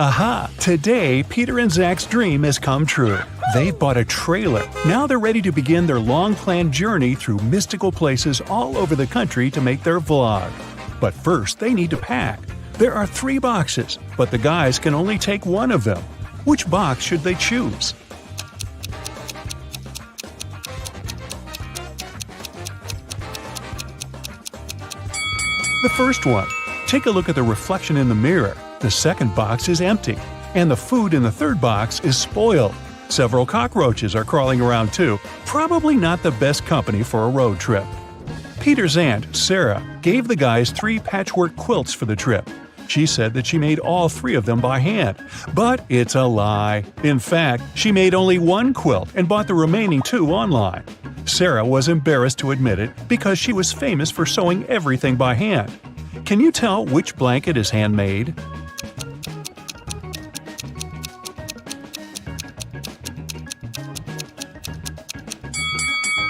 Aha! Today, Peter and Zach's dream has come true. They've bought a trailer. Now they're ready to begin their long-planned journey through mystical places all over the country to make their vlog. But first, they need to pack. There are 3 boxes, but the guys can only take one of them. Which box should they choose? The first one. Take a look at the reflection in the mirror. The second box is empty, and the food in the third box is spoiled. Several cockroaches are crawling around too, probably not the best company for a road trip. Peter's aunt, Sarah, gave the guys 3 patchwork quilts for the trip. She said that she made all 3 of them by hand, but it's a lie. In fact, she made only 1 quilt and bought the remaining 2 online. Sarah was embarrassed to admit it because she was famous for sewing everything by hand. Can you tell which blanket is handmade?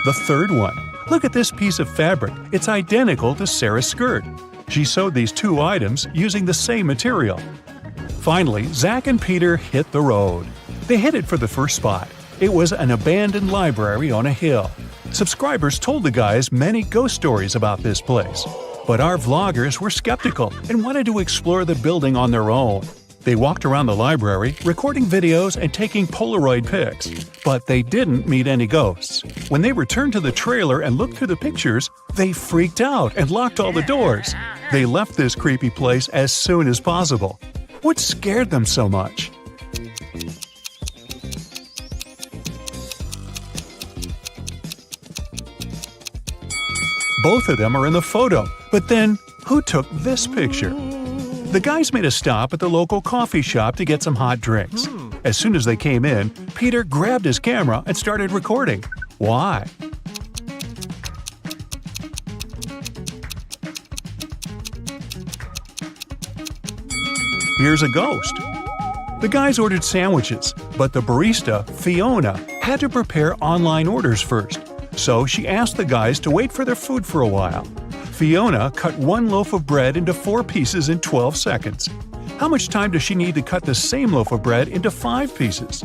The third one. Look at this piece of fabric. It's identical to Sarah's skirt. She sewed these 2 items using the same material. Finally, Zach and Peter hit the road. They headed for the first spot. It was an abandoned library on a hill. Subscribers told the guys many ghost stories about this place. But our vloggers were skeptical and wanted to explore the building on their own. They walked around the library, recording videos and taking Polaroid pics. But they didn't meet any ghosts. When they returned to the trailer and looked through the pictures, they freaked out and locked all the doors. They left this creepy place as soon as possible. What scared them so much? Both of them are in the photo, but then, who took this picture? The guys made a stop at the local coffee shop to get some hot drinks. As soon as they came in, Peter grabbed his camera and started recording. Why? Here's a ghost. The guys ordered sandwiches, but the barista, Fiona, had to prepare online orders first. So she asked the guys to wait for their food for a while. Fiona cut 1 loaf of bread into 4 pieces in 12 seconds. How much time does she need to cut the same loaf of bread into 5 pieces?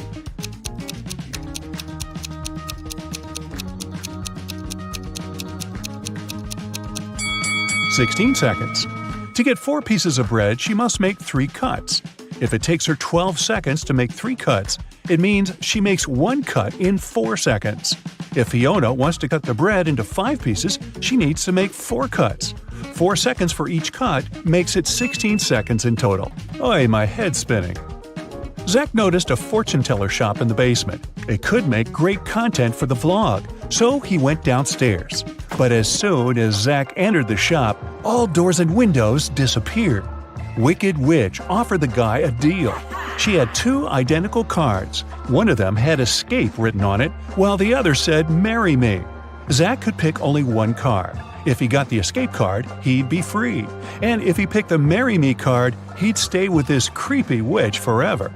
"16 seconds. To get 4 pieces of bread, she must make 3 cuts. If it takes her 12 seconds to make 3 cuts, it means she makes 1 cut in 4 seconds. If Fiona wants to cut the bread into 5 pieces, she needs to make 4 cuts. 4 seconds for each cut makes it 16 seconds in total. Oy, my head's spinning. Zach noticed a fortune teller shop in the basement. It could make great content for the vlog, so he went downstairs. But as soon as Zach entered the shop, all doors and windows disappeared. Wicked Witch offered the guy a deal. She had 2 identical cards. One of them had escape written on it, while the other said marry me. Zach could pick only 1 card. If he got the escape card, he'd be free. And if he picked the marry me card, he'd stay with this creepy witch forever.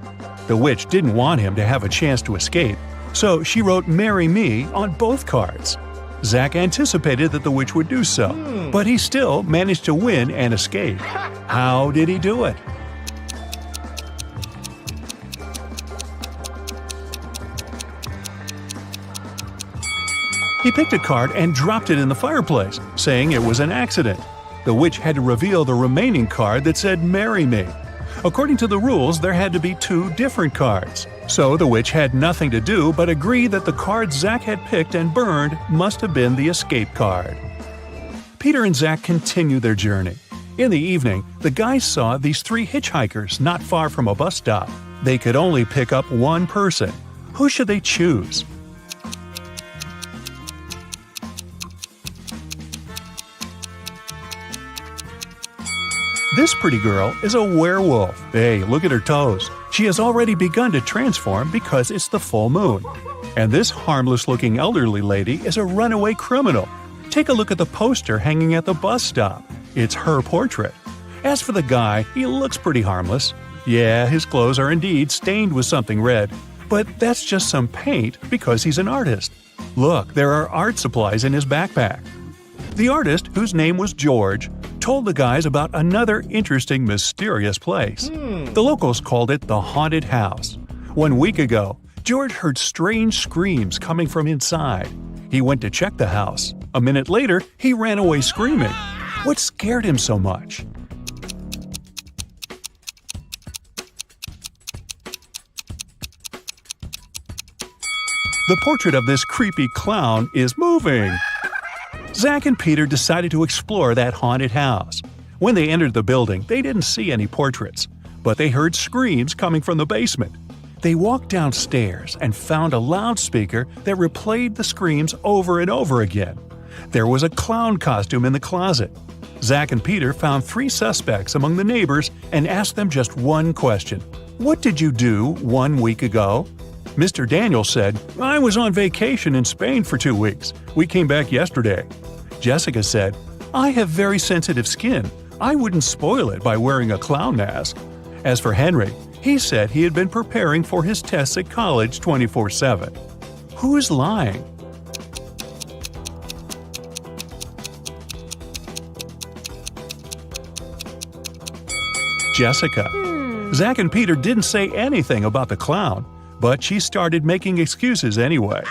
The witch didn't want him to have a chance to escape, so she wrote marry me on both cards. Zach anticipated that the witch would do so, but he still managed to win and escape. How did he do it? He picked a card and dropped it in the fireplace, saying it was an accident. The witch had to reveal the remaining card that said marry me. According to the rules, there had to be 2 different cards. So the witch had nothing to do but agree that the card Zach had picked and burned must have been the escape card. Peter and Zach continue their journey. In the evening, the guys saw these 3 hitchhikers not far from a bus stop. They could only pick up 1 person. Who should they choose? This pretty girl is a werewolf. Hey, look at her toes. She has already begun to transform because it's the full moon. And this harmless-looking elderly lady is a runaway criminal. Take a look at the poster hanging at the bus stop. It's her portrait. As for the guy, he looks pretty harmless. Yeah, his clothes are indeed stained with something red, but that's just some paint because he's an artist. Look, there are art supplies in his backpack. The artist, whose name was George, told the guys about another interesting, mysterious place. The locals called it the haunted house. 1 week ago, George heard strange screams coming from inside. He went to check the house. A minute later, he ran away screaming. What scared him so much? The portrait of this creepy clown is moving. Zach and Peter decided to explore that haunted house. When they entered the building, they didn't see any portraits, but they heard screams coming from the basement. They walked downstairs and found a loudspeaker that replayed the screams over and over again. There was a clown costume in the closet. Zach and Peter found 3 suspects among the neighbors and asked them just one question. What did you do 1 week ago? Mr. Daniel said, I was on vacation in Spain for 2 weeks. We came back yesterday. Jessica said, I have very sensitive skin. I wouldn't spoil it by wearing a clown mask. As for Henry, he said he had been preparing for his tests at college 24/7. Who is lying? Jessica. Zach and Peter didn't say anything about the clown, but she started making excuses anyway.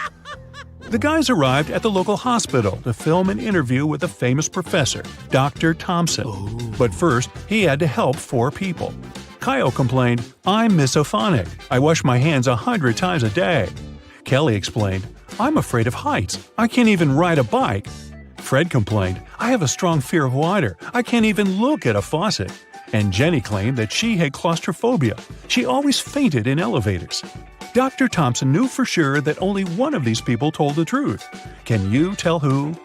The guys arrived at the local hospital to film an interview with a famous professor, Dr. Thompson. But first, he had to help 4 people. Kyle complained, I'm misophonic. I wash my hands 100 times a day. Kelly explained, I'm afraid of heights. I can't even ride a bike. Fred complained, I have a strong fear of water. I can't even look at a faucet. And Jenny claimed that she had claustrophobia. She always fainted in elevators. Dr. Thompson knew for sure that only one of these people told the truth. Can you tell who?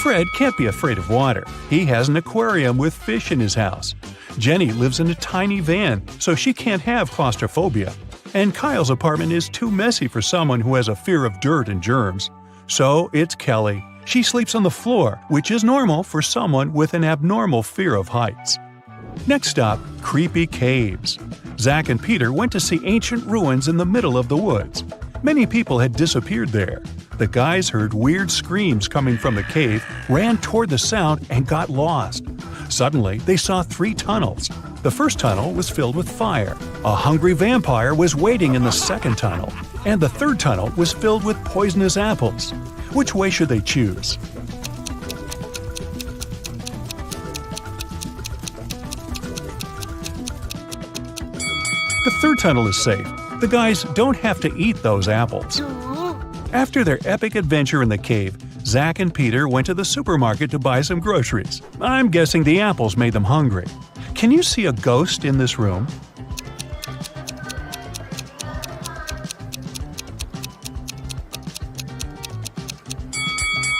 Fred can't be afraid of water. He has an aquarium with fish in his house. Jenny lives in a tiny van, so she can't have claustrophobia. And Kyle's apartment is too messy for someone who has a fear of dirt and germs. So it's Kelly. She sleeps on the floor, which is normal for someone with an abnormal fear of heights. Next stop, creepy caves. Zach and Peter went to see ancient ruins in the middle of the woods. Many people had disappeared there. The guys heard weird screams coming from the cave, ran toward the sound, and got lost. Suddenly, they saw 3 tunnels. The first tunnel was filled with fire. A hungry vampire was waiting in the second tunnel. And the third tunnel was filled with poisonous apples. Which way should they choose? The third tunnel is safe. The guys don't have to eat those apples. After their epic adventure in the cave, Zach and Peter went to the supermarket to buy some groceries. I'm guessing the apples made them hungry. Can you see a ghost in this room?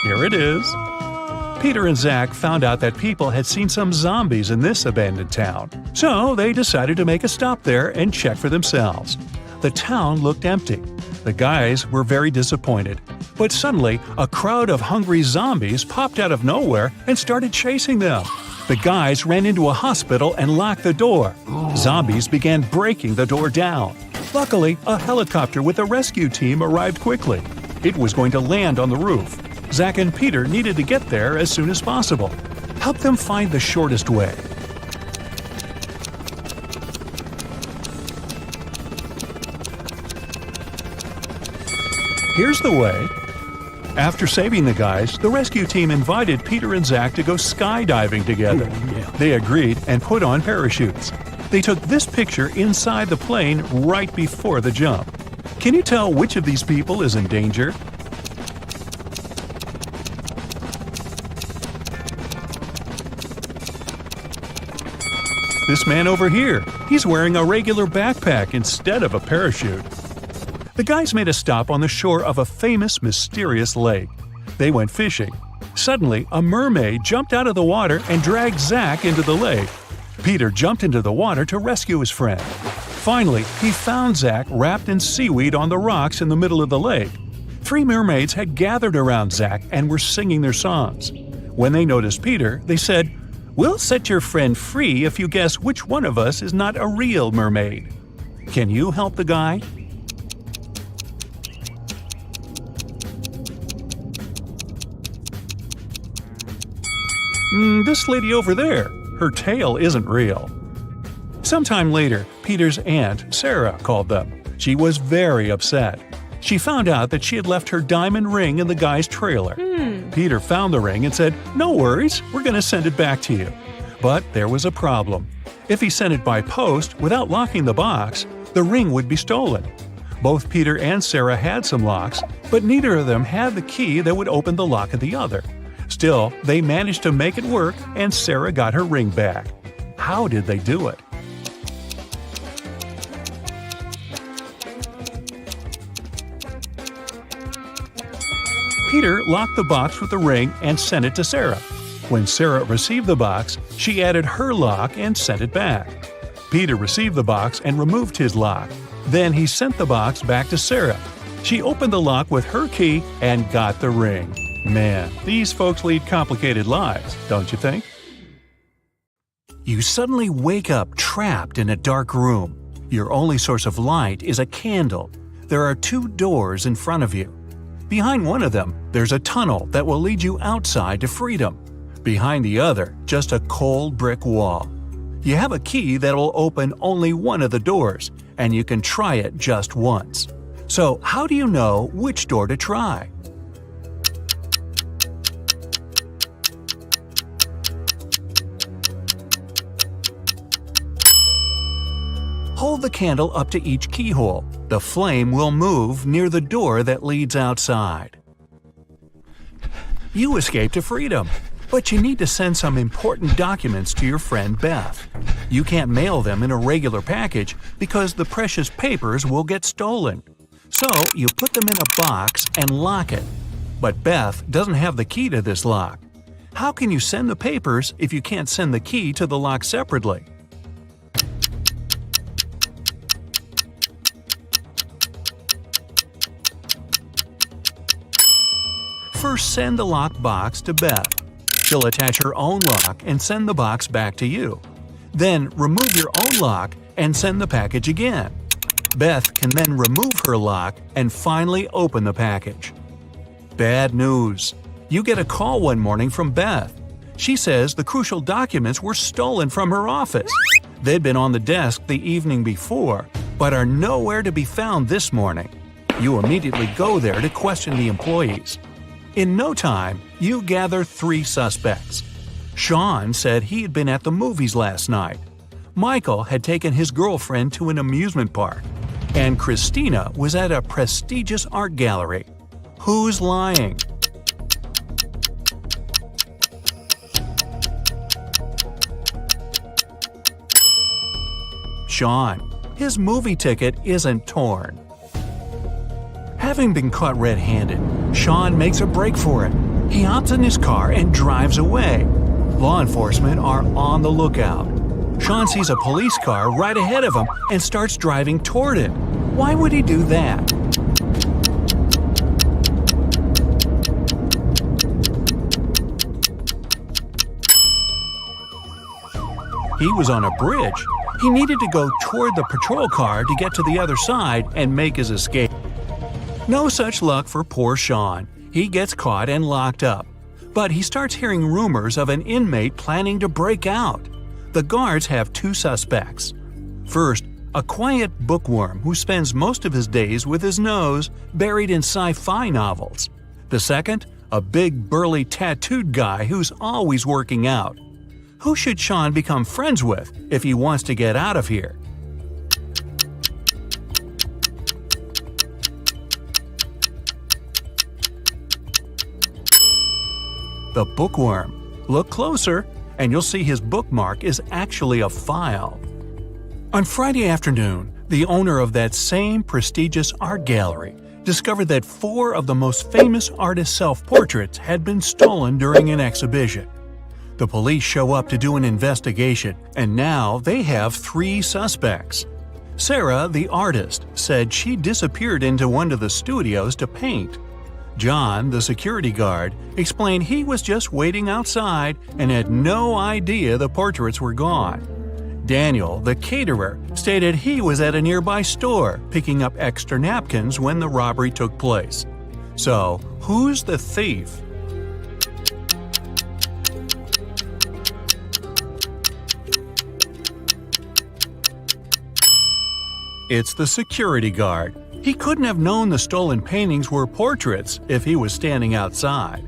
Here it is. Peter and Zach found out that people had seen some zombies in this abandoned town. So they decided to make a stop there and check for themselves. The town looked empty. The guys were very disappointed. But suddenly, a crowd of hungry zombies popped out of nowhere and started chasing them. The guys ran into a hospital and locked the door. Zombies began breaking the door down. Luckily, a helicopter with a rescue team arrived quickly. It was going to land on the roof. Zach and Peter needed to get there as soon as possible. Help them find the shortest way. Here's the way. After saving the guys, the rescue team invited Peter and Zach to go skydiving together. They agreed and put on parachutes. They took this picture inside the plane right before the jump. Can you tell which of these people is in danger? This man over here, he's wearing a regular backpack instead of a parachute. The guys made a stop on the shore of a famous, mysterious lake. They went fishing. Suddenly, a mermaid jumped out of the water and dragged Zach into the lake. Peter jumped into the water to rescue his friend. Finally, he found Zach wrapped in seaweed on the rocks in the middle of the lake. 3 mermaids had gathered around Zach and were singing their songs. When they noticed Peter, they said, "We'll set your friend free if you guess which one of us is not a real mermaid." Can you help the guy? This lady over there, her tail isn't real." Sometime later, Peter's aunt, Sarah, called them. She was very upset. She found out that she had left her diamond ring in the guy's trailer. Peter found the ring and said, "No worries, we're going to send it back to you." But there was a problem. If he sent it by post without locking the box, the ring would be stolen. Both Peter and Sarah had some locks, but neither of them had the key that would open the lock of the other. Still, they managed to make it work and Sarah got her ring back. How did they do it? Peter locked the box with the ring and sent it to Sarah. When Sarah received the box, she added her lock and sent it back. Peter received the box and removed his lock. Then he sent the box back to Sarah. She opened the lock with her key and got the ring. Man, these folks lead complicated lives, don't you think? You suddenly wake up trapped in a dark room. Your only source of light is a candle. There are 2 doors in front of you. Behind one of them, there's a tunnel that will lead you outside to freedom. Behind the other, just a cold brick wall. You have a key that will open only one of the doors, and you can try it just once. So how do you know which door to try? Hold the candle up to each keyhole. The flame will move near the door that leads outside. You escape to freedom, but you need to send some important documents to your friend Beth. You can't mail them in a regular package because the precious papers will get stolen. So you put them in a box and lock it. But Beth doesn't have the key to this lock. How can you send the papers if you can't send the key to the lock separately? First, send the locked box to Beth. She'll attach her own lock and send the box back to you. Then remove your own lock and send the package again. Beth can then remove her lock and finally open the package. Bad news. You get a call one morning from Beth. She says the crucial documents were stolen from her office. They'd been on the desk the evening before, but are nowhere to be found this morning. You immediately go there to question the employees. In no time, you gather 3 suspects. Sean said he had been at the movies last night. Michael had taken his girlfriend to an amusement park. And Christina was at a prestigious art gallery. Who's lying? Sean. His movie ticket isn't torn. Having been caught red-handed, Sean makes a break for it. He hops in his car and drives away. Law enforcement are on the lookout. Sean sees a police car right ahead of him and starts driving toward it. Why would he do that? He was on a bridge. He needed to go toward the patrol car to get to the other side and make his escape. No such luck for poor Sean. He gets caught and locked up. But he starts hearing rumors of an inmate planning to break out. The guards have 2 suspects. First, a quiet bookworm who spends most of his days with his nose buried in sci-fi novels. The second, a big burly tattooed guy who's always working out. Who should Sean become friends with if he wants to get out of here? The bookworm. Look closer, and you'll see his bookmark is actually a file. On Friday afternoon, the owner of that same prestigious art gallery discovered that 4 of the most famous artists' self-portraits had been stolen during an exhibition. The police show up to do an investigation, and now they have 3 suspects. Sarah, the artist, said she disappeared into one of the studios to paint. John, the security guard, explained he was just waiting outside and had no idea the portraits were gone. Daniel, the caterer, stated he was at a nearby store picking up extra napkins when the robbery took place. So, who's the thief? It's the security guard. He couldn't have known the stolen paintings were portraits if he was standing outside.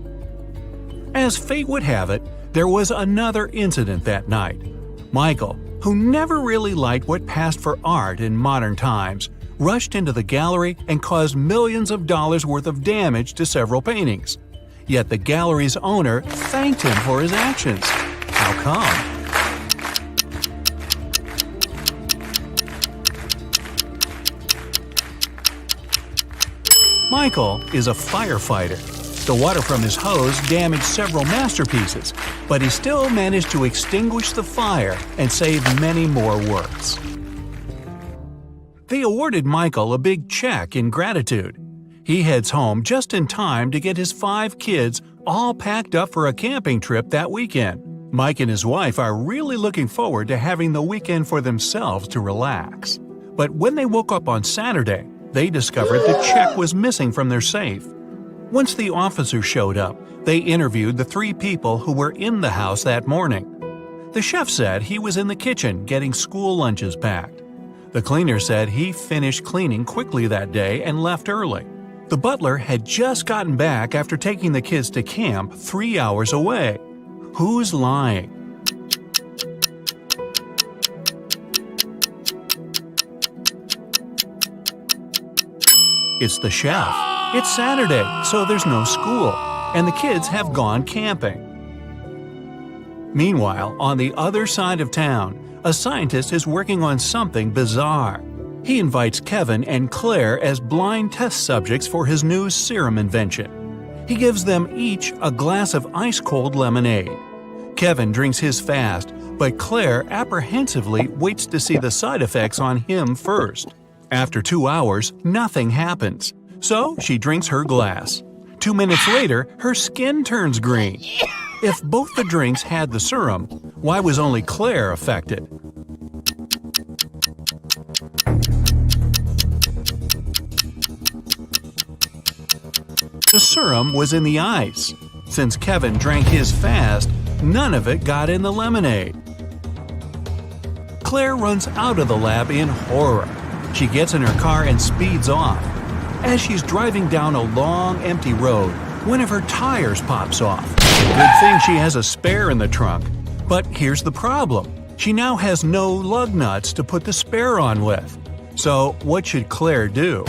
As fate would have it, there was another incident that night. Michael, who never really liked what passed for art in modern times, rushed into the gallery and caused millions of dollars worth of damage to several paintings. Yet the gallery's owner thanked him for his actions. How come? Michael is a firefighter. The water from his hose damaged several masterpieces, but he still managed to extinguish the fire and save many more works. They awarded Michael a big check in gratitude. He heads home just in time to get his 5 kids all packed up for a camping trip that weekend. Mike and his wife are really looking forward to having the weekend for themselves to relax. But when they woke up on Saturday, they discovered the check was missing from their safe. Once the officers showed up, they interviewed the 3 people who were in the house that morning. The chef said he was in the kitchen getting school lunches packed. The cleaner said he finished cleaning quickly that day and left early. The butler had just gotten back after taking the kids to camp 3 hours away. Who's lying? It's the chef. It's Saturday, so there's no school, and the kids have gone camping. Meanwhile, on the other side of town, a scientist is working on something bizarre. He invites Kevin and Claire as blind test subjects for his new serum invention. He gives them each a glass of ice-cold lemonade. Kevin drinks his fast, but Claire apprehensively waits to see the side effects on him first. After 2 hours, nothing happens, so she drinks her glass. 2 minutes later, her skin turns green. If both the drinks had the serum, why was only Claire affected? The serum was in the ice. Since Kevin drank his fast, none of it got in the lemonade. Claire runs out of the lab in horror. She gets in her car and speeds off. As she's driving down a long, empty road, one of her tires pops off. Good thing she has a spare in the trunk. But here's the problem. She now has no lug nuts to put the spare on with. So what should Claire do?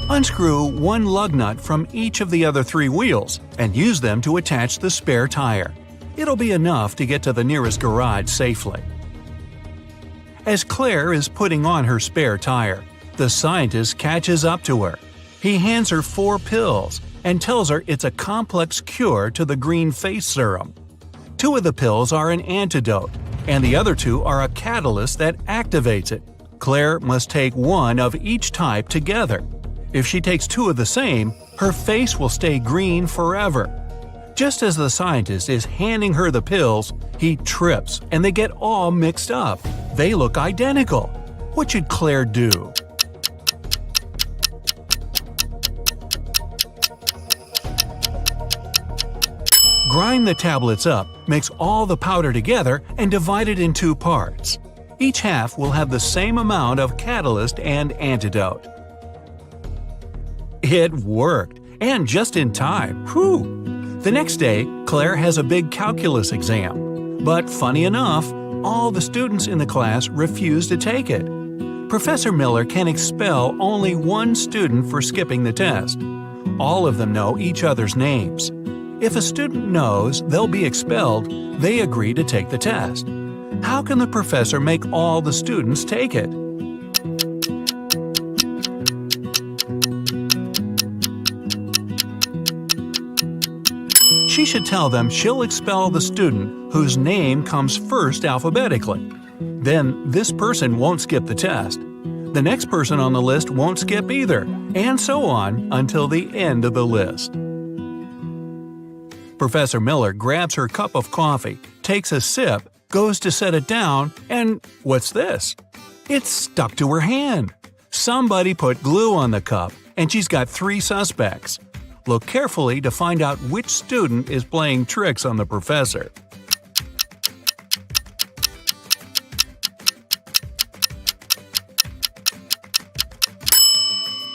Unscrew one lug nut from each of the other 3 wheels and use them to attach the spare tire. It'll be enough to get to the nearest garage safely. As Claire is putting on her spare tire, the scientist catches up to her. He hands her 4 pills and tells her it's a complex cure to the green face serum. 2 of the pills are an antidote, and the other 2 are a catalyst that activates it. Claire must take 1 of each type together. If she takes 2 of the same, her face will stay green forever. Just as the scientist is handing her the pills, he trips and they get all mixed up. They look identical. What should Claire do? Grind the tablets up, mix all the powder together, and divide it in 2 parts. Each half will have the same amount of catalyst and antidote. It worked, and just in time. Whew! The next day, Claire has a big calculus exam. But funny enough, all the students in the class refuse to take it. Professor Miller can expel only 1 student for skipping the test. All of them know each other's names. If a student knows they'll be expelled, they agree to take the test. How can the professor make all the students take it? She should tell them she'll expel the student whose name comes first alphabetically. Then this person won't skip the test. The next person on the list won't skip either, and so on until the end of the list. Professor Miller grabs her cup of coffee, takes a sip, goes to set it down, and what's this? It's stuck to her hand. Somebody put glue on the cup, and she's got 3 suspects. Look carefully to find out which student is playing tricks on the professor.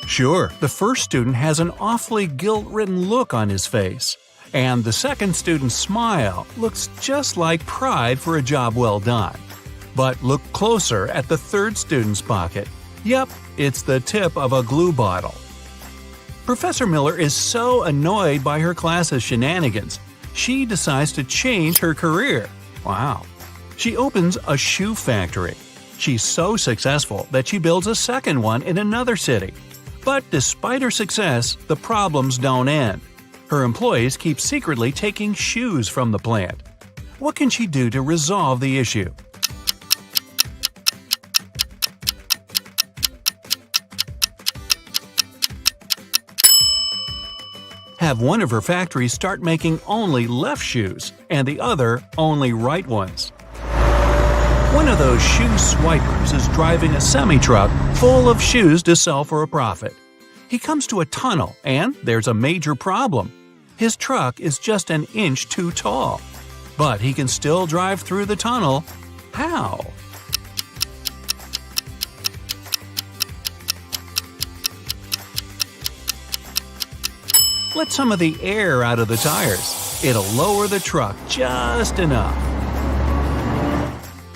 Sure, the first student has an awfully guilt-ridden look on his face. And the second student's smile looks just like pride for a job well done. But look closer at the third student's pocket. Yep, it's the tip of a glue bottle. Professor Miller is so annoyed by her class's shenanigans, she decides to change her career. Wow. She opens a shoe factory. She's so successful that she builds a second one in another city. But despite her success, the problems don't end. Her employees keep secretly taking shoes from the plant. What can she do to resolve the issue? Have one of her factories start making only left shoes and the other only right ones. One of those shoe swipers is driving a semi-truck full of shoes to sell for a profit. He comes to a tunnel and there's a major problem. His truck is just an inch too tall. But he can still drive through the tunnel. How? Let some of the air out of the tires. It'll lower the truck just enough.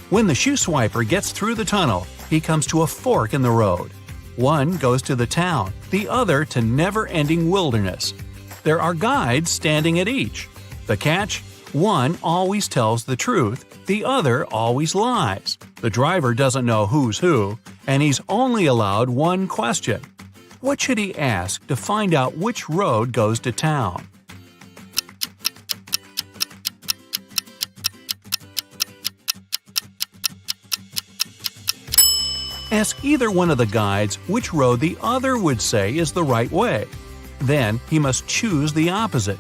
When the shoe swiper gets through the tunnel, he comes to a fork in the road. One goes to the town, the other to never-ending wilderness. There are guides standing at each. The catch? One always tells the truth, the other always lies. The driver doesn't know who's who, and he's only allowed one question. What should he ask to find out which road goes to town? Ask either one of the guides which road the other would say is the right way. Then he must choose the opposite.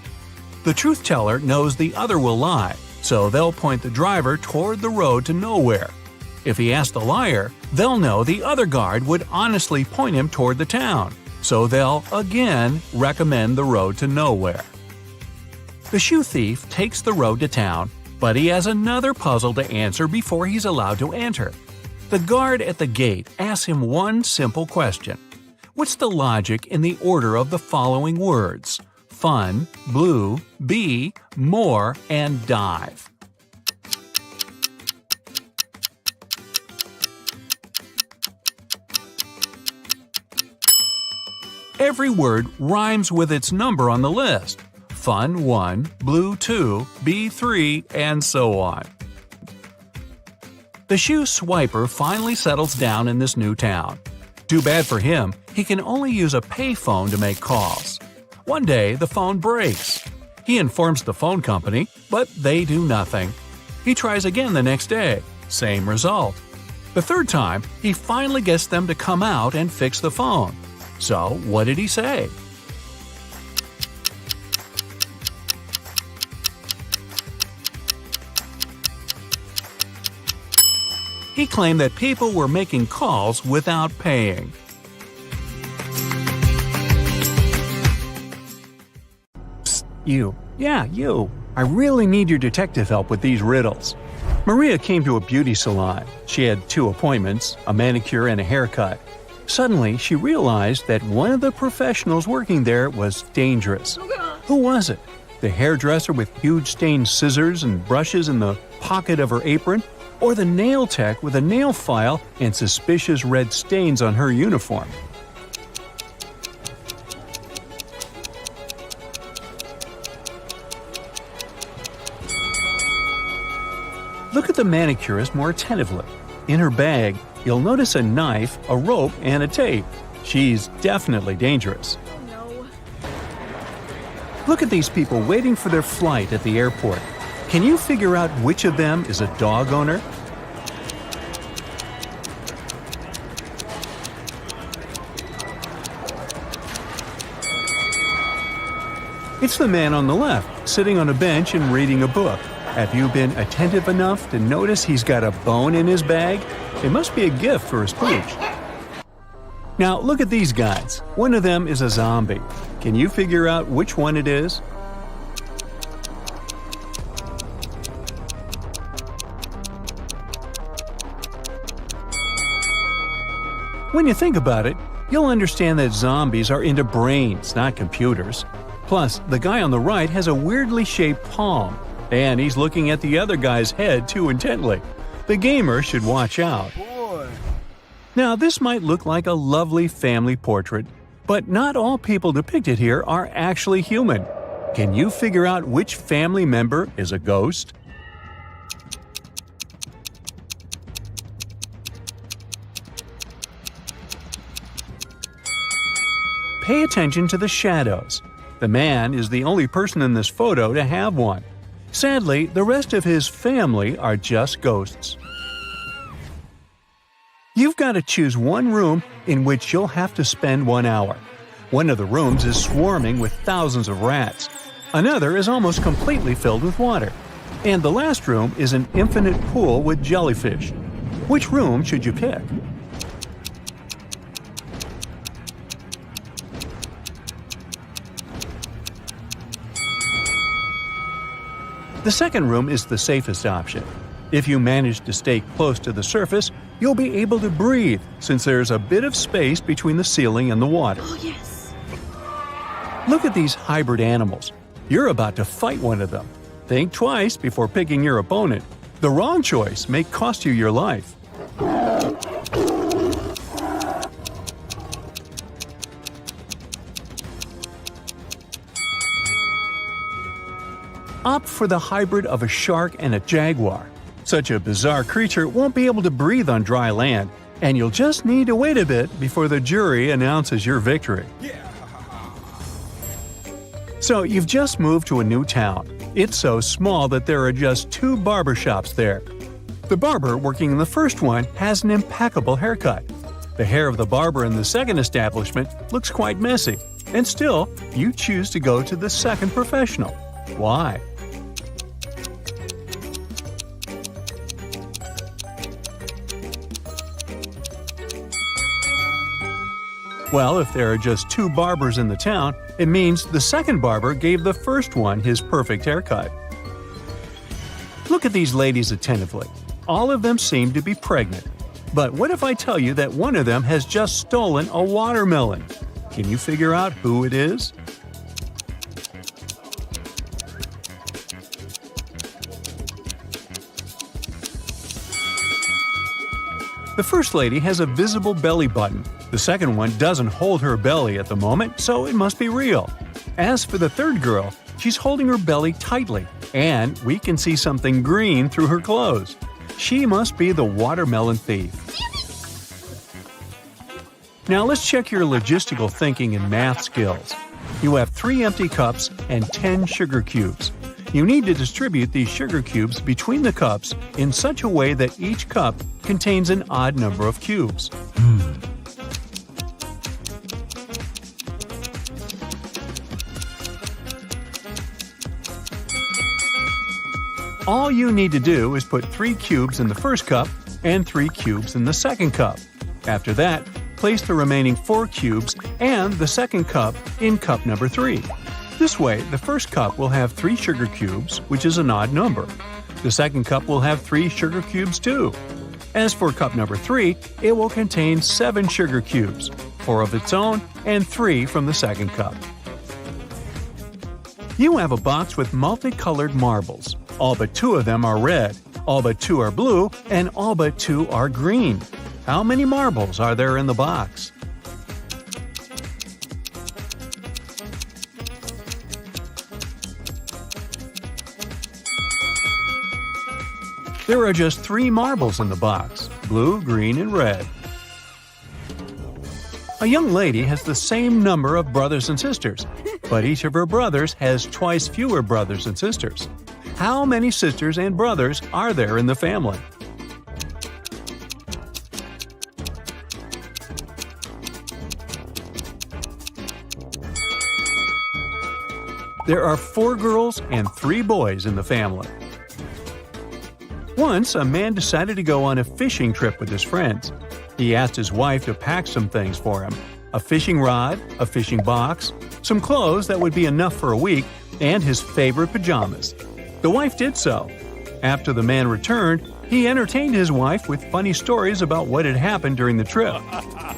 The truth teller knows the other will lie, so they'll point the driver toward the road to nowhere. If he asks the liar, they'll know the other guard would honestly point him toward the town, so they'll again recommend the road to nowhere. The shoe thief takes the road to town, but he has another puzzle to answer before he's allowed to enter. The guard at the gate asks him one simple question. What's the logic in the order of the following words? Fun, blue, bee, more, and dive. Every word rhymes with its number on the list. Fun 1, blue 2, bee 3, and so on. The shoe swiper finally settles down in this new town. Too bad for him, he can only use a payphone to make calls. One day, the phone breaks. He informs the phone company, but they do nothing. He tries again the next day. Same result. The third time, he finally gets them to come out and fix the phone. So, what did he say? He claimed that people were making calls without paying. Psst, you. Yeah, you. I really need your detective help with these riddles. Maria came to a beauty salon. She had 2 appointments, a manicure and a haircut. Suddenly, she realized that one of the professionals working there was dangerous. Who was it? The hairdresser with huge stained scissors and brushes in the pocket of her apron? Or the nail tech with a nail file and suspicious red stains on her uniform? Look at the manicurist more attentively. In her bag, you'll notice a knife, a rope, and a tape. She's definitely dangerous. Oh, no. Look at these people waiting for their flight at the airport. Can you figure out which of them is a dog owner? It's the man on the left, sitting on a bench and reading a book. Have you been attentive enough to notice he's got a bone in his bag? It must be a gift for his pooch. Now look at these guys. One of them is a zombie. Can you figure out which one it is? When you think about it, you'll understand that zombies are into brains, not computers. Plus, the guy on the right has a weirdly shaped palm, and he's looking at the other guy's head too intently. The gamer should watch out. Now, this might look like a lovely family portrait, but not all people depicted here are actually human. Can you figure out which family member is a ghost? Pay attention to the shadows. The man is the only person in this photo to have one. Sadly, the rest of his family are just ghosts. You've got to choose one room in which you'll have to spend 1 hour. One of the rooms is swarming with thousands of rats. Another is almost completely filled with water. And the last room is an infinite pool with jellyfish. Which room should you pick? The second room is the safest option. If you manage to stay close to the surface, you'll be able to breathe since there's a bit of space between the ceiling and the water. Oh, yes. Look at these hybrid animals. You're about to fight one of them. Think twice before picking your opponent. The wrong choice may cost you your life. Opt for the hybrid of a shark and a jaguar. Such a bizarre creature won't be able to breathe on dry land, and you'll just need to wait a bit before the jury announces your victory. So you've just moved to a new town. It's so small that there are just 2 barber shops there. The barber working in the first one has an impeccable haircut. The hair of the barber in the second establishment looks quite messy, and still, you choose to go to the second professional. Why? Well, if there are just 2 barbers in the town, it means the second barber gave the first one his perfect haircut. Look at these ladies attentively. All of them seem to be pregnant. But what if I tell you that one of them has just stolen a watermelon? Can you figure out who it is? The first lady has a visible belly button. The second one doesn't hold her belly at the moment, so it must be real. As for the third girl, she's holding her belly tightly, and we can see something green through her clothes. She must be the watermelon thief. Now let's check your logistical thinking and math skills. You have 3 empty cups and 10 sugar cubes. You need to distribute these sugar cubes between the cups in such a way that each cup contains an odd number of cubes. All you need to do is put 3 cubes in the first cup and 3 cubes in the second cup. After that, place the remaining 4 cubes and the second cup in cup number 3. This way, the first cup will have 3 sugar cubes, which is an odd number. The second cup will have 3 sugar cubes too. As for cup number 3, it will contain 7 sugar cubes, 4 of its own and 3 from the second cup. You have a box with multicolored marbles. All but 2 of them are red, all but 2 are blue, and all but 2 are green. How many marbles are there in the box? There are just 3 marbles in the box, blue, green, and red. A young lady has the same number of brothers and sisters, but each of her brothers has twice fewer brothers and sisters. How many sisters and brothers are there in the family? There are 4 girls and 3 boys in the family. Once, a man decided to go on a fishing trip with his friends. He asked his wife to pack some things for him: a fishing rod, a fishing box, some clothes that would be enough for a week, and his favorite pajamas. The wife did so. After the man returned, he entertained his wife with funny stories about what had happened during the trip.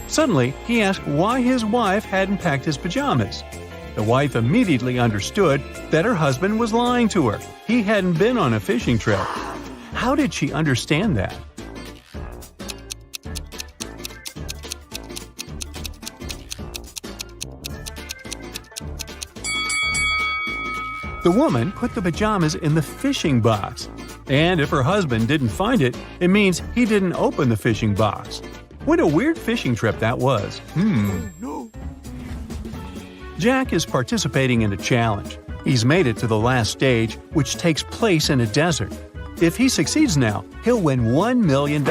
Suddenly, he asked why his wife hadn't packed his pajamas. The wife immediately understood that her husband was lying to her. He hadn't been on a fishing trip. How did she understand that? The woman put the pajamas in the fishing box. And if her husband didn't find it, it means he didn't open the fishing box. What a weird fishing trip that was. Jack is participating in a challenge. He's made it to the last stage, which takes place in a desert. If he succeeds now, he'll win $1 million.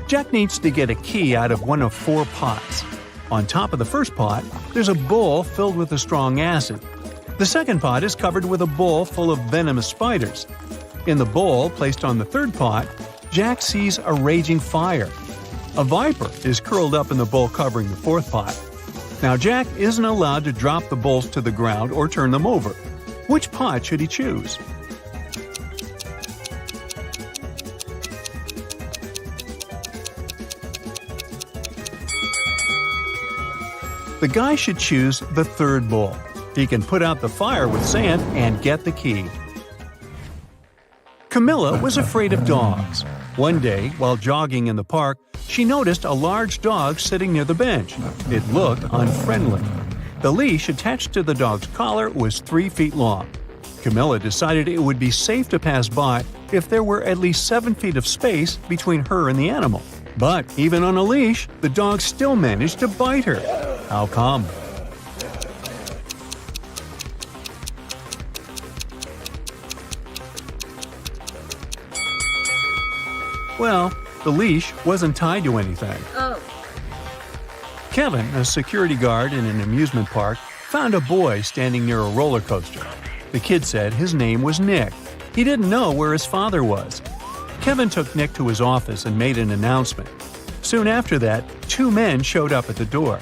Jack needs to get a key out of one of 4 pots. On top of the first pot, there's a bowl filled with a strong acid. The second pot is covered with a bowl full of venomous spiders. In the bowl placed on the third pot, Jack sees a raging fire. A viper is curled up in the bowl covering the fourth pot. Now Jack isn't allowed to drop the bowls to the ground or turn them over. Which pot should he choose? The guy should choose the third bowl. He can put out the fire with sand and get the key. Camilla was afraid of dogs. One day, while jogging in the park, she noticed a large dog sitting near the bench. It looked unfriendly. The leash attached to the dog's collar was 3 feet long. Camilla decided it would be safe to pass by if there were at least 7 feet of space between her and the animal. But even on a leash, the dog still managed to bite her. How come? Well, the leash wasn't tied to anything. Kevin, a security guard in an amusement park, found a boy standing near a roller coaster. The kid said his name was Nick. He didn't know where his father was. Kevin took Nick to his office and made an announcement. Soon after that, 2 men showed up at the door.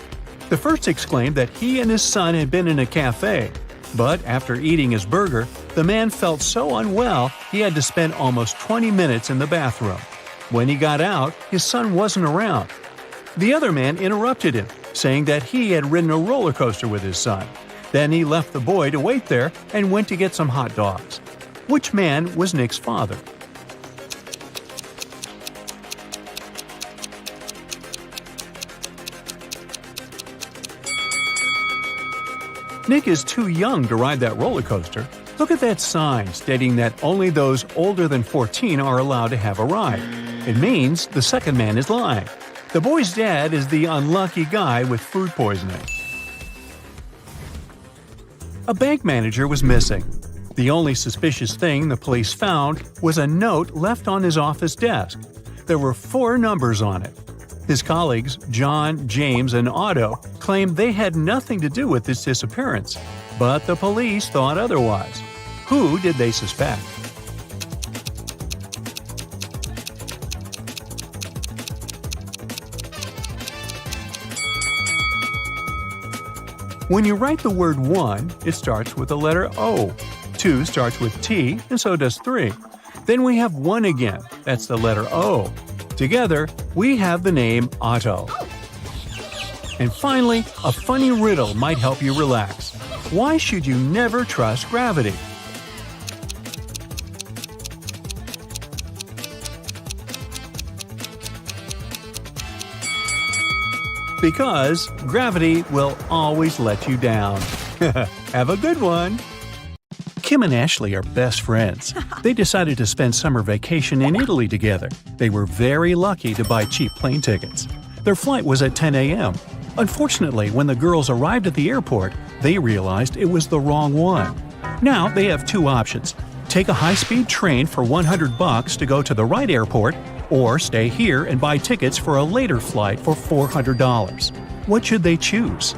The first exclaimed that he and his son had been in a cafe. But after eating his burger, the man felt so unwell he had to spend almost 20 minutes in the bathroom. When he got out, his son wasn't around. The other man interrupted him, saying that he had ridden a roller coaster with his son. Then he left the boy to wait there and went to get some hot dogs. Which man was Nick's father? Nick is too young to ride that roller coaster. Look at that sign stating that only those older than 14 are allowed to have a ride. It means the second man is lying. The boy's dad is the unlucky guy with food poisoning. A bank manager was missing. The only suspicious thing the police found was a note left on his office desk. There were 4 numbers on it. His colleagues, John, James, and Otto, claimed they had nothing to do with this disappearance. But the police thought otherwise. Who did they suspect? When you write the word 1, it starts with the letter O. 2 starts with T, and so does 3. Then we have 1 again. That's the letter O. Together, we have the name Otto. And finally, a funny riddle might help you relax. Why should you never trust gravity? Because gravity will always let you down. Have a good one! Kim and Ashley are best friends. They decided to spend summer vacation in Italy together. They were very lucky to buy cheap plane tickets. Their flight was at 10 a.m. Unfortunately, when the girls arrived at the airport, they realized it was the wrong one. Now they have 2 options. Take a high-speed train for $100 to go to the right airport, or stay here and buy tickets for a later flight for $400. What should they choose?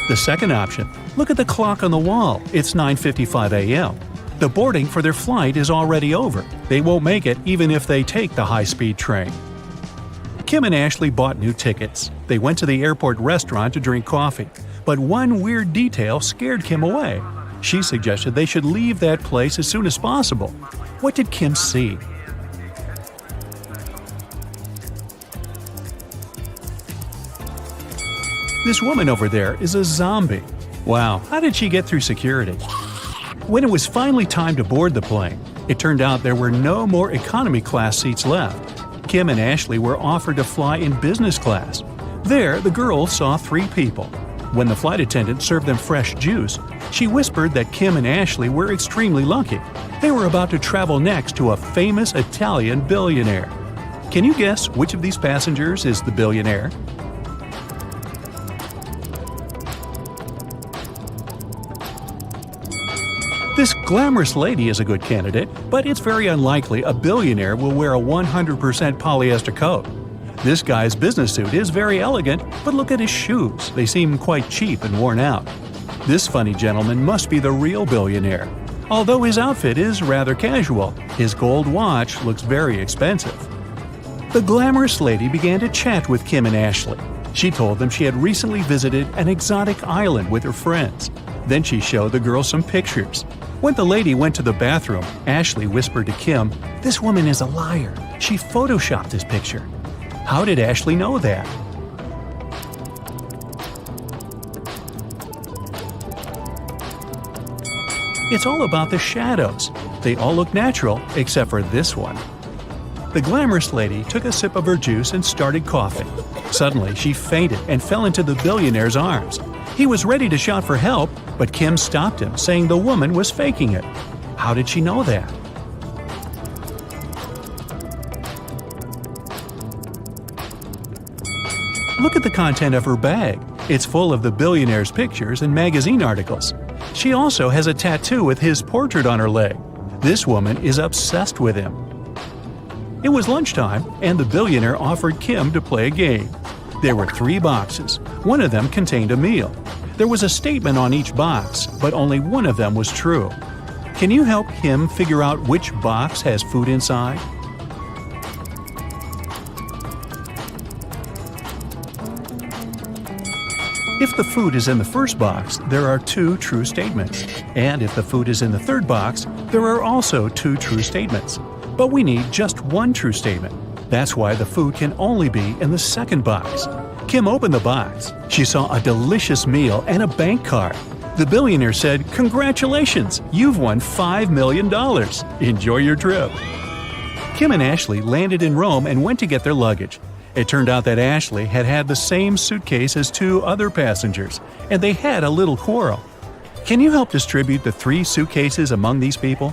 The second option. Look at the clock on the wall. It's 9:55 a.m. The boarding for their flight is already over. They won't make it even if they take the high-speed train. Kim and Ashley bought new tickets. They went to the airport restaurant to drink coffee. But one weird detail scared Kim away. She suggested they should leave that place as soon as possible. What did Kim see? This woman over there is a zombie. Wow, how did she get through security? When it was finally time to board the plane, it turned out there were no more economy class seats left. Kim and Ashley were offered to fly in business class. There, the girls saw 3 people. When the flight attendant served them fresh juice, she whispered that Kim and Ashley were extremely lucky. They were about to travel next to a famous Italian billionaire. Can you guess which of these passengers is the billionaire? This glamorous lady is a good candidate, but it's very unlikely a billionaire will wear a 100% polyester coat. This guy's business suit is very elegant, but look at his shoes. They seem quite cheap and worn out. This funny gentleman must be the real billionaire. Although his outfit is rather casual, his gold watch looks very expensive. The glamorous lady began to chat with Kim and Ashley. She told them she had recently visited an exotic island with her friends. Then she showed the girls some pictures. When the lady went to the bathroom, Ashley whispered to Kim, "This woman is a liar. She photoshopped this picture." How did Ashley know that? It's all about the shadows. They all look natural except for this one. The glamorous lady took a sip of her juice and started coughing. Suddenly, she fainted and fell into the billionaire's arms. He was ready to shout for help, but Kim stopped him, saying the woman was faking it. How did she know that? Look at the content of her bag. It's full of the billionaire's pictures and magazine articles. She also has a tattoo with his portrait on her leg. This woman is obsessed with him. It was lunchtime, and the billionaire offered Kim to play a game. There were 3 boxes. One of them contained a meal. There was a statement on each box, but only one of them was true. Can you help him figure out which box has food inside? If the food is in the first box, there are 2 true statements. And if the food is in the third box, there are also 2 true statements. But we need just 1 true statement. That's why the food can only be in the second box. Kim opened the box. She saw a delicious meal and a bank card. The billionaire said, "Congratulations, you've won $5 million. Enjoy your trip." Kim and Ashley landed in Rome and went to get their luggage. It turned out that Ashley had had the same suitcase as 2 other passengers, and they had a little quarrel. Can you help distribute the 3 suitcases among these people?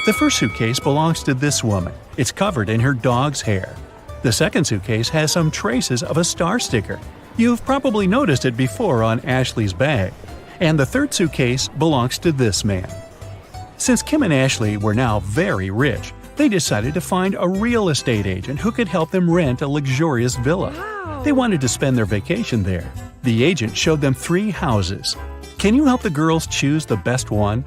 The first suitcase belongs to this woman. It's covered in her dog's hair. The second suitcase has some traces of a star sticker. You've probably noticed it before on Ashley's bag. And the third suitcase belongs to this man. Since Kim and Ashley were now very rich, they decided to find a real estate agent who could help them rent a luxurious villa. Wow. They wanted to spend their vacation there. The agent showed them 3 houses. Can you help the girls choose the best one?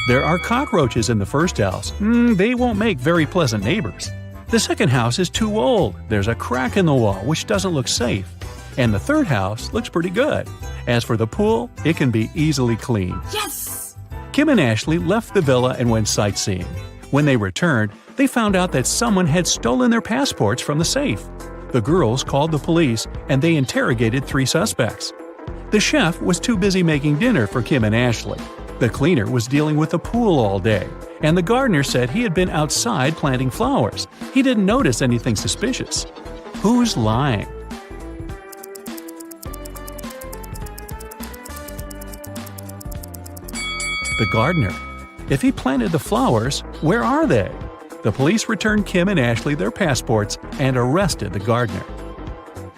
There are cockroaches in the first house. They won't make very pleasant neighbors. The second house is too old. There's a crack in the wall, which doesn't look safe. And the third house looks pretty good. As for the pool, it can be easily cleaned. Yes! Kim and Ashley left the villa and went sightseeing. When they returned, they found out that someone had stolen their passports from the safe. The girls called the police, and they interrogated 3 suspects. The chef was too busy making dinner for Kim and Ashley. The cleaner was dealing with the pool all day, and the gardener said he had been outside planting flowers. He didn't notice anything suspicious. Who's lying? The gardener. If he planted the flowers, where are they? The police returned Kim and Ashley their passports and arrested the gardener.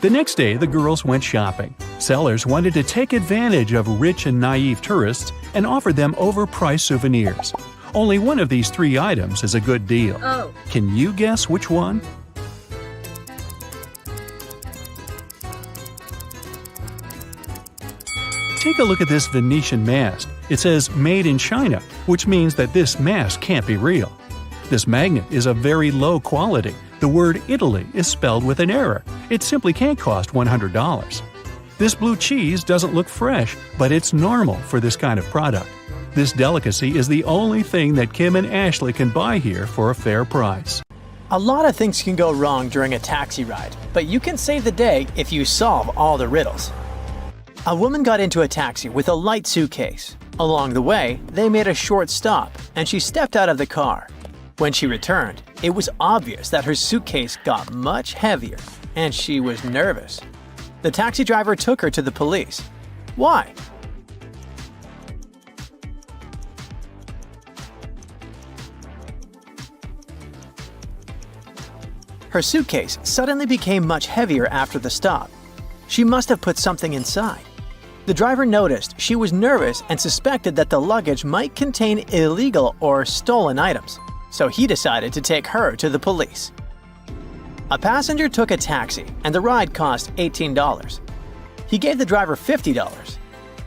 The next day, the girls went shopping. Sellers wanted to take advantage of rich and naive tourists and offered them overpriced souvenirs. Only one of these three items is a good deal. Oh. Can you guess which one? Take a look at this Venetian mask. It says made in China, which means that this mask can't be real. This magnet is of very low quality. The word Italy is spelled with an error. It simply can't cost $100. This blue cheese doesn't look fresh, but it's normal for this kind of product. This delicacy is the only thing that Kim and Ashley can buy here for a fair price. A lot of things can go wrong during a taxi ride, but you can save the day if you solve all the riddles. A woman got into a taxi with a light suitcase. Along the way, they made a short stop, and she stepped out of the car. When she returned, it was obvious that her suitcase got much heavier, and she was nervous. The taxi driver took her to the police. Why? Her suitcase suddenly became much heavier after the stop. She must have put something inside. The driver noticed she was nervous and suspected that the luggage might contain illegal or stolen items, so he decided to take her to the police. A passenger took a taxi and the ride cost $18. He gave the driver $50.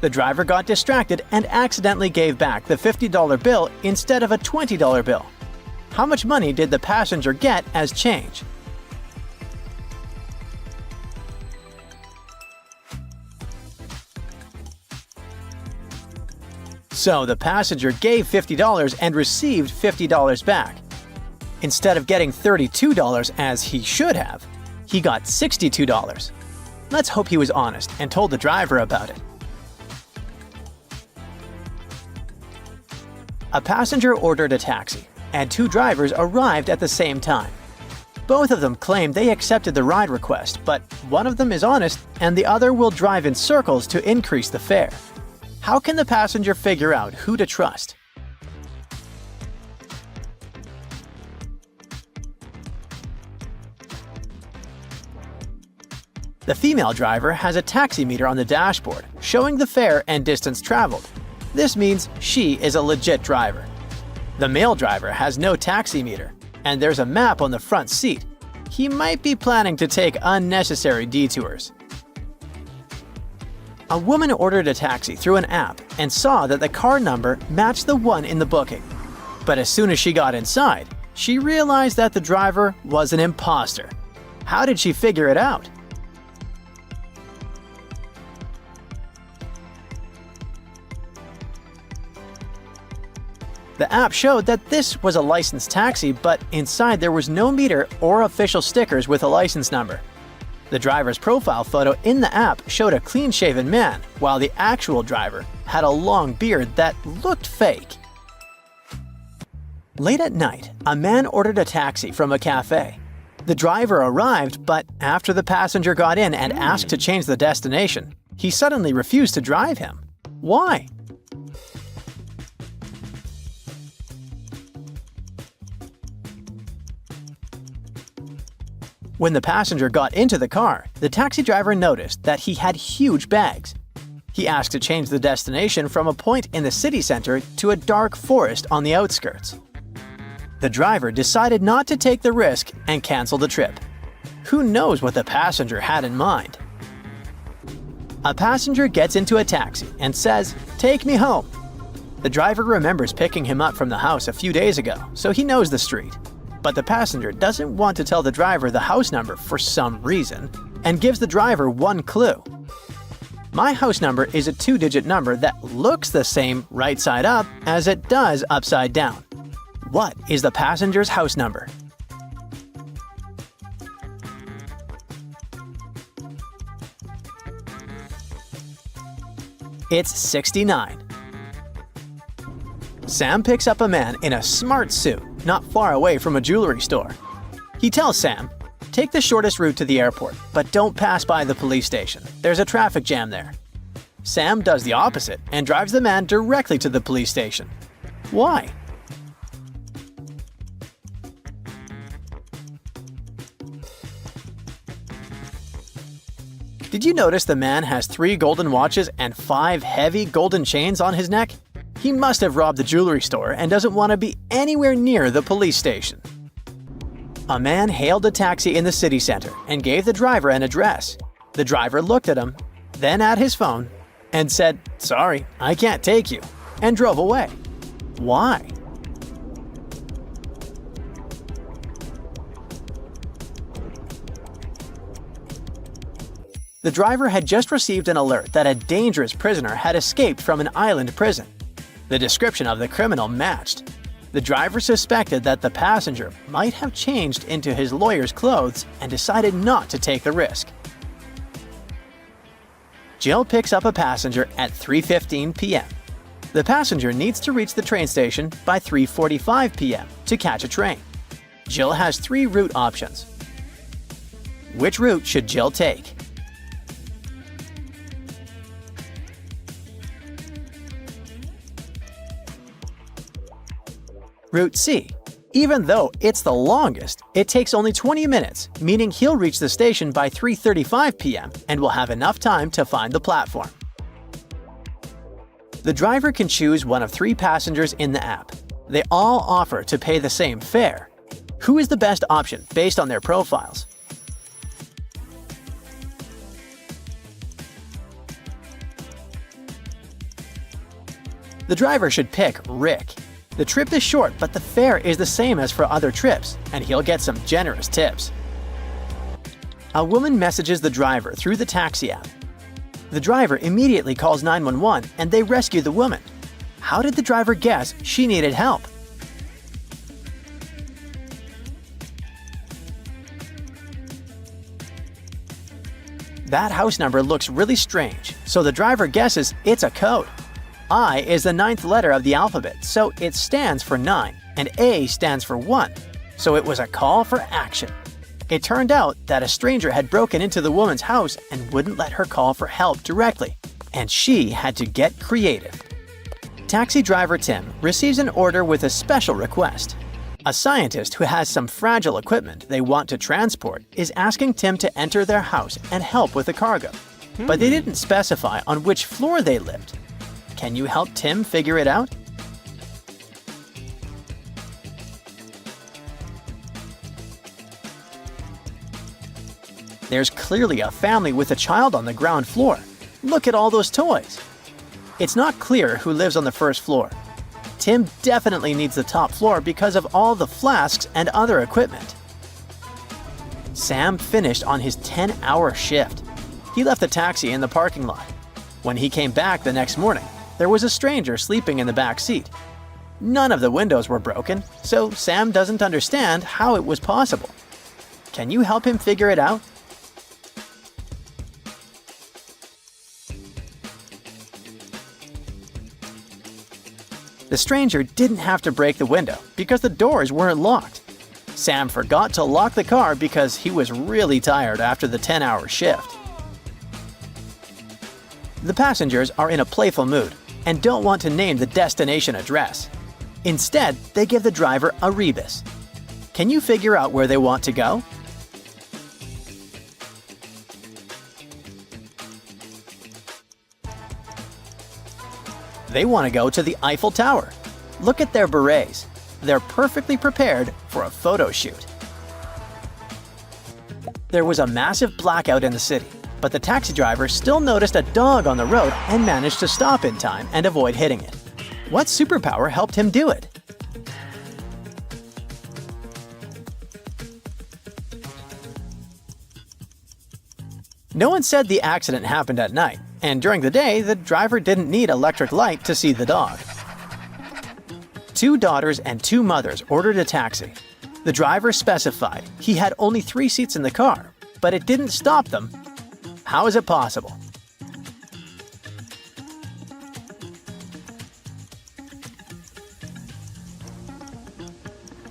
The driver got distracted and accidentally gave back the $50 bill instead of a $20 bill. How much money did the passenger get as change? So the passenger gave $50 and received $50 back. Instead of getting $32 as he should have, he got $62. Let's hope he was honest and told the driver about it. A passenger ordered a taxi, and two drivers arrived at the same time. Both of them claimed they accepted the ride request, but one of them is honest and the other will drive in circles to increase the fare. How can the passenger figure out who to trust? The female driver has a taximeter on the dashboard, showing the fare and distance traveled. This means she is a legit driver. The male driver has no taximeter, and there's a map on the front seat. He might be planning to take unnecessary detours. A woman ordered a taxi through an app and saw that the car number matched the one in the booking. But as soon as she got inside, she realized that the driver was an imposter. How did she figure it out? The app showed that this was a licensed taxi, but inside there was no meter or official stickers with a license number. The driver's profile photo in the app showed a clean-shaven man, while the actual driver had a long beard that looked fake. Late at night, a man ordered a taxi from a cafe. The driver arrived, but after the passenger got in and asked to change the destination, he suddenly refused to drive him. Why? When the passenger got into the car, the taxi driver noticed that he had huge bags. He asked to change the destination from a point in the city center to a dark forest on the outskirts. The driver decided not to take the risk and cancel the trip. Who knows what the passenger had in mind? A passenger gets into a taxi and says, "Take me home." The driver remembers picking him up from the house a few days ago, so he knows the street. But the passenger doesn't want to tell the driver the house number for some reason, and gives the driver one clue. My house number is a 2-digit number that looks the same right side up as it does upside down. What is the passenger's house number? It's 69. Sam picks up a man in a smart suit not far away from a jewelry store. He tells Sam, "Take the shortest route to the airport, but don't pass by the police station. There's a traffic jam there." Sam does the opposite and drives the man directly to the police station. Why? Did you notice the man has 3 golden watches and 5 heavy golden chains on his neck? He must have robbed the jewelry store and doesn't want to be anywhere near the police station. A man hailed a taxi in the city center and gave the driver an address. The driver looked at him, then at his phone, and said, "Sorry, I can't take you," and drove away. Why? The driver had just received an alert that a dangerous prisoner had escaped from an island prison. The description of the criminal matched. The driver suspected that the passenger might have changed into his lawyer's clothes and decided not to take the risk. Jill picks up a passenger at 3:15 p.m. The passenger needs to reach the train station by 3:45 p.m. to catch a train. Jill has 3 route options. Which route should Jill take? Route C. Even though it's the longest, it takes only 20 minutes, meaning he'll reach the station by 3:35 p.m. and will have enough time to find the platform. The driver can choose one of 3 passengers in the app. They all offer to pay the same fare. Who is the best option based on their profiles? The driver should pick Rick. The trip is short, but the fare is the same as for other trips, and he'll get some generous tips. A woman messages the driver through the taxi app. The driver immediately calls 911 and they rescue the woman. How did the driver guess she needed help? That house number looks really strange, so the driver guesses it's a code. I is the 9th letter of the alphabet, so it stands for 9, and A stands for 1, so it was a call for action. It turned out that a stranger had broken into the woman's house and wouldn't let her call for help directly, and she had to get creative. Taxi driver Tim receives an order with a special request. A scientist who has some fragile equipment they want to transport is asking Tim to enter their house and help with the cargo, but they didn't specify on which floor they lived. Can you help Tim figure it out? There's clearly a family with a child on the ground floor. Look at all those toys. It's not clear who lives on the first floor. Tim definitely needs the top floor because of all the flasks and other equipment. Sam finished on his 10-hour shift. He left the taxi in the parking lot. When he came back the next morning, there was a stranger sleeping in the back seat. None of the windows were broken, so Sam doesn't understand how it was possible. Can you help him figure it out? The stranger didn't have to break the window because the doors weren't locked. Sam forgot to lock the car because he was really tired after the 10-hour shift. The passengers are in a playful mood and don't want to name the destination address. Instead, they give the driver a rebus. Can you figure out where they want to go? They want to go to the Eiffel Tower. Look at their berets. They're perfectly prepared for a photo shoot. There was a massive blackout in the city, but the taxi driver still noticed a dog on the road and managed to stop in time and avoid hitting it. What superpower helped him do it? No one said the accident happened at night, and during the day, the driver didn't need electric light to see the dog. 2 daughters and 2 mothers ordered a taxi. The driver specified he had only 3 seats in the car, but it didn't stop them. How is it possible?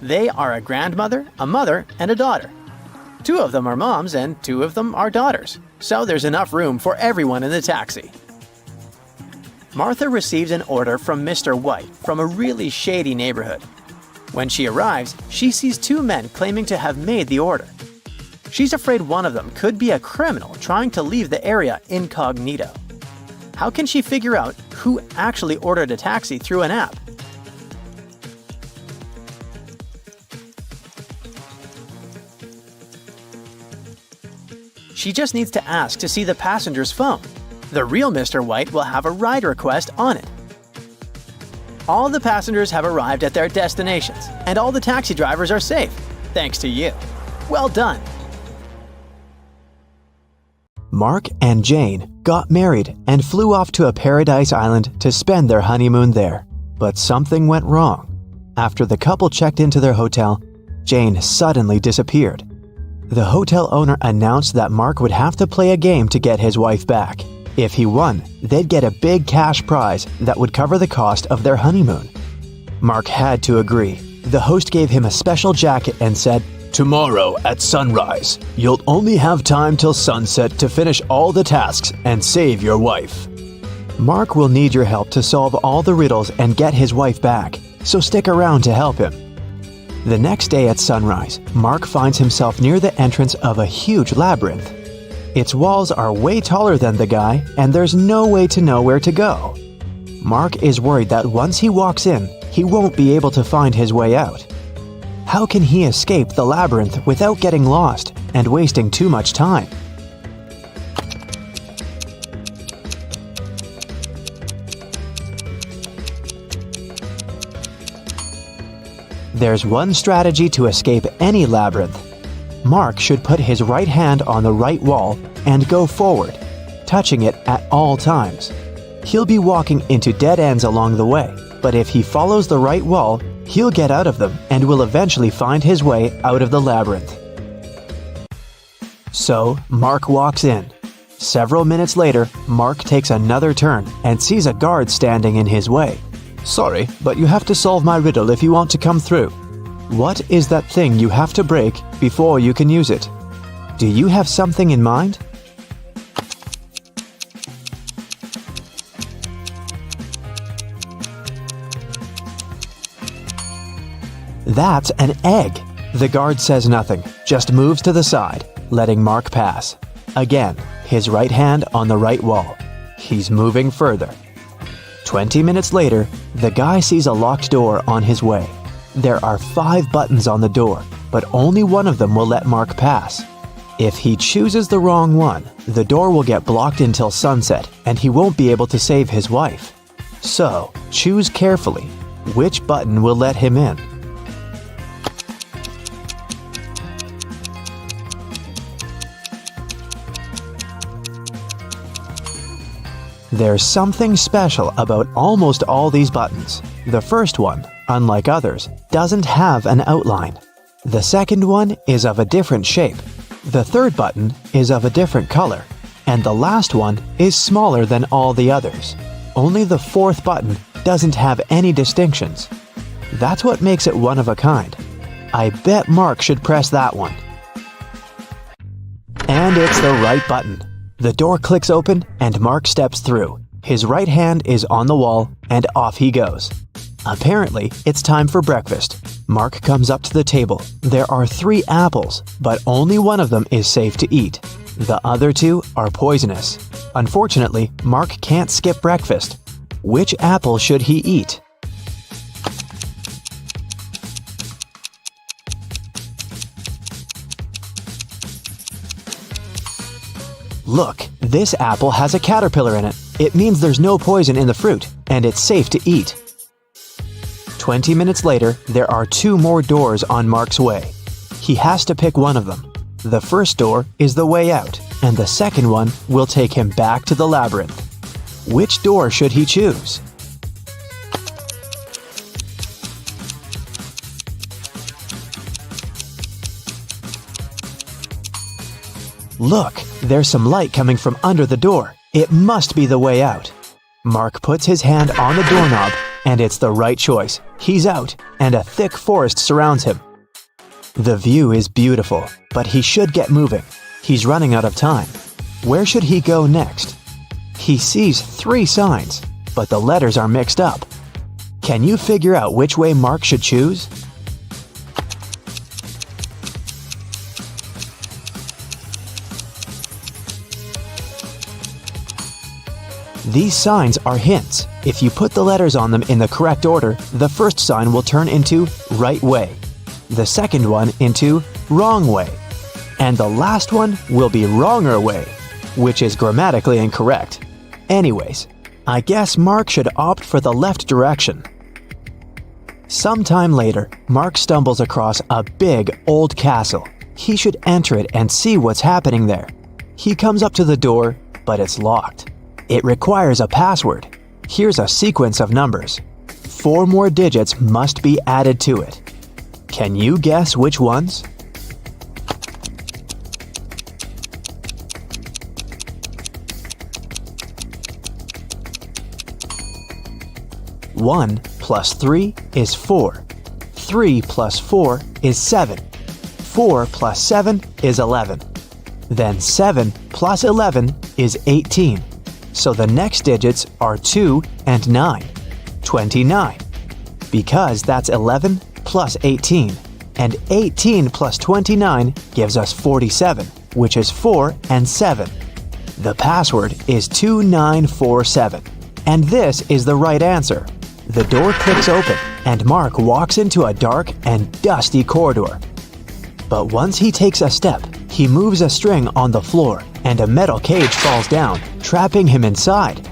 They are a grandmother, a mother, and a daughter. 2 of them are moms and 2 of them are daughters, so there's enough room for everyone in the taxi. Martha receives an order from Mr. White from a really shady neighborhood. When she arrives, she sees 2 men claiming to have made the order. She's afraid one of them could be a criminal trying to leave the area incognito. How can she figure out who actually ordered a taxi through an app? She just needs to ask to see the passenger's phone. The real Mr. White will have a ride request on it. All the passengers have arrived at their destinations, and all the taxi drivers are safe, thanks to you. Well done! Mark and Jane got married and flew off to a paradise island to spend their honeymoon there. But something went wrong. After the couple checked into their hotel, Jane suddenly disappeared. The hotel owner announced that Mark would have to play a game to get his wife back. If he won, they'd get a big cash prize that would cover the cost of their honeymoon. Mark had to agree. The host gave him a special jacket and said, "Tomorrow at sunrise, you'll only have time till sunset to finish all the tasks and save your wife. Mark will need your help to solve all the riddles and get his wife back, so stick around to help him." The next day at sunrise, Mark finds himself near the entrance of a huge labyrinth. Its walls are way taller than the guy, and there's no way to know where to go. Mark is worried that once he walks in, he won't be able to find his way out. How can he escape the labyrinth without getting lost and wasting too much time? There's one strategy to escape any labyrinth. Mark should put his right hand on the right wall and go forward, touching it at all times. He'll be walking into dead ends along the way, but if he follows the right wall, he'll get out of them and will eventually find his way out of the labyrinth. So, Mark walks in. Several minutes later, Mark takes another turn and sees a guard standing in his way. "Sorry, but you have to solve my riddle if you want to come through. What is that thing you have to break before you can use it? Do you have something in mind?" "That's an egg." The guard says nothing, just moves to the side, letting Mark pass. Again, his right hand on the right wall. He's moving further. 20 minutes later, the guy sees a locked door on his way. There are 5 buttons on the door, but only one of them will let Mark pass. If he chooses the wrong one, the door will get blocked until sunset, and he won't be able to save his wife. So, choose carefully. Which button will let him in? There's something special about almost all these buttons. The first one, unlike others, doesn't have an outline. The second one is of a different shape. The third button is of a different color. And the last one is smaller than all the others. Only the fourth button doesn't have any distinctions. That's what makes it one of a kind. I bet Mark should press that one. And it's the right button. The door clicks open and Mark steps through. His right hand is on the wall and off he goes. Apparently, it's time for breakfast. Mark comes up to the table. There are 3 apples, but only one of them is safe to eat. The other 2 are poisonous. Unfortunately, Mark can't skip breakfast. Which apple should he eat? Look, this apple has a caterpillar in it. It means there's no poison in the fruit, and it's safe to eat. 20 minutes later, there are 2 more doors on Mark's way. He has to pick one of them. The first door is the way out, and the second one will take him back to the labyrinth. Which door should he choose? Look, there's some light coming from under the door. It must be the way out. Mark puts his hand on the doorknob, and it's the right choice. He's out, and a thick forest surrounds him. The view is beautiful, but he should get moving. He's running out of time. Where should he go next? He sees 3 signs, but the letters are mixed up. Can you figure out which way Mark should choose? These signs are hints. If you put the letters on them in the correct order, the first sign will turn into right way, the second one into wrong way, and the last one will be wronger way, which is grammatically incorrect. Anyways, I guess Mark should opt for the left direction. Sometime later, Mark stumbles across a big old castle. He should enter it and see what's happening there. He comes up to the door, but it's locked. It requires a password. Here's a sequence of numbers. 4 more digits must be added to it. Can you guess which ones? One plus 3 is 4. 3 plus 4 is 7. 4 plus 7 is 11. Then 7 plus 11 is 18. So the next digits are 2 and 9. 29. Because that's 11 plus 18. And 18 plus 29 gives us 47, which is 4 and 7. The password is 2947. And this is the right answer. The door clicks open, and Mark walks into a dark and dusty corridor. But once he takes a step, he moves a string on the floor, and a metal cage falls down, trapping him inside.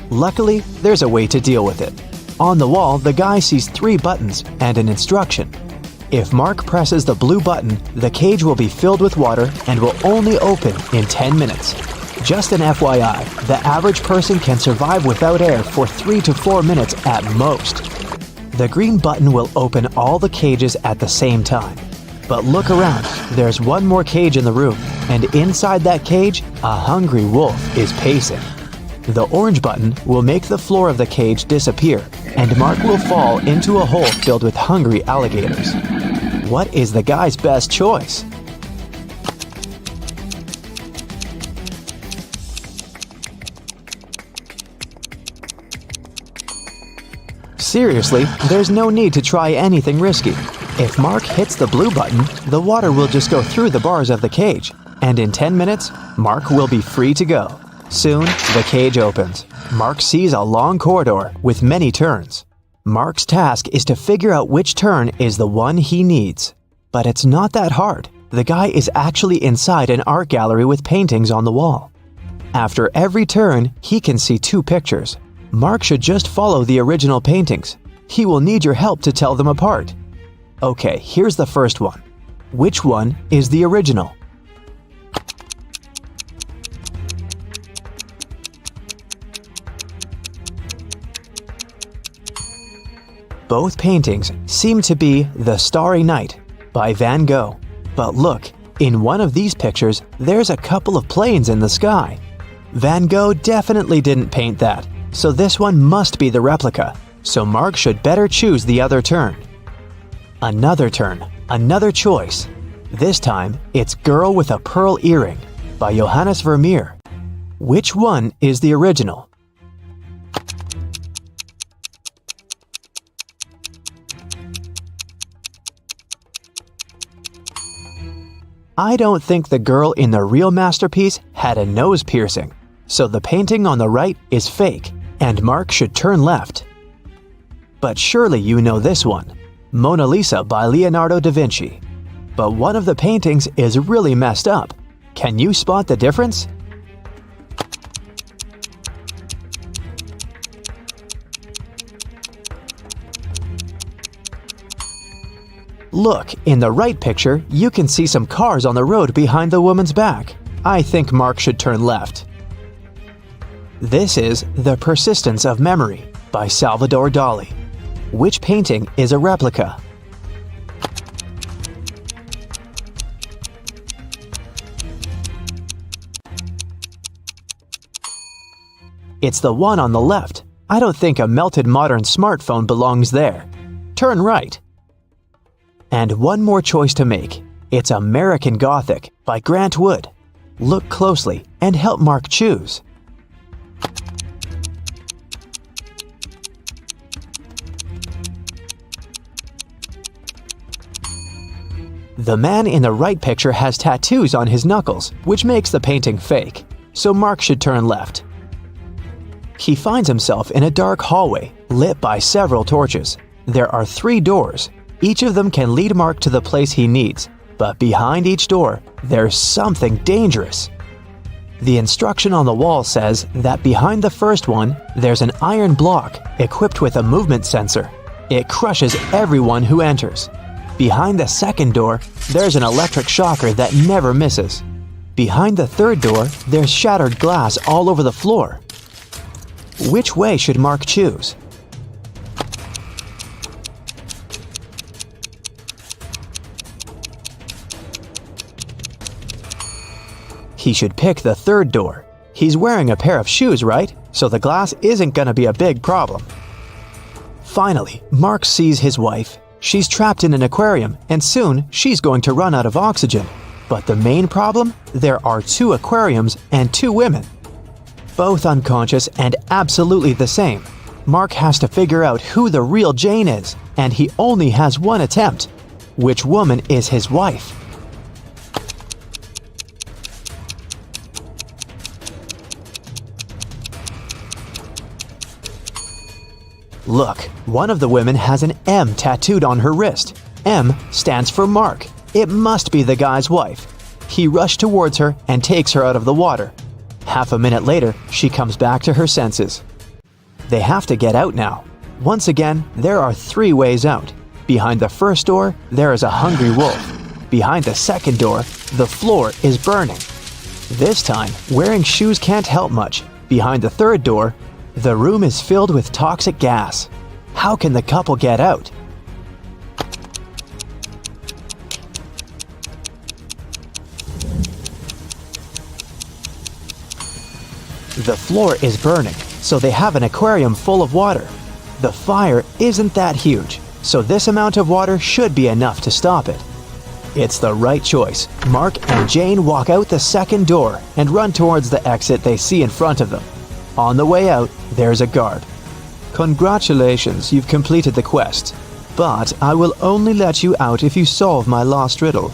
Luckily, there's a way to deal with it. On the wall, the guy sees 3 buttons and an instruction. If Mark presses the blue button, the cage will be filled with water and will only open in 10 minutes. Just an FYI, the average person can survive without air for 3 to 4 minutes at most. The green button will open all the cages at the same time. But look around, there's one more cage in the room, and inside that cage, a hungry wolf is pacing. The orange button will make the floor of the cage disappear, and Mark will fall into a hole filled with hungry alligators. What is the guy's best choice? Seriously, there's no need to try anything risky. If Mark hits the blue button, the water will just go through the bars of the cage, and in 10 minutes, Mark will be free to go. Soon, the cage opens. Mark sees a long corridor with many turns. Mark's task is to figure out which turn is the one he needs. But it's not that hard. The guy is actually inside an art gallery with paintings on the wall. After every turn, he can see 2 pictures. Mark should just follow the original paintings. He will need your help to tell them apart. Okay, here's the first one. Which one is the original? Both paintings seem to be The Starry Night by Van Gogh. But look, in one of these pictures, there's a couple of planes in the sky. Van Gogh definitely didn't paint that, so this one must be the replica. So Mark should better choose the other turn. Another turn, another choice. This time, it's Girl with a Pearl Earring by Johannes Vermeer. Which one is the original? I don't think the girl in the real masterpiece had a nose piercing, so the painting on the right is fake, and Mark should turn left. But surely you know this one, Mona Lisa by Leonardo da Vinci. But one of the paintings is really messed up. Can you spot the difference? Look, in the right picture, you can see some cars on the road behind the woman's back. I think Mark should turn left. This is The Persistence of Memory by Salvador Dali. Which painting is a replica? It's the one on the left. I don't think a melted modern smartphone belongs there. Turn right. And one more choice to make. It's American Gothic by Grant Wood. Look closely and help Mark choose. The man in the right picture has tattoos on his knuckles, which makes the painting fake, so Mark should turn left. He finds himself in a dark hallway, lit by several torches. There are 3 doors. Each of them can lead Mark to the place he needs, but behind each door, there's something dangerous. The instruction on the wall says that behind the first one, there's an iron block equipped with a movement sensor. It crushes everyone who enters. Behind the second door, there's an electric shocker that never misses. Behind the third door, there's shattered glass all over the floor. Which way should Mark choose? He should pick the third door. He's wearing a pair of shoes, right? So the glass isn't gonna be a big problem. Finally, Mark sees his wife. She's trapped in an aquarium, and soon she's going to run out of oxygen. But the main problem? There are 2 aquariums and 2 women. Both unconscious and absolutely the same. Mark has to figure out who the real Jane is, and he only has one attempt. Which woman is his wife? Look, one of the women has an M tattooed on her wrist. M stands for Mark. It must be the guy's wife. He rushed towards her and takes her out of the water. Half a minute later, she comes back to her senses. They have to get out now. Once again, there are 3 ways out. Behind the first door, there is a hungry wolf. Behind the second door, the floor is burning. This time, wearing shoes can't help much. Behind the third door, the room is filled with toxic gas. How can the couple get out? The floor is burning, so they have an aquarium full of water. The fire isn't that huge, so this amount of water should be enough to stop it. It's the right choice. Mark and Jane walk out the second door and run towards the exit they see in front of them. On the way out, there's a guard. Congratulations, you've completed the quest, but I will only let you out if you solve my last riddle.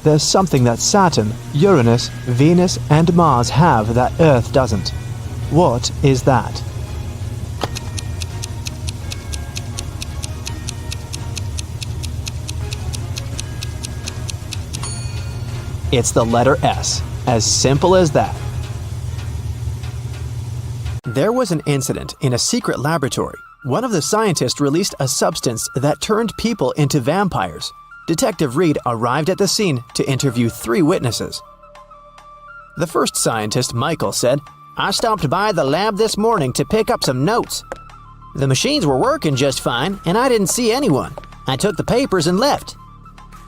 There's something that Saturn, Uranus, Venus, and Mars have that Earth doesn't. What is that? It's the letter S. As simple as that. There was an incident in a secret laboratory. One of the scientists released a substance that turned people into vampires. Detective Reed arrived at the scene to interview 3 witnesses. The first scientist, Michael, said, "I stopped by the lab this morning to pick up some notes. The machines were working just fine, and I didn't see anyone. I took the papers and left."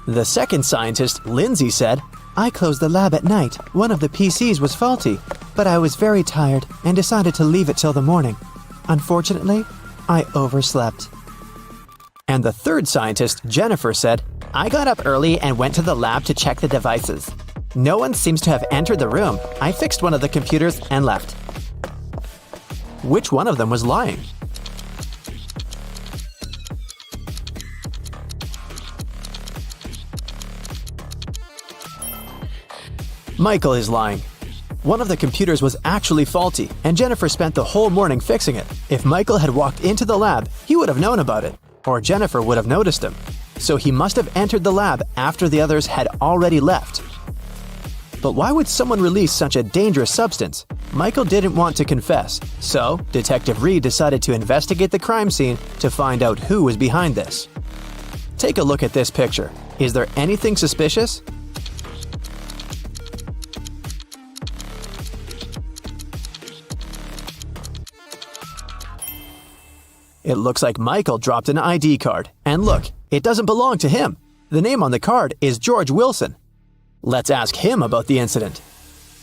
The second scientist, Lindsay, said, "I closed the lab at night. One of the PCs was faulty, but I was very tired and decided to leave it till the morning. Unfortunately, I overslept." And the third scientist, Jennifer, said, "I got up early and went to the lab to check the devices. No one seems to have entered the room. I fixed one of the computers and left." Which one of them was lying? Michael is lying. One of the computers was actually faulty, and Jennifer spent the whole morning fixing it. If Michael had walked into the lab, he would have known about it, or Jennifer would have noticed him. So he must have entered the lab after the others had already left. But why would someone release such a dangerous substance? Michael didn't want to confess, so Detective Reed decided to investigate the crime scene to find out who was behind this. Take a look at this picture. Is there anything suspicious? It looks like Michael dropped an ID card. And look, it doesn't belong to him. The name on the card is George Wilson. Let's ask him about the incident.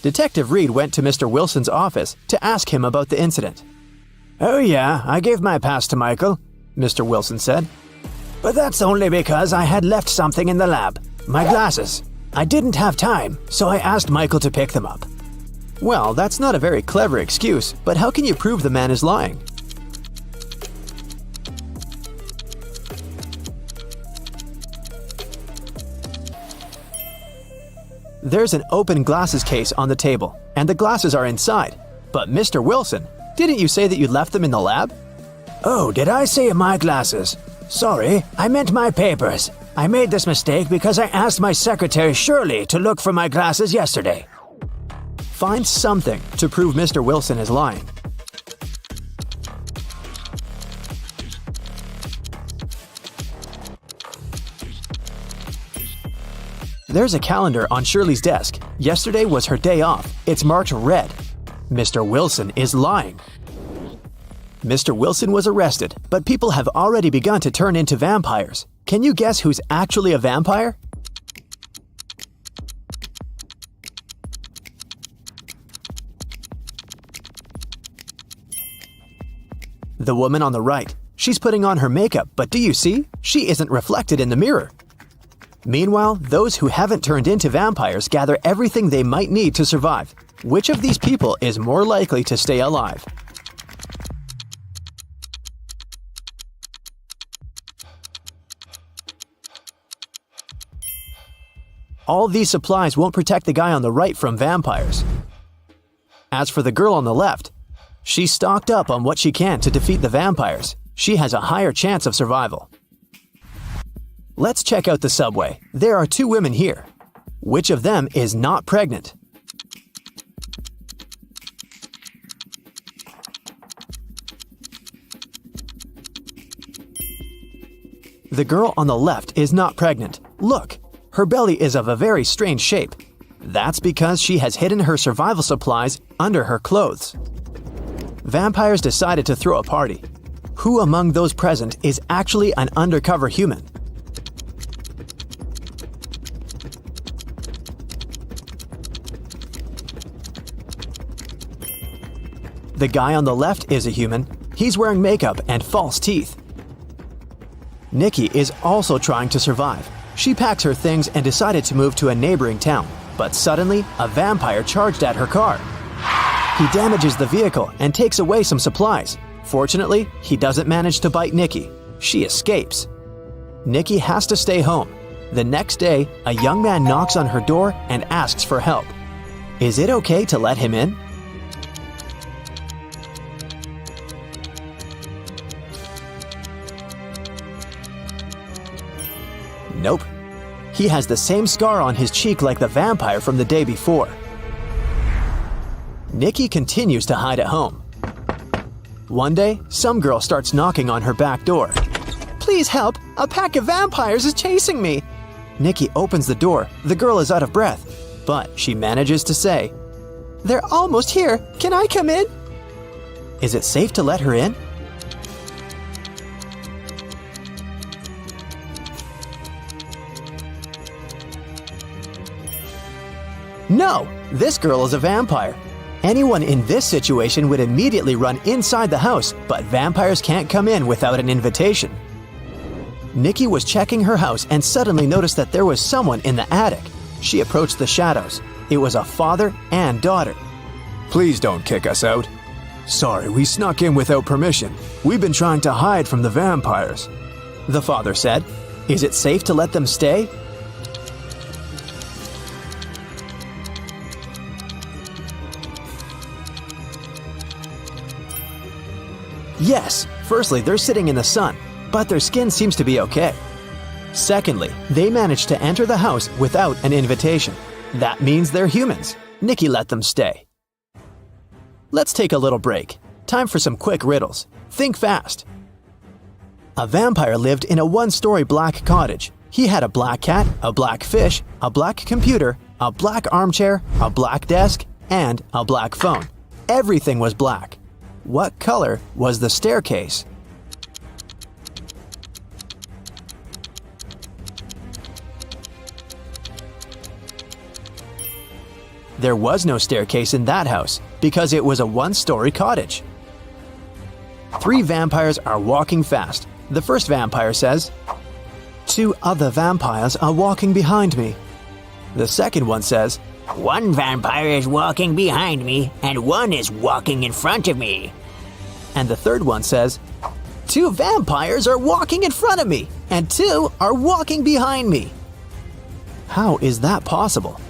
Detective Reed went to Mr. Wilson's office to ask him about the incident. "Oh yeah, I gave my pass to Michael," Mr. Wilson said. "But that's only because I had left something in the lab. My glasses. I didn't have time, so I asked Michael to pick them up." Well, that's not a very clever excuse, but how can you prove the man is lying? There's an open glasses case on the table, and the glasses are inside. But Mr. Wilson, Didn't you say that you left them in the lab? Oh, did I say my glasses? Sorry, I meant my papers. I made this mistake because I asked my secretary Shirley to look for my glasses yesterday. Find something to prove Mr. Wilson is lying. There's a calendar on Shirley's desk. Yesterday was her day off. It's marked red. Mr. Wilson is lying. Mr. Wilson was arrested, but people have already begun to turn into vampires. Can you guess who's actually a vampire? The woman on the right. She's putting on her makeup, but do you see? She isn't reflected in the mirror. Meanwhile, those who haven't turned into vampires gather everything they might need to survive. Which of these people is more likely to stay alive? All these supplies won't protect the guy on the right from vampires. As for the girl on the left, she's stocked up on what she can to defeat the vampires. She has a higher chance of survival. Let's check out the subway. There are 2 women here. Which of them is not pregnant? The girl on the left is not pregnant. Look, her belly is of a very strange shape. That's because she has hidden her survival supplies under her clothes. Vampires decided to throw a party. Who among those present is actually an undercover human? The guy on the left is a human. He's wearing makeup and false teeth. Nikki is also trying to survive. She packs her things and decided to move to a neighboring town. But suddenly, a vampire charged at her car. He damages the vehicle and takes away some supplies. Fortunately, he doesn't manage to bite Nikki. She escapes. Nikki has to stay home. The next day, a young man knocks on her door and asks for help. Is it okay to let him in? Nope. He has the same scar on his cheek like the vampire from the day before. Nikki continues to hide at home. One day, some girl starts knocking on her back door. Please help! A pack of vampires is chasing me! Nikki opens the door. The girl is out of breath, but she manages to say, They're almost here! Can I come in? Is it safe to let her in? No! This girl is a vampire. Anyone in this situation would immediately run inside the house, but vampires can't come in without an invitation. Nikki was checking her house and suddenly noticed that there was someone in the attic. She approached the shadows. It was a father and daughter. Please don't kick us out. Sorry, we snuck in without permission. We've been trying to hide from the vampires. The father said, Is it safe to let them stay? Yes, firstly, they're sitting in the sun, but their skin seems to be okay. Secondly, they managed to enter the house without an invitation. That means they're humans. Nikki let them stay. Let's take a little break. Time for some quick riddles. Think fast. A vampire lived in a 1-story black cottage. He had a black cat, a black fish, a black computer, a black armchair, a black desk, and a black phone. Everything was black. What color was the staircase? There was no staircase in that house because it was a 1-story cottage. 3 vampires are walking fast. The first vampire says, 2 other vampires are walking behind me. The second one says, 1 vampire is walking behind me, and 1 is walking in front of me. And the third one says, 2 vampires are walking in front of me, and 2 are walking behind me. How is that possible?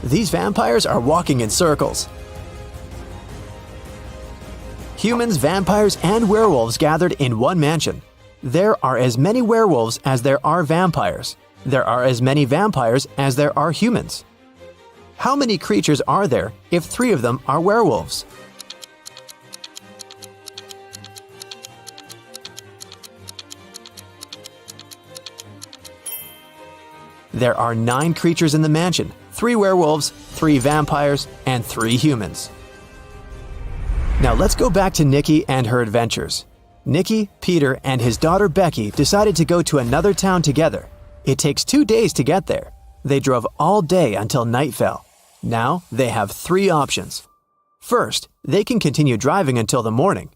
These vampires are walking in circles. Humans, vampires, and werewolves gathered in one mansion. There are as many werewolves as there are vampires. There are as many vampires as there are humans. How many creatures are there if 3 of them are werewolves? There are 9 creatures in the mansion, 3 werewolves, 3 vampires, and 3 humans. Now let's go back to Nikki and her adventures. Nikki, Peter, and his daughter Becky decided to go to another town together. It takes 2 days to get there. They drove all day until night fell. Now they have 3 options. First, they can continue driving until the morning,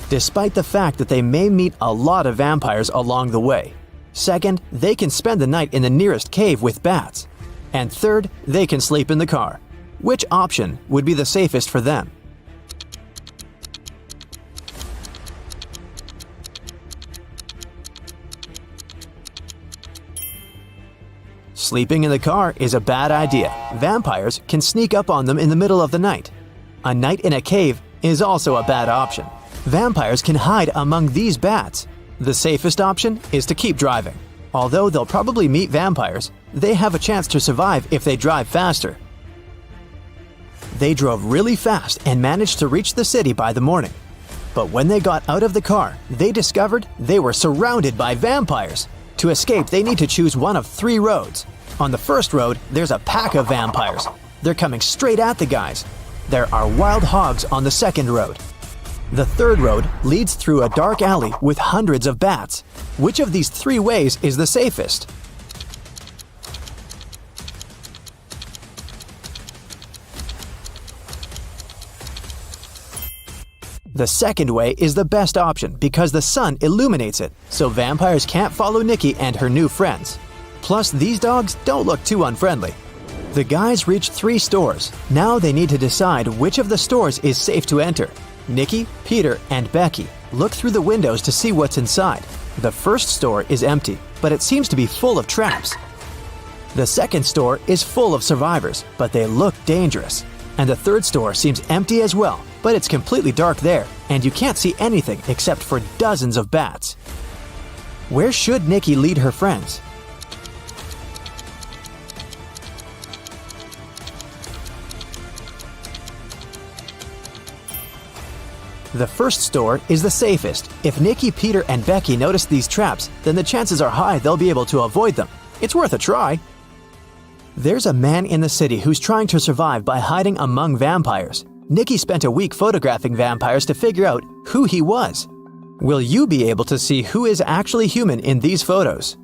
despite the fact that they may meet a lot of vampires along the way. Second, they can spend the night in the nearest cave with bats. And third, they can sleep in the car. Which option would be the safest for them? Sleeping in the car is a bad idea. Vampires can sneak up on them in the middle of the night. A night in a cave is also a bad option. Vampires can hide among these bats. The safest option is to keep driving. Although they'll probably meet vampires, they have a chance to survive if they drive faster. They drove really fast and managed to reach the city by the morning. But when they got out of the car, they discovered they were surrounded by vampires. To escape, they need to choose one of 3 roads. On the first road, there's a pack of vampires. They're coming straight at the guys. There are wild hogs on the second road. The third road leads through a dark alley with hundreds of bats. Which of these 3 ways is the safest? The second way is the best option because the sun illuminates it, so vampires can't follow Nikki and her new friends. Plus, these dogs don't look too unfriendly. The guys reached 3 stores. Now they need to decide which of the stores is safe to enter. Nikki, Peter, and Becky look through the windows to see what's inside. The first store is empty, but it seems to be full of traps. The second store is full of survivors, but they look dangerous. And the third store seems empty as well, but it's completely dark there, and you can't see anything except for dozens of bats. Where should Nikki lead her friends? The first store is the safest. If Nikki, Peter, and Becky notice these traps, then the chances are high they'll be able to avoid them. It's worth a try. There's a man in the city who's trying to survive by hiding among vampires. Nikki spent a week photographing vampires to figure out who he was. Will you be able to see who is actually human in these photos?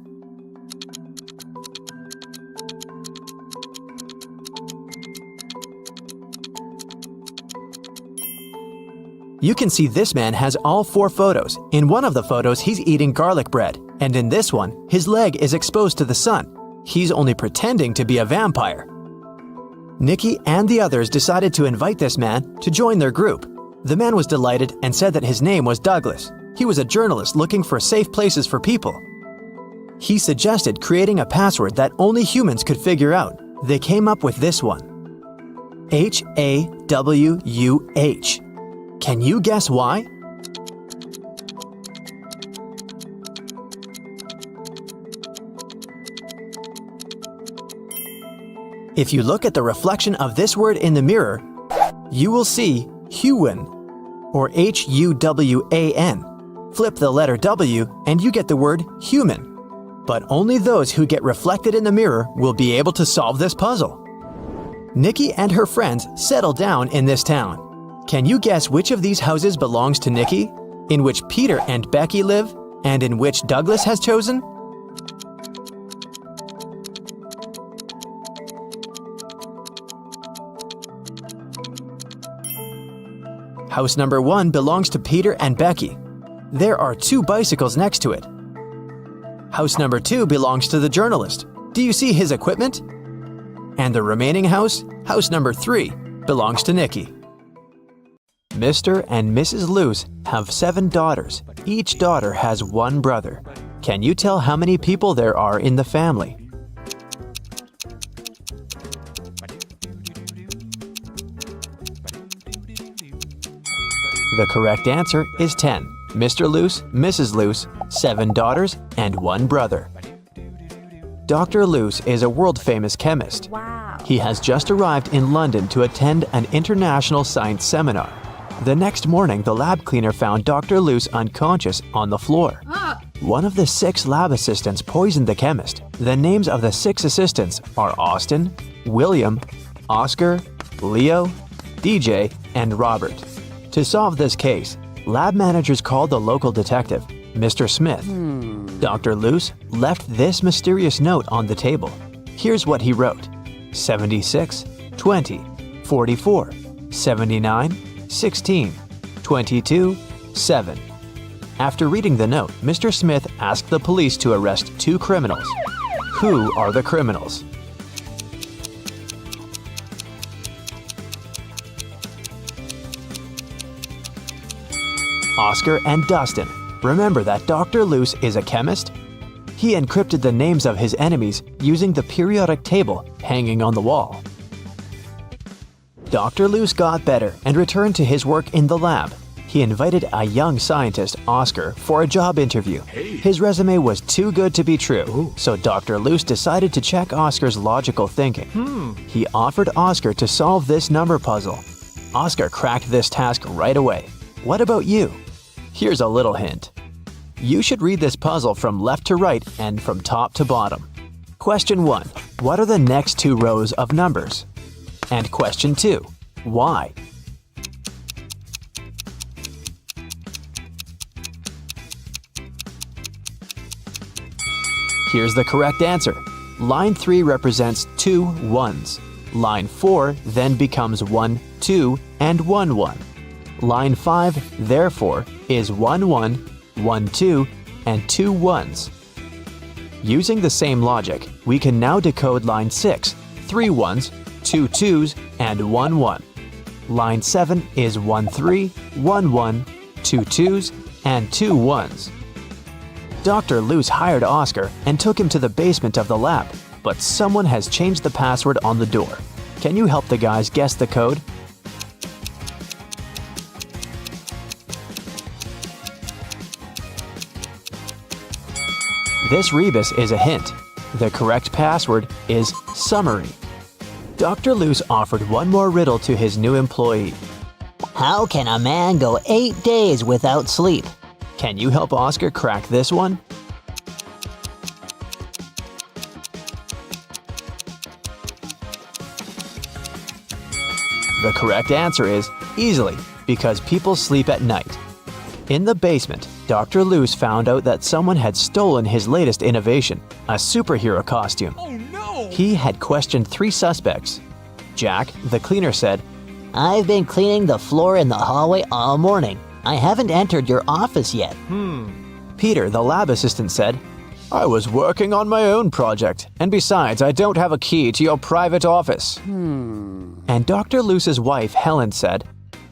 You can see this man has all 4 photos. In one of the photos, he's eating garlic bread, and in this one, his leg is exposed to the sun. He's only pretending to be a vampire. Nikki and the others decided to invite this man to join their group. The man was delighted and said that his name was Douglas. He was a journalist looking for safe places for people. He suggested creating a password that only humans could figure out. They came up with this one: HAWUH. Can you guess why? If you look at the reflection of this word in the mirror, you will see Huwan, or Huwan. Flip the letter W and you get the word human. But only those who get reflected in the mirror will be able to solve this puzzle. Nikki and her friends settle down in this town. Can you guess which of these houses belongs to Nikki, in which Peter and Becky live, and in which Douglas has chosen? House number 1 belongs to Peter and Becky. There are 2 bicycles next to it. House number 2 belongs to the journalist. Do you see his equipment? And the remaining house, house number 3, belongs to Nikki. Mr. and Mrs. Luce have 7 daughters. Each daughter has 1 brother. Can you tell how many people there are in the family? The correct answer is 10. Mr. Luce, Mrs. Luce, 7 daughters, and 1 brother. Dr. Luce is a world-famous chemist. Wow. He has just arrived in London to attend an international science seminar. The next morning, the lab cleaner found Dr. Luce unconscious on the floor. One of the 6 lab assistants poisoned the chemist. The names of the 6 assistants are Austin, William, Oscar, Leo, DJ, and Robert. To solve this case, lab managers called the local detective, Mr. Smith. Dr. Luce left this mysterious note on the table. Here's what he wrote: 76, 20, 44, 79, 16, 22, 7. After reading the note, Mr. Smith asked the police to arrest 2 criminals. Who are the criminals? Oscar and Dustin. Remember that Dr. Luce is a chemist? He encrypted the names of his enemies using the periodic table hanging on the wall. Dr. Luce got better and returned to his work in the lab. He invited a young scientist, Oscar, for a job interview. His resume was too good to be true, so Dr. Luce decided to check Oscar's logical thinking. He offered Oscar to solve this number puzzle. Oscar cracked this task right away. What about you? Here's a little hint. You should read this puzzle from left to right and from top to bottom. Question 1. What are the next 2 rows of numbers? And question 2. Why? Here's the correct answer. Line 3 represents 2 1s. Line 4 then becomes 1 2 and 1 1. Line 5, therefore, is 1 1, 1 2, and 2 1s. Using the same logic, we can now decode line 6, 3 1s, 2 2s, and 1 1. Line 7 is 1 3, 1 1, 2 2s, and 2 1s. Dr. Luce hired Oscar and took him to the basement of the lab, but someone has changed the password on the door. Can you help the guys guess the code? This rebus is a hint. The correct password is summary. Dr. Luce offered one more riddle to his new employee. How can a man go 8 days without sleep? Can you help Oscar crack this one? The correct answer is easily, because people sleep at night. In the basement, Dr. Luce found out that someone had stolen his latest innovation, a superhero costume. Oh no! He had questioned 3 suspects. Jack, the cleaner, said, I've been cleaning the floor in the hallway all morning. I haven't entered your office yet. Peter, the lab assistant, said, I was working on my own project, and besides, I don't have a key to your private office. And Dr. Luce's wife, Helen, said,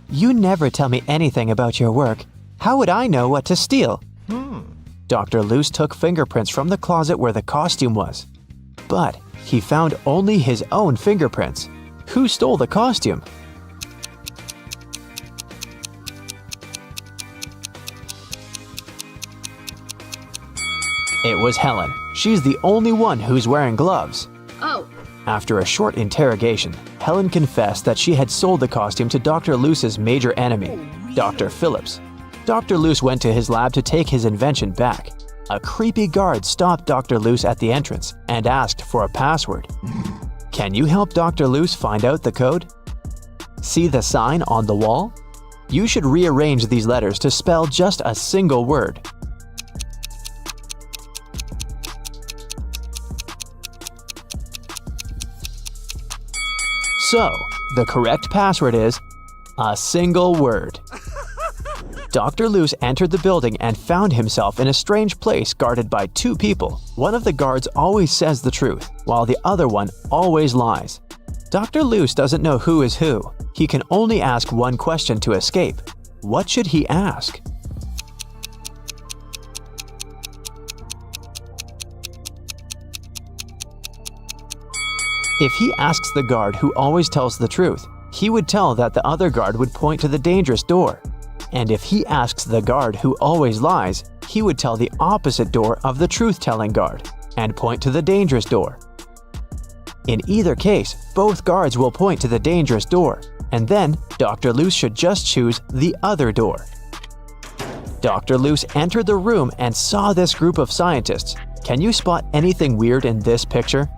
You never tell me anything about your work. How would I know what to steal? Dr. Luce took fingerprints from the closet where the costume was. But he found only his own fingerprints. Who stole the costume? It was Helen. She's the only one who's wearing gloves. Oh. After a short interrogation, Helen confessed that she had sold the costume to Dr. Luce's major enemy, Dr. Phillips. Dr. Luce went to his lab to take his invention back. A creepy guard stopped Dr. Luce at the entrance and asked for a password. Can you help Dr. Luce find out the code? See the sign on the wall? You should rearrange these letters to spell just a single word. So, the correct password is a single word. Dr. Luce entered the building and found himself in a strange place guarded by 2 people. One of the guards always says the truth, while the other one always lies. Dr. Luce doesn't know who is who. He can only ask one question to escape. What should he ask? If he asks the guard who always tells the truth, he would tell that the other guard would point to the dangerous door. And if he asks the guard who always lies, he would tell the opposite door of the truth-telling guard and point to the dangerous door. In either case, both guards will point to the dangerous door, and then Dr. Luce should just choose the other door. Dr. Luce entered the room and saw this group of scientists. Can you spot anything weird in this picture?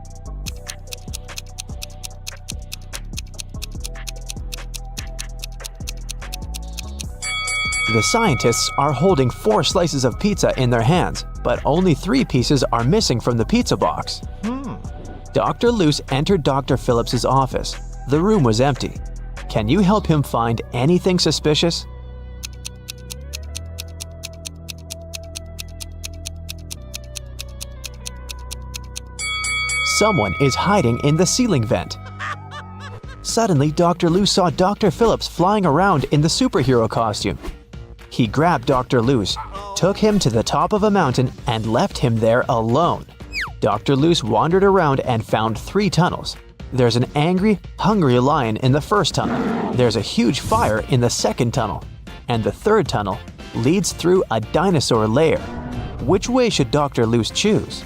The scientists are holding 4 slices of pizza in their hands, but only 3 pieces are missing from the pizza box. Dr. Luce entered Dr. Phillips's office. The room was empty. Can you help him find anything suspicious? Someone is hiding in the ceiling vent. Suddenly, Dr. Luce saw Dr. Phillips flying around in the superhero costume. He grabbed Dr. Luce, took him to the top of a mountain, and left him there alone. Dr. Luce wandered around and found 3 tunnels. There's an angry, hungry lion in the first tunnel. There's a huge fire in the second tunnel. And the third tunnel leads through a dinosaur lair. Which way should Dr. Luce choose?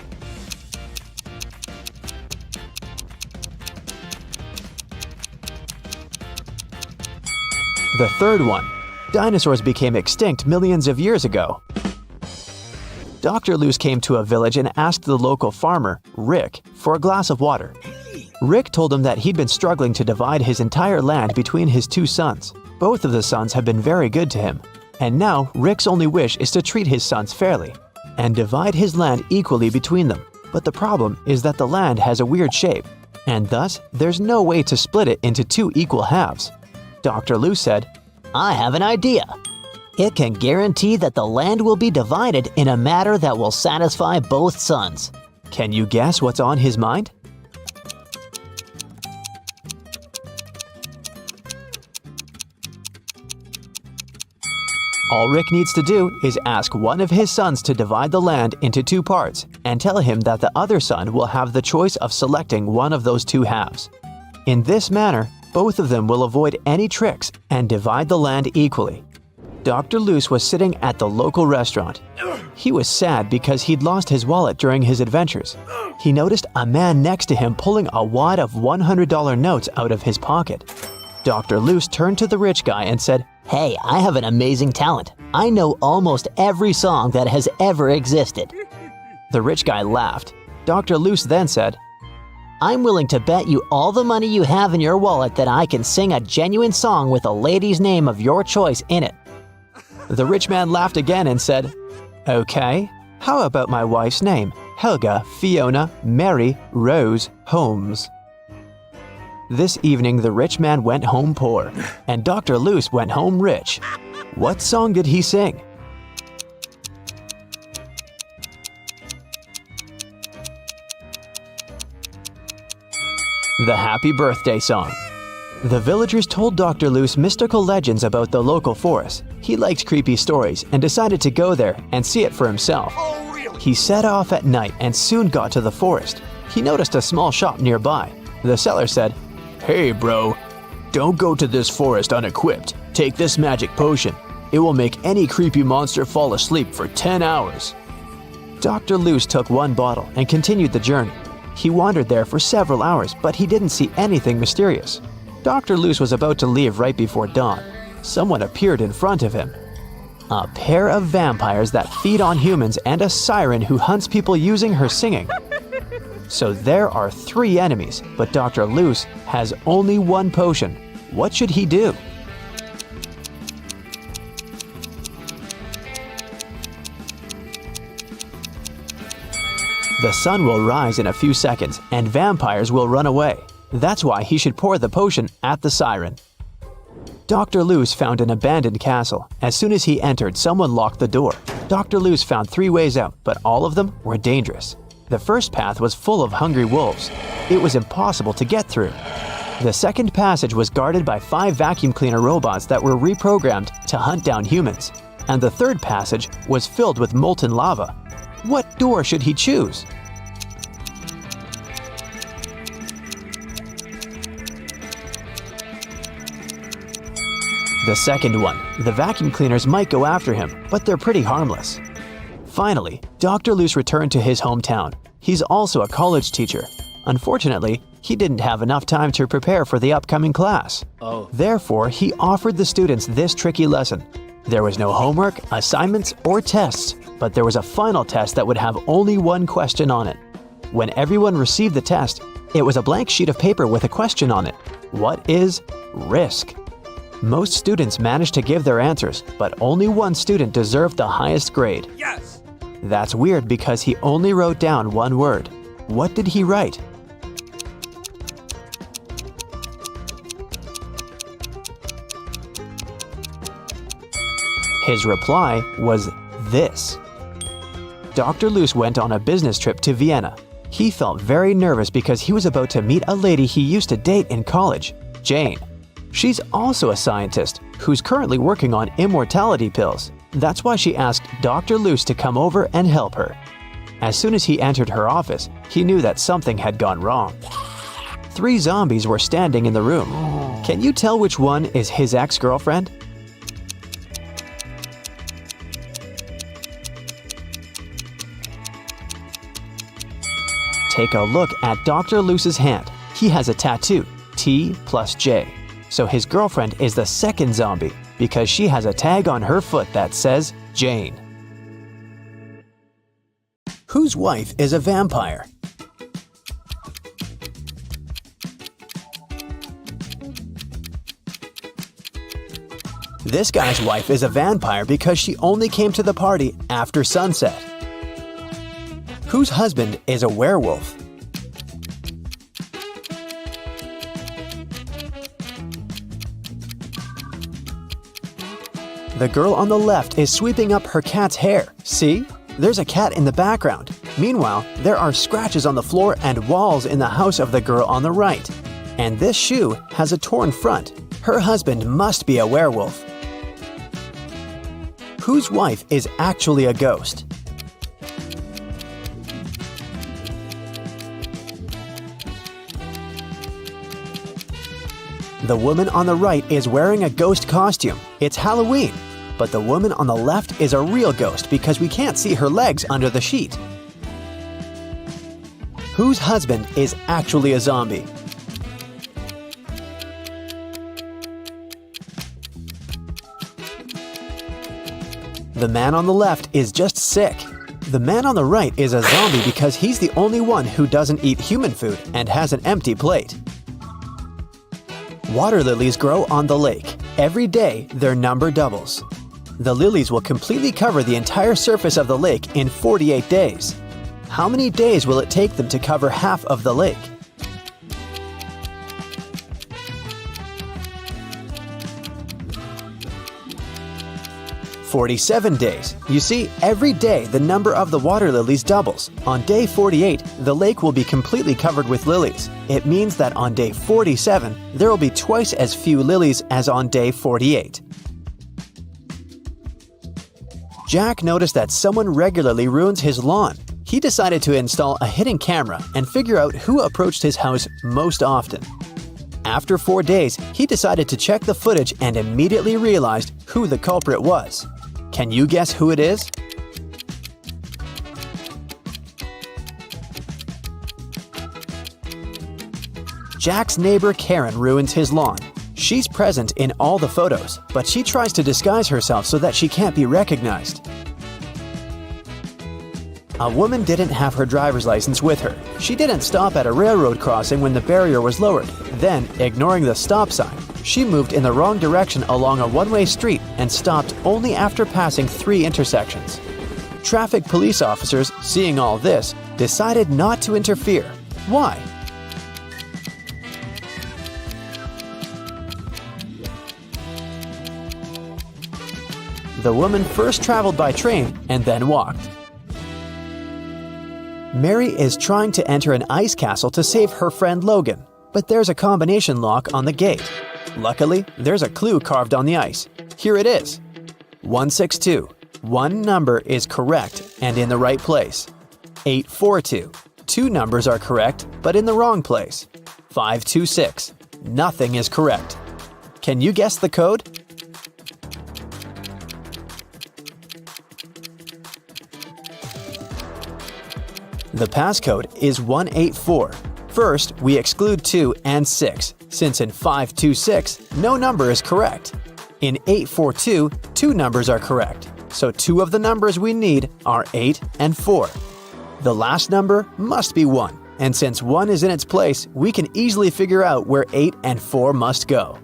The third one. Dinosaurs became extinct millions of years ago. Dr. Luce came to a village and asked the local farmer, Rick, for a glass of water. Rick told him that he'd been struggling to divide his entire land between his 2 sons. Both of the sons have been very good to him, and now Rick's only wish is to treat his sons fairly and divide his land equally between them. But the problem is that the land has a weird shape, and thus there's no way to split it into 2 equal halves. Dr. Luce said, I have an idea. It can guarantee that the land will be divided in a manner that will satisfy both sons. Can you guess what's on his mind? All Rick needs to do is ask one of his sons to divide the land into 2 parts and tell him that the other son will have the choice of selecting one of those 2 halves. In this manner, both of them will avoid any tricks and divide the land equally. Dr. Luce was sitting at the local restaurant. He was sad because he'd lost his wallet during his adventures. He noticed a man next to him pulling a wad of $100 notes out of his pocket. Dr. Luce turned to the rich guy and said, Hey, I have an amazing talent. I know almost every song that has ever existed. The rich guy laughed. Dr. Luce then said, I'm willing to bet you all the money you have in your wallet that I can sing a genuine song with a lady's name of your choice in it. The rich man laughed again and said, Okay, how about my wife's name? Helga Fiona Mary Rose Holmes. This evening, the rich man went home poor, and Dr. Luce went home rich. What song did he sing? The Happy Birthday Song. The villagers told Dr. Luce mystical legends about the local forest. He liked creepy stories and decided to go there and see it for himself. He set off at night and soon got to the forest. He noticed a small shop nearby. The seller said, Hey bro, don't go to this forest unequipped. Take this magic potion. It will make any creepy monster fall asleep for 10 hours. Dr. Luce took 1 bottle and continued the journey. He wandered there for several hours, but he didn't see anything mysterious. Dr. Luce was about to leave right before dawn. Someone appeared in front of him. A pair of vampires that feed on humans and a siren who hunts people using her singing. So there are 3 enemies, but Dr. Luce has only 1 potion. What should he do? The sun will rise in a few seconds and vampires will run away. That's why he should pour the potion at the siren. Dr. Luce found an abandoned castle. As soon as he entered, someone locked the door. Dr. Luce found 3 ways out, but all of them were dangerous. The first path was full of hungry wolves. It was impossible to get through. The second passage was guarded by 5 vacuum cleaner robots that were reprogrammed to hunt down humans. And the third passage was filled with molten lava. What door should he choose? The second one, the vacuum cleaners might go after him, but they're pretty harmless. Finally, Dr. Luce returned to his hometown. He's also a college teacher. Unfortunately, he didn't have enough time to prepare for the upcoming class. Therefore, he offered the students this tricky lesson. There was no homework, assignments, or tests, but there was a final test that would have only one question on it. When everyone received the test, it was a blank sheet of paper with a question on it. What is risk? Most students managed to give their answers, but only one student deserved the highest grade. Yes! That's weird because he only wrote down one word. What did he write? His reply was this. Dr. Luce went on a business trip to Vienna. He felt very nervous because he was about to meet a lady he used to date in college, Jane. She's also a scientist who's currently working on immortality pills. That's why she asked Dr. Luce to come over and help her. As soon as he entered her office, he knew that something had gone wrong. 3 zombies were standing in the room. Can you tell which one is his ex-girlfriend? Take a look at Dr. Luce's hand. He has a tattoo, T plus J. So his girlfriend is the second zombie because she has a tag on her foot that says Jane. Whose wife is a vampire? This guy's wife is a vampire because she only came to the party after sunset. Whose husband is a werewolf? The girl on the left is sweeping up her cat's hair. See? There's a cat in the background. Meanwhile, there are scratches on the floor and walls in the house of the girl on the right. And this shoe has a torn front. Her husband must be a werewolf. Whose wife is actually a ghost? The woman on the right is wearing a ghost costume. It's Halloween. But the woman on the left is a real ghost because we can't see her legs under the sheet. Whose husband is actually a zombie? The man on the left is just sick. The man on the right is a zombie because he's the only one who doesn't eat human food and has an empty plate. Water lilies grow on the lake. Every day, their number doubles. The lilies will completely cover the entire surface of the lake in 48 days. How many days will it take them to cover half of the lake? "47 days. You see, every day the number of the water lilies doubles. On day 48, the lake will be completely covered with lilies. It means that on day 47, there will be twice as few lilies as on day 48. Jack noticed that someone regularly ruins his lawn. He decided to install a hidden camera and figure out who approached his house most often. After 4 days, he decided to check the footage and immediately realized who the culprit was. Can you guess who it is? Jack's neighbor Karen ruins his lawn. She's present in all the photos, but she tries to disguise herself so that she can't be recognized. A woman didn't have her driver's license with her. She didn't stop at a railroad crossing when the barrier was lowered. Then, ignoring the stop sign, she moved in the wrong direction along a one-way street and stopped only after passing 3 intersections. Traffic police officers, seeing all this, decided not to interfere. Why? The woman first traveled by train and then walked. Mary is trying to enter an ice castle to save her friend Logan, but there's a combination lock on the gate. Luckily, there's a clue carved on the ice. Here it is. 162. One number is correct and in the right place. 842. 2 numbers are correct, but in the wrong place. 526. Nothing is correct. Can you guess the code? The passcode is 184. First, we exclude 2 and 6, since in 526, no number is correct. In 842, 2 numbers are correct, so 2 of the numbers we need are 8 and 4. The last number must be 1, and since 1 is in its place, we can easily figure out where 8 and 4 must go.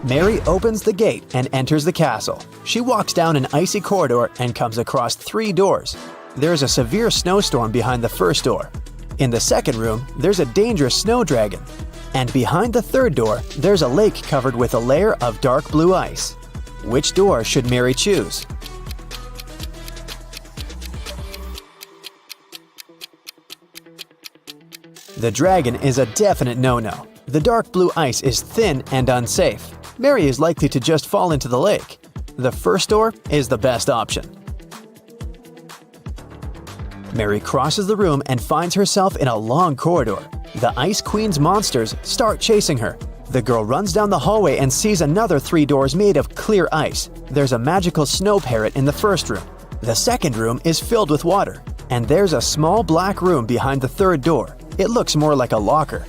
Mary opens the gate and enters the castle. She walks down an icy corridor and comes across 3 doors. There is a severe snowstorm behind the first door. In the second room, there's a dangerous snow dragon. And behind the third door, there's a lake covered with a layer of dark blue ice. Which door should Mary choose? The dragon is a definite no-no. The dark blue ice is thin and unsafe. Mary is likely to just fall into the lake. The first door is the best option. Mary crosses the room and finds herself in a long corridor. The Ice Queen's monsters start chasing her. The girl runs down the hallway and sees another 3 doors made of clear ice. There's a magical snow parrot in the first room. The second room is filled with water. And there's a small black room behind the third door. It looks more like a locker.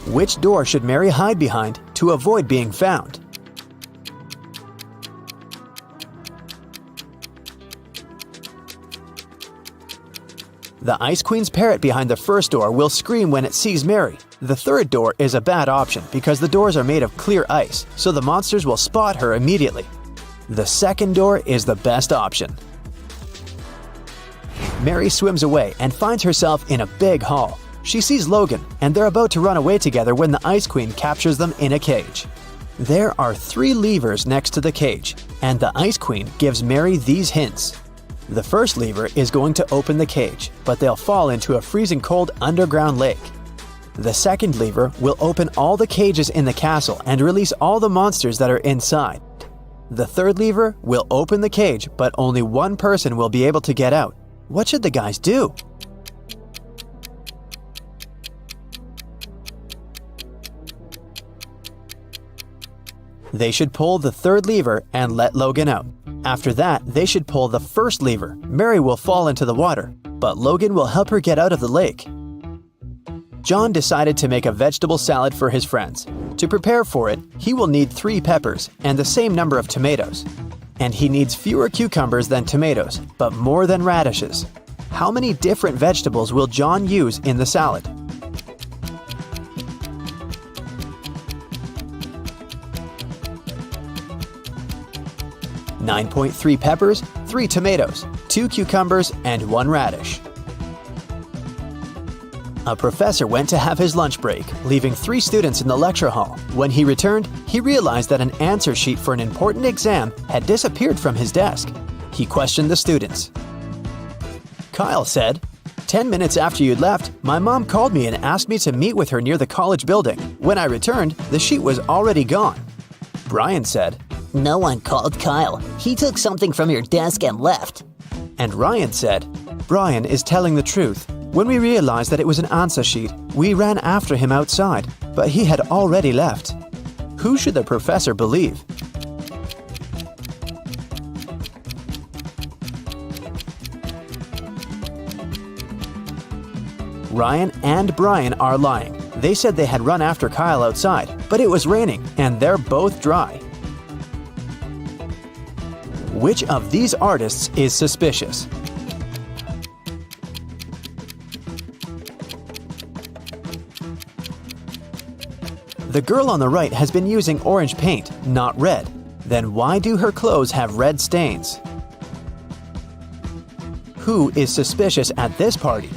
Which door should Mary hide behind to avoid being found? The Ice Queen's parrot behind the first door will scream when it sees Mary. The third door is a bad option because the doors are made of clear ice, so the monsters will spot her immediately. The second door is the best option. Mary swims away and finds herself in a big hall. She sees Logan, and they're about to run away together when the Ice Queen captures them in a cage. There are 3 levers next to the cage, and the Ice Queen gives Mary these hints. The first lever is going to open the cage, but they'll fall into a freezing cold underground lake. The second lever will open all the cages in the castle and release all the monsters that are inside. The third lever will open the cage, but only 1 person will be able to get out. What should the guys do? They should pull the third lever and let Logan out. After that, they should pull the first lever. Mary will fall into the water, but Logan will help her get out of the lake. John decided to make a vegetable salad for his friends. To prepare for it, he will need 3 peppers and the same number of tomatoes. And he needs fewer cucumbers than tomatoes, but more than radishes. How many different vegetables will John use in the salad? .3 peppers, 3 tomatoes, 2 cucumbers, and 1 radish. A professor went to have his lunch break, leaving 3 students in the lecture hall. When he returned, he realized that an answer sheet for an important exam had disappeared from his desk. He questioned the students. Kyle said, "10 minutes after you'd left, my mom called me and asked me to meet with her near the college building. When I returned, the sheet was already gone." Brian said, No one called Kyle. He took something from your desk and left. and Ryan said, "Brian is telling the truth. When we realized that it was an answer sheet, we ran after him outside, but he had already left." Who should the professor believe? Ryan and Brian are lying. They said they had run after Kyle outside, but it was raining and they're both dry. Which of these artists is suspicious? The girl on the right has been using orange paint, not red. Then why do her clothes have red stains? Who is suspicious at this party?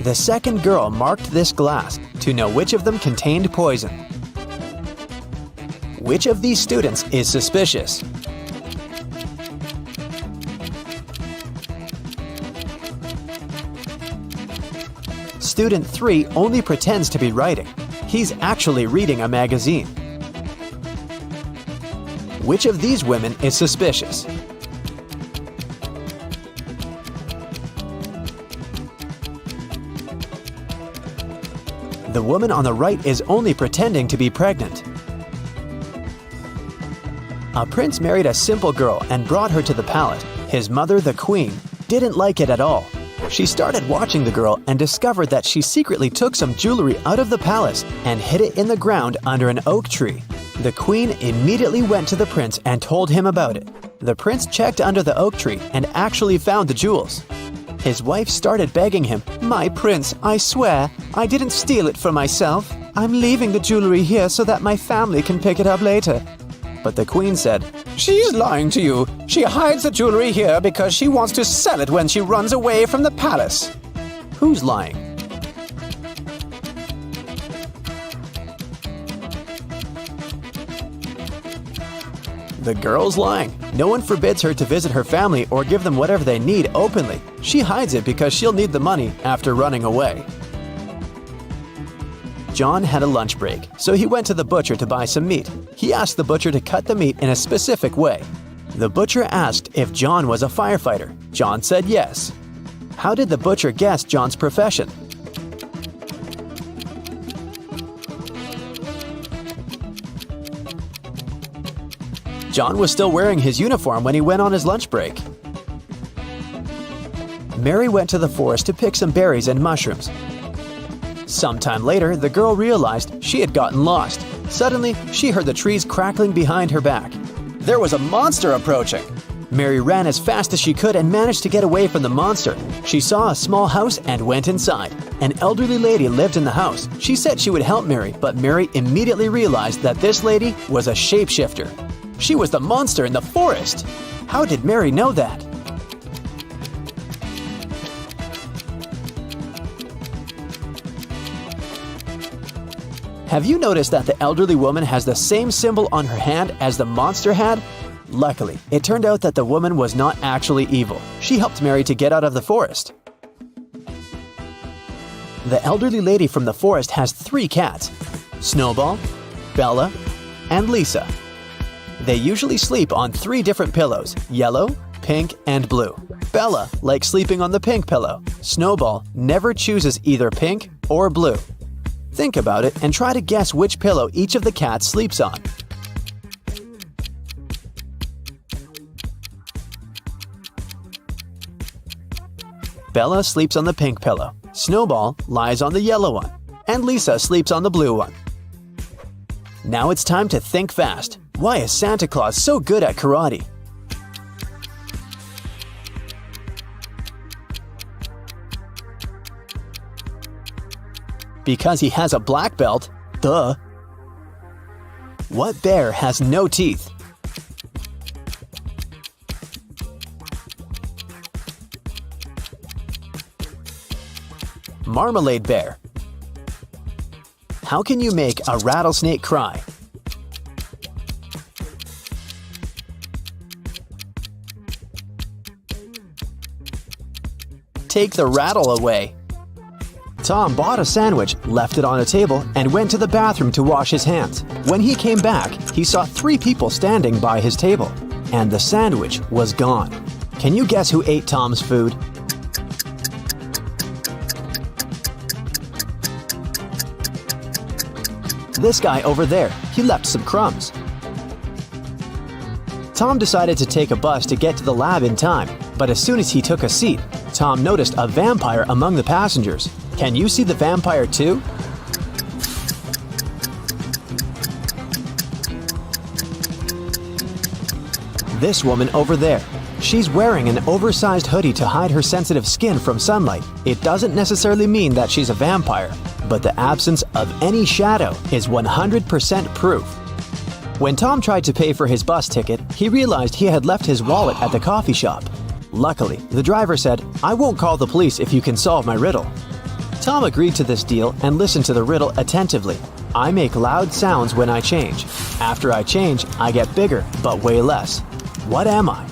The second girl marked this glass to know which of them contained poison. Which of these students is suspicious? Student 3 only pretends to be writing. He's actually reading a magazine. Which of these women is suspicious? The woman on the right is only pretending to be pregnant. A prince married a simple girl and brought her to the palace. His mother, the queen, didn't like it at all. She started watching the girl and discovered that she secretly took some jewelry out of the palace and hid it in the ground under an oak tree. The queen immediately went to the prince and told him about it. The prince checked under the oak tree and actually found the jewels. His wife started begging him, "My prince, I swear, I didn't steal it for myself. I'm leaving the jewelry here so that my family can pick it up later." But the queen said, "She's lying to you. She hides the jewelry here because she wants to sell it when she runs away from the palace." Who's lying? The girl's lying. No one forbids her to visit her family or give them whatever they need openly. She hides it because she'll need the money after running away. John had a lunch break, so he went to the butcher to buy some meat. He asked the butcher to cut the meat in a specific way. The butcher asked if John was a firefighter. John said yes. How did the butcher guess John's profession? John was still wearing his uniform when he went on his lunch break. Mary went to the forest to pick some berries and mushrooms. Sometime later, the girl realized she had gotten lost. Suddenly, she heard the trees crackling behind her back. There was a monster approaching. Mary ran as fast as she could and managed to get away from the monster. She saw a small house and went inside. An elderly lady lived in the house. She said she would help Mary, but Mary immediately realized that this lady was a shapeshifter. She was the monster in the forest. How did Mary know that? Have you noticed that the elderly woman has the same symbol on her hand as the monster had? Luckily, it turned out that the woman was not actually evil. She helped Mary to get out of the forest. The elderly lady from the forest has 3 cats: Snowball, Bella, and Lisa. They usually sleep on 3 different pillows: yellow, pink, and blue. Bella likes sleeping on the pink pillow. Snowball never chooses either pink or blue. Think about it and try to guess which pillow each of the cats sleeps on. Bella sleeps on the pink pillow, Snowball lies on the yellow one, and Lisa sleeps on the blue one. Now it's time to think fast. Why is Santa Claus so good at karate? Because he has a black belt. Duh. What bear has no teeth? Marmalade bear. How can you make a rattlesnake cry? Take the rattle away. Tom bought a sandwich, left it on a table, and went to the bathroom to wash his hands. When he came back, he saw 3 people standing by his table, and the sandwich was gone. Can you guess who ate Tom's food? This guy over there. He left some crumbs. Tom decided to take a bus to get to the lab in time, but as soon as he took a seat, Tom noticed a vampire among the passengers. Can you see the vampire too? This woman over there. She's wearing an oversized hoodie to hide her sensitive skin from sunlight. It doesn't necessarily mean that she's a vampire, but the absence of any shadow is 100% proof. When Tom tried to pay for his bus ticket, he realized he had left his wallet at the coffee shop. Luckily, the driver said, "I won't call the police if you can solve my riddle." Tom agreed to this deal and listened to the riddle attentively. I make loud sounds when I change. After I change, I get bigger, but weigh less. What am I?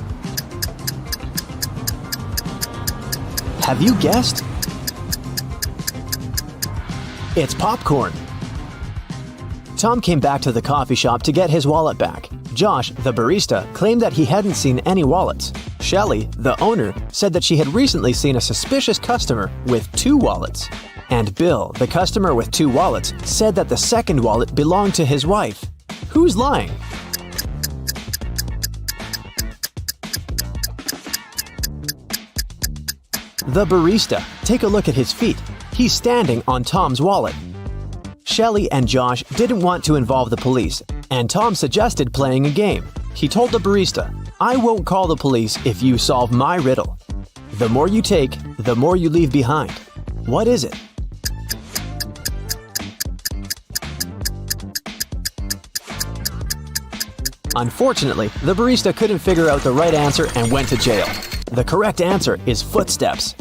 Have you guessed? It's popcorn. Tom came back to the coffee shop to get his wallet back. Josh, the barista, claimed that he hadn't seen any wallets. Shelley, the owner, said that she had recently seen a suspicious customer with 2 wallets. And Bill, the customer with 2 wallets, said that the second wallet belonged to his wife. Who's lying? The barista. Take a look at his feet. He's standing on Tom's wallet. Shelley and Josh didn't want to involve the police, and Tom suggested playing a game. He told the barista, "I won't call the police if you solve my riddle. The more you take, the more you leave behind. What is it?" Unfortunately, the barista couldn't figure out the right answer and went to jail. The correct answer is footsteps.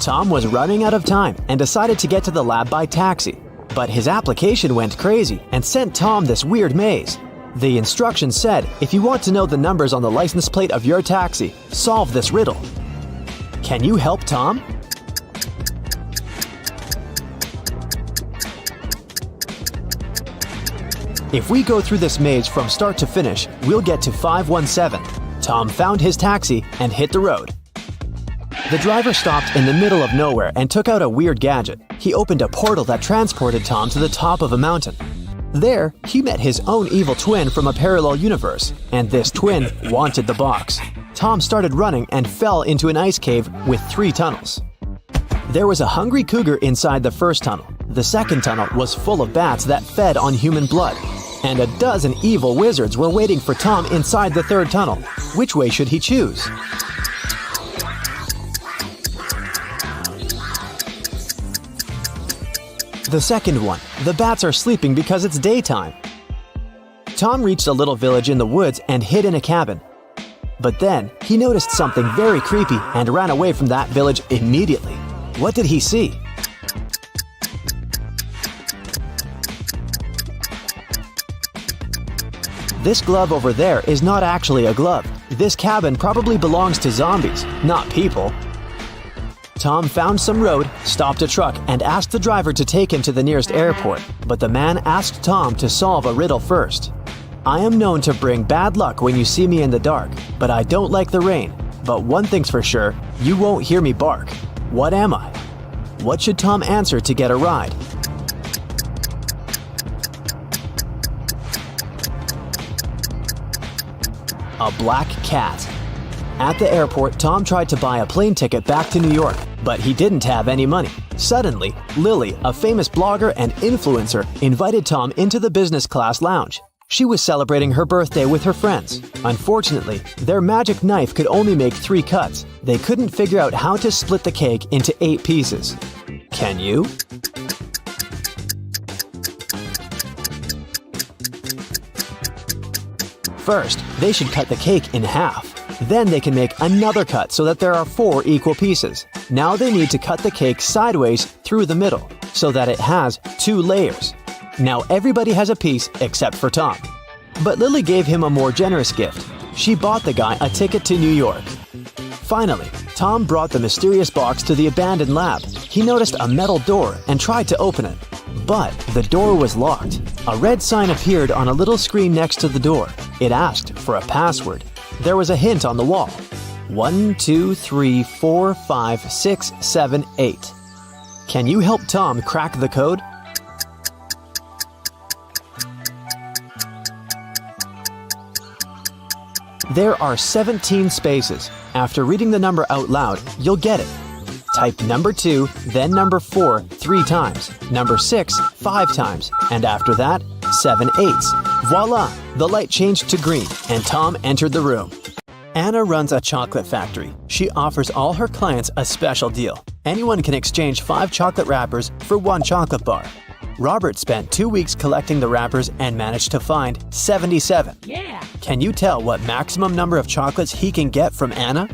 Tom was running out of time and decided to get to the lab by taxi. But his application went crazy and sent Tom this weird maze. The instructions said, if you want to know the numbers on the license plate of your taxi, solve this riddle. Can you help Tom? If we go through this maze from start to finish, we'll get to 517. Tom found his taxi and hit the road. The driver stopped in the middle of nowhere and took out a weird gadget. He opened a portal that transported Tom to the top of a mountain. There, he met his own evil twin from a parallel universe, and this twin wanted the box. Tom started running and fell into an ice cave with 3 tunnels. There was a hungry cougar inside the first tunnel. The second tunnel was full of bats that fed on human blood. And a dozen evil wizards were waiting for Tom inside the third tunnel. Which way should he choose? The second one. The bats are sleeping because it's daytime. Tom reached a little village in the woods and hid in a cabin. But then, he noticed something very creepy and ran away from that village immediately. What did he see? This glove over there is not actually a glove. This cabin probably belongs to zombies, not people. Tom found some road, stopped a truck, and asked the driver to take him to the nearest airport. But the man asked Tom to solve a riddle first. "I am known to bring bad luck when you see me in the dark, but I don't like the rain. But one thing's for sure, you won't hear me bark. What am I?" What should Tom answer to get a ride? A black cat. At the airport, Tom tried to buy a plane ticket back to New York, but he didn't have any money. Suddenly, Lily, a famous blogger and influencer, invited Tom into the business class lounge. She was celebrating her birthday with her friends. Unfortunately, their magic knife could only make 3 cuts. They couldn't figure out how to split the cake into 8 pieces. Can you? First, they should cut the cake in half. Then they can make another cut so that there are 4 equal pieces. Now they need to cut the cake sideways through the middle so that it has 2 layers. Now everybody has a piece except for Tom. But Lily gave him a more generous gift. She bought the guy a ticket to New York. Finally, Tom brought the mysterious box to the abandoned lab. He noticed a metal door and tried to open it. But the door was locked. A red sign appeared on a little screen next to the door. It asked for a password. There was a hint on the wall. 1, 2, 3, 4, 5, 6, 7, 8. Can you help Tom crack the code? There are 17 spaces. After reading the number out loud, you'll get it. Type number 2, then number 4 3 times, number 6 5 times, and after that, 7 eighths. Voila! The light changed to green, and Tom entered the room. Anna runs a chocolate factory. She offers all her clients a special deal. Anyone can exchange 5 chocolate wrappers for 1 chocolate bar. Robert spent 2 weeks collecting the wrappers and managed to find 77. Yeah! Can you tell what maximum number of chocolates he can get from Anna?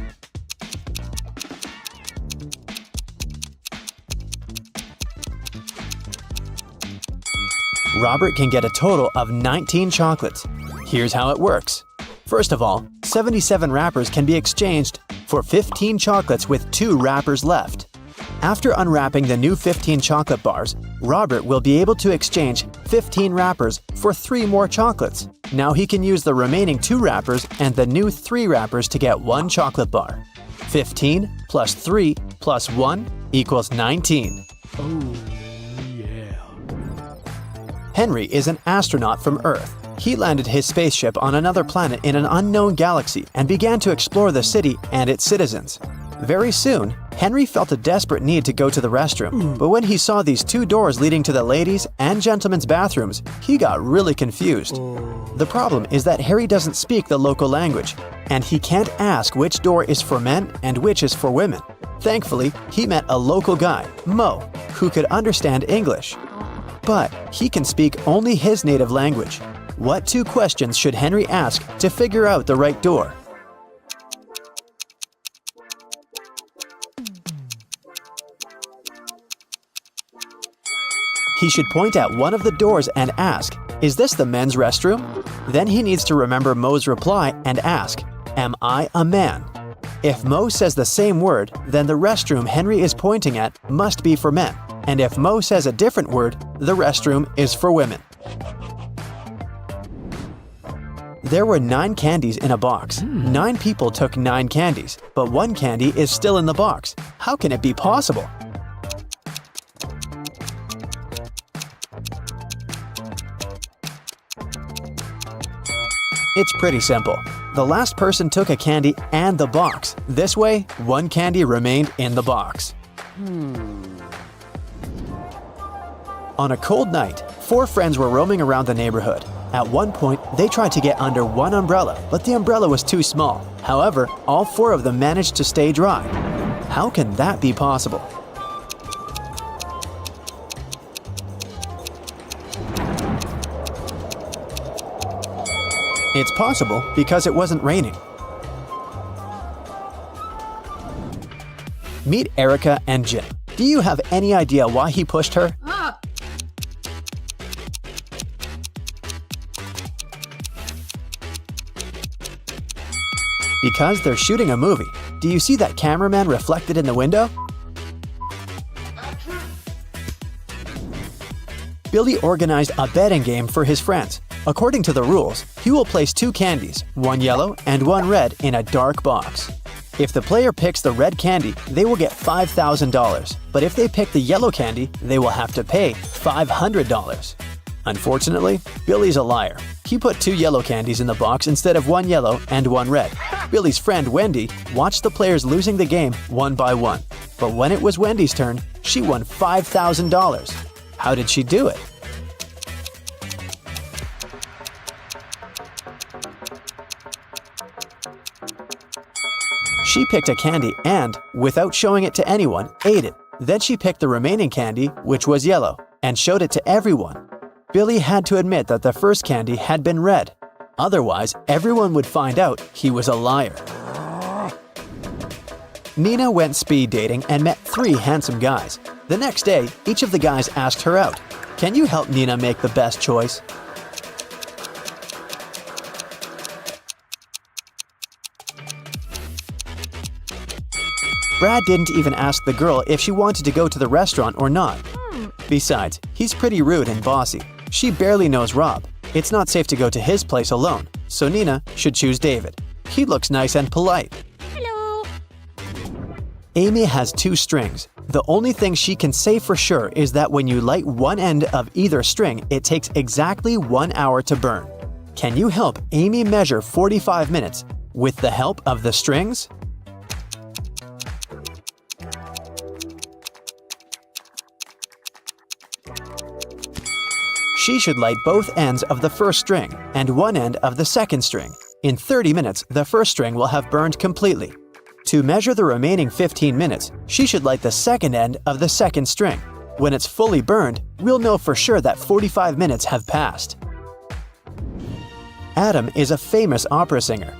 Robert can get a total of 19 chocolates. Here's how it works. First of all, 77 wrappers can be exchanged for 15 chocolates with 2 wrappers left. After unwrapping the new 15 chocolate bars, Robert will be able to exchange 15 wrappers for 3 more chocolates. Now he can use the remaining 2 wrappers and the new 3 wrappers to get 1 chocolate bar. 15 plus 3 plus 1 equals 19. Oh, yeah. Henry is an astronaut from Earth. He landed his spaceship on another planet in an unknown galaxy and began to explore the city and its citizens. Very soon, Henry felt a desperate need to go to the restroom, but when he saw these two doors leading to the ladies' and gentlemen's bathrooms, he got really confused. The problem is that Harry doesn't speak the local language, and he can't ask which door is for men and which is for women. Thankfully, he met a local guy, Mo, who could understand English. But he can speak only his native language. What two questions should Henry ask to figure out the right door? He should point at one of the doors and ask, "Is this the men's restroom?" Then he needs to remember Mo's reply and ask, "Am I a man?" If Mo says the same word, then the restroom Henry is pointing at must be for men. And if Mo says a different word, the restroom is for women. There were 9 candies in a box. 9 people took 9 candies, but 1 candy is still in the box. How can it be possible? It's pretty simple. The last person took a candy and the box. This way, 1 candy remained in the box. On a cold night, 4 friends were roaming around the neighborhood. At one point, they tried to get under one umbrella, but the umbrella was too small. However, all 4 of them managed to stay dry. How can that be possible? It's possible because it wasn't raining. Meet Erica and Jim. Do you have any idea why he pushed her? Because they're shooting a movie. Do you see that cameraman reflected in the window? Billy organized a betting game for his friends. According to the rules, he will place 2 candies, 1 yellow and 1 red, in a dark box. If the player picks the red candy, they will get $5,000. But if they pick the yellow candy, they will have to pay $500. Unfortunately, Billy's a liar. He put 2 yellow candies in the box instead of 1 yellow and 1 red. Billy's friend Wendy watched the players losing the game one by one. But when it was Wendy's turn, she won $5,000. How did she do it? She picked a candy and, without showing it to anyone, ate it. Then she picked the remaining candy, which was yellow, and showed it to everyone. Billy had to admit that the first candy had been red. Otherwise, everyone would find out he was a liar. Nina went speed dating and met 3 handsome guys. The next day, each of the guys asked her out. Can you help Nina make the best choice? Brad didn't even ask the girl if she wanted to go to the restaurant or not. Besides, he's pretty rude and bossy. She barely knows Rob. It's not safe to go to his place alone, so Nina should choose David. He looks nice and polite. Hello. Amy has 2 strings. The only thing she can say for sure is that when you light one end of either string, it takes exactly 1 hour to burn. Can you help Amy measure 45 minutes with the help of the strings? She should light both ends of the first string and one end of the second string. In 30 minutes, the first string will have burned completely. To measure the remaining 15 minutes, she should light the second end of the second string. When it's fully burned, we'll know for sure that 45 minutes have passed. Adam is a famous opera singer.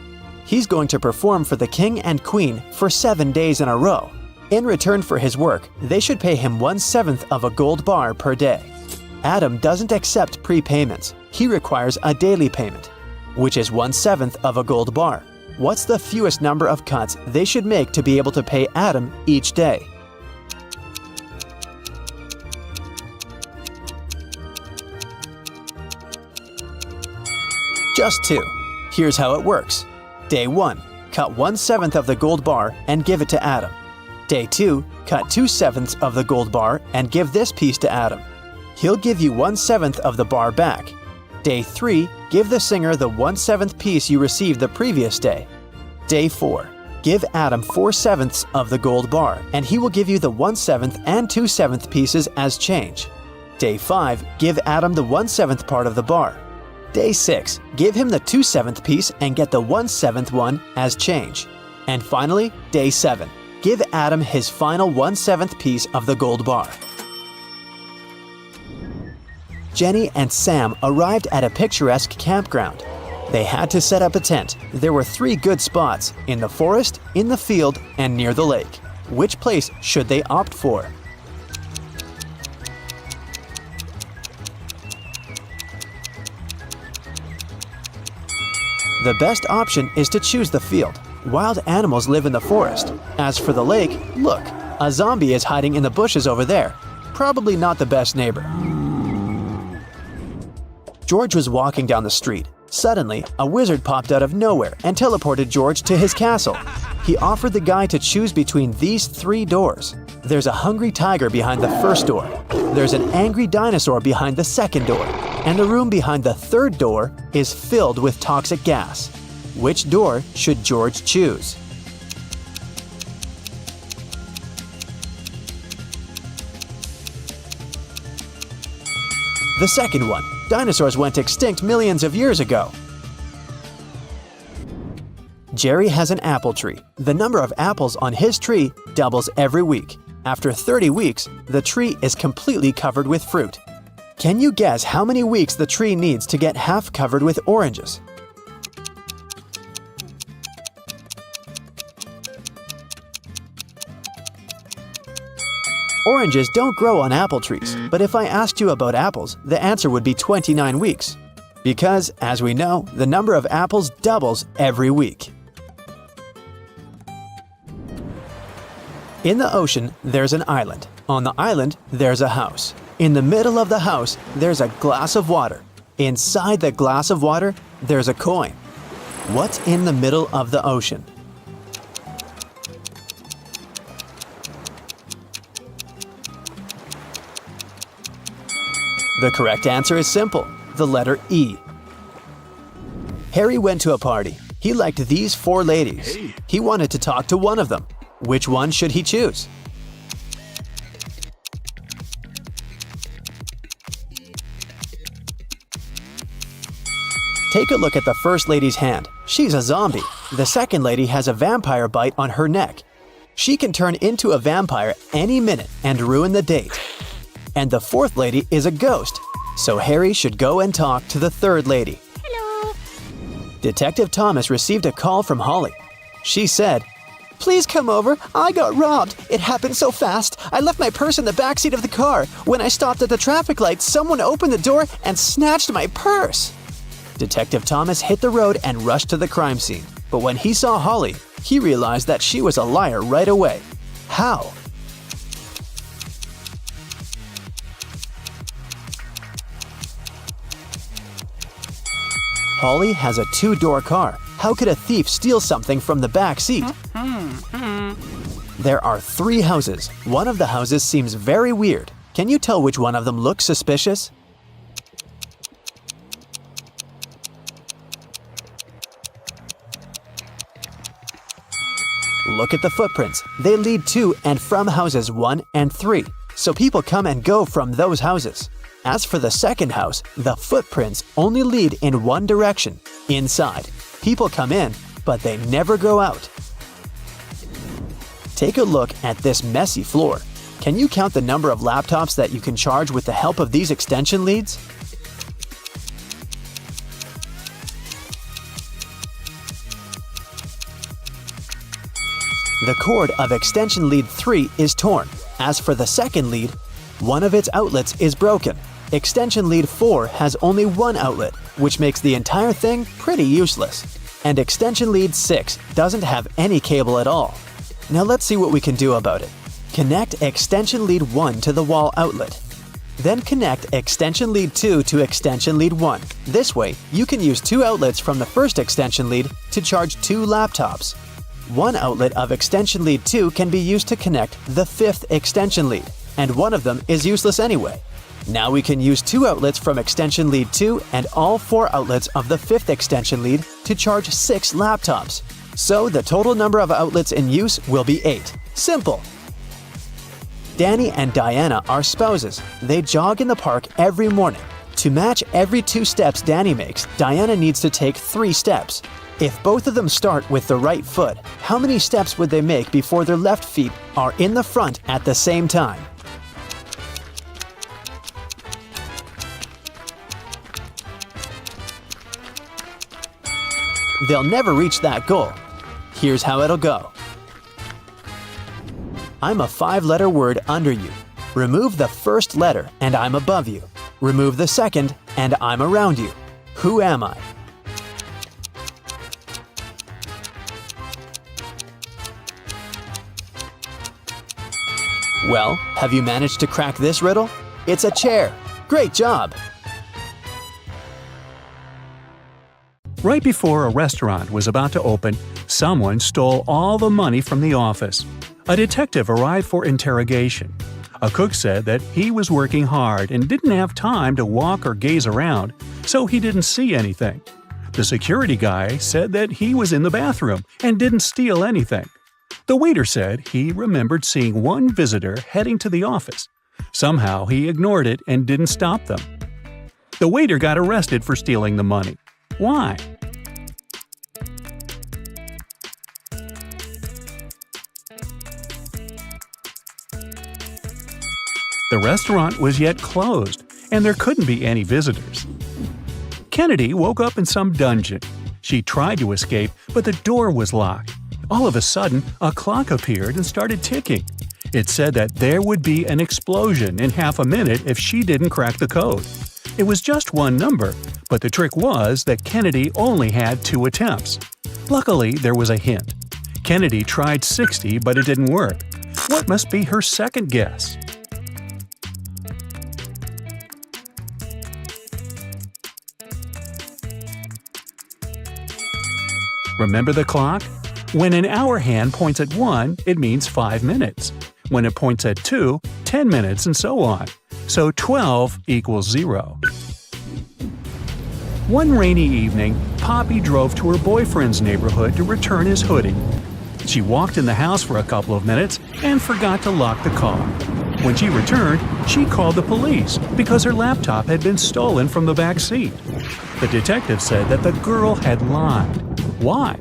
He's going to perform for the king and queen for 7 days in a row. In return for his work, they should pay him 1/7 of a gold bar per day. Adam doesn't accept prepayments. He requires a daily payment, which is 1/7 of a gold bar. What's the fewest number of cuts they should make to be able to pay Adam each day? Just 2. Here's how it works. Day 1, cut 1/7 of the gold bar and give it to Adam. Day 2, cut 2/7 of the gold bar and give this piece to Adam. He'll give you 1/7 of the bar back. Day 3, give the singer the 1/7 piece you received the previous day. Day 4, Give Adam 4/7 of the gold bar, and he will give you the 1/7 and 2/7 pieces as change. Day 5, give Adam the 1/7 part of the bar. Day 6, give him the 2/7 piece and get the 1/7 one as change. And finally, Day 7, give Adam his final 1/7 piece of the gold bar. Jenny and Sam arrived at a picturesque campground. They had to set up a tent. There were 3 good spots: in the forest, in the field, and near the lake. Which place should they opt for? The best option is to choose the field. Wild animals live in the forest. As for the lake, look, a zombie is hiding in the bushes over there. Probably not the best neighbor. George was walking down the street. Suddenly, a wizard popped out of nowhere and teleported George to his castle. He offered the guy to choose between these 3 doors. There's a hungry tiger behind the first door. There's an angry dinosaur behind the second door. And the room behind the third door is filled with toxic gas. Which door should George choose? The second one. Dinosaurs went extinct millions of years ago. Jerry has an apple tree. The number of apples on his tree doubles every week. After 30 weeks, the tree is completely covered with fruit. Can you guess how many weeks the tree needs to get half covered with oranges? Oranges don't grow on apple trees, but if I asked you about apples, the answer would be 29 weeks. Because, as we know, the number of apples doubles every week. In the ocean, there's an island. On the island, there's a house. In the middle of the house, there's a glass of water. Inside the glass of water, there's a coin. What's in the middle of the ocean? The correct answer is simple, the letter E. Harry went to a party. He liked these 4 ladies. He wanted to talk to one of them. Which one should he choose? Take a look at the first lady's hand. She's a zombie. The second lady has a vampire bite on her neck. She can turn into a vampire any minute and ruin the date. And the fourth lady is a ghost, so Harry should go and talk to the third lady. Hello. Detective Thomas received a call from Holly. She said, "Please come over. I got robbed. It happened so fast. I left my purse in the backseat of the car. When I stopped at the traffic light, someone opened the door and snatched my purse." Detective Thomas hit the road and rushed to the crime scene. But when he saw Holly, he realized that she was a liar right away. How? Holly has a 2-door car. How could a thief steal something from the back seat? There are 3 houses. One of the houses seems very weird. Can you tell which one of them looks suspicious? Look at the footprints. They lead to and from houses 1 and 3, so people come and go from those houses. As for the second house, the footprints only lead in one direction, inside. People come in, but they never go out. Take a look at this messy floor. Can you count the number of laptops that you can charge with the help of these extension leads? The cord of extension lead 3 is torn. As for the second lead, one of its outlets is broken. Extension lead 4 has only one outlet, which makes the entire thing pretty useless. And extension lead 6 doesn't have any cable at all. Now let's see what we can do about it. Connect extension lead 1 to the wall outlet. Then connect extension lead 2 to extension lead 1. This way, you can use 2 outlets from the first extension lead to charge 2 laptops. One outlet of extension lead 2 can be used to connect the 5th extension lead, and one of them is useless anyway. Now we can use 2 outlets from extension lead 2 and all 4 outlets of the 5th extension lead to charge 6 laptops. So the total number of outlets in use will be 8. Simple! Danny and Diana are spouses. They jog in the park every morning. To match every 2 steps Danny makes, Diana needs to take 3 steps. If both of them start with the right foot, how many steps would they make before their left feet are in the front at the same time? They'll never reach that goal. Here's how it'll go. I'm a 5-letter word under you. Remove the first letter and I'm above you. Remove the second and I'm around you. Who am I? Well, have you managed to crack this riddle? It's a chair. Great job! Right before a restaurant was about to open, someone stole all the money from the office. A detective arrived for interrogation. A cook said that he was working hard and didn't have time to walk or gaze around, so he didn't see anything. The security guy said that he was in the bathroom and didn't steal anything. The waiter said he remembered seeing one visitor heading to the office. Somehow he ignored it and didn't stop them. The waiter got arrested for stealing the money. Why? The restaurant was yet closed, and there couldn't be any visitors. Kennedy woke up in some dungeon. She tried to escape, but the door was locked. All of a sudden, a clock appeared and started ticking. It said that there would be an explosion in half a minute if she didn't crack the code. It was just one number, but the trick was that Kennedy only had 2 attempts. Luckily, there was a hint. Kennedy tried 60, but it didn't work. What must be her second guess? Remember the clock? When an hour hand points at 1, it means 5 minutes. When it points at 2, 10 minutes, and so on. So 12 equals 0. One rainy evening, Poppy drove to her boyfriend's neighborhood to return his hoodie. She walked in the house for a couple of minutes and forgot to lock the car. When she returned, she called the police because her laptop had been stolen from the back seat. The detective said that the girl had lied. Why?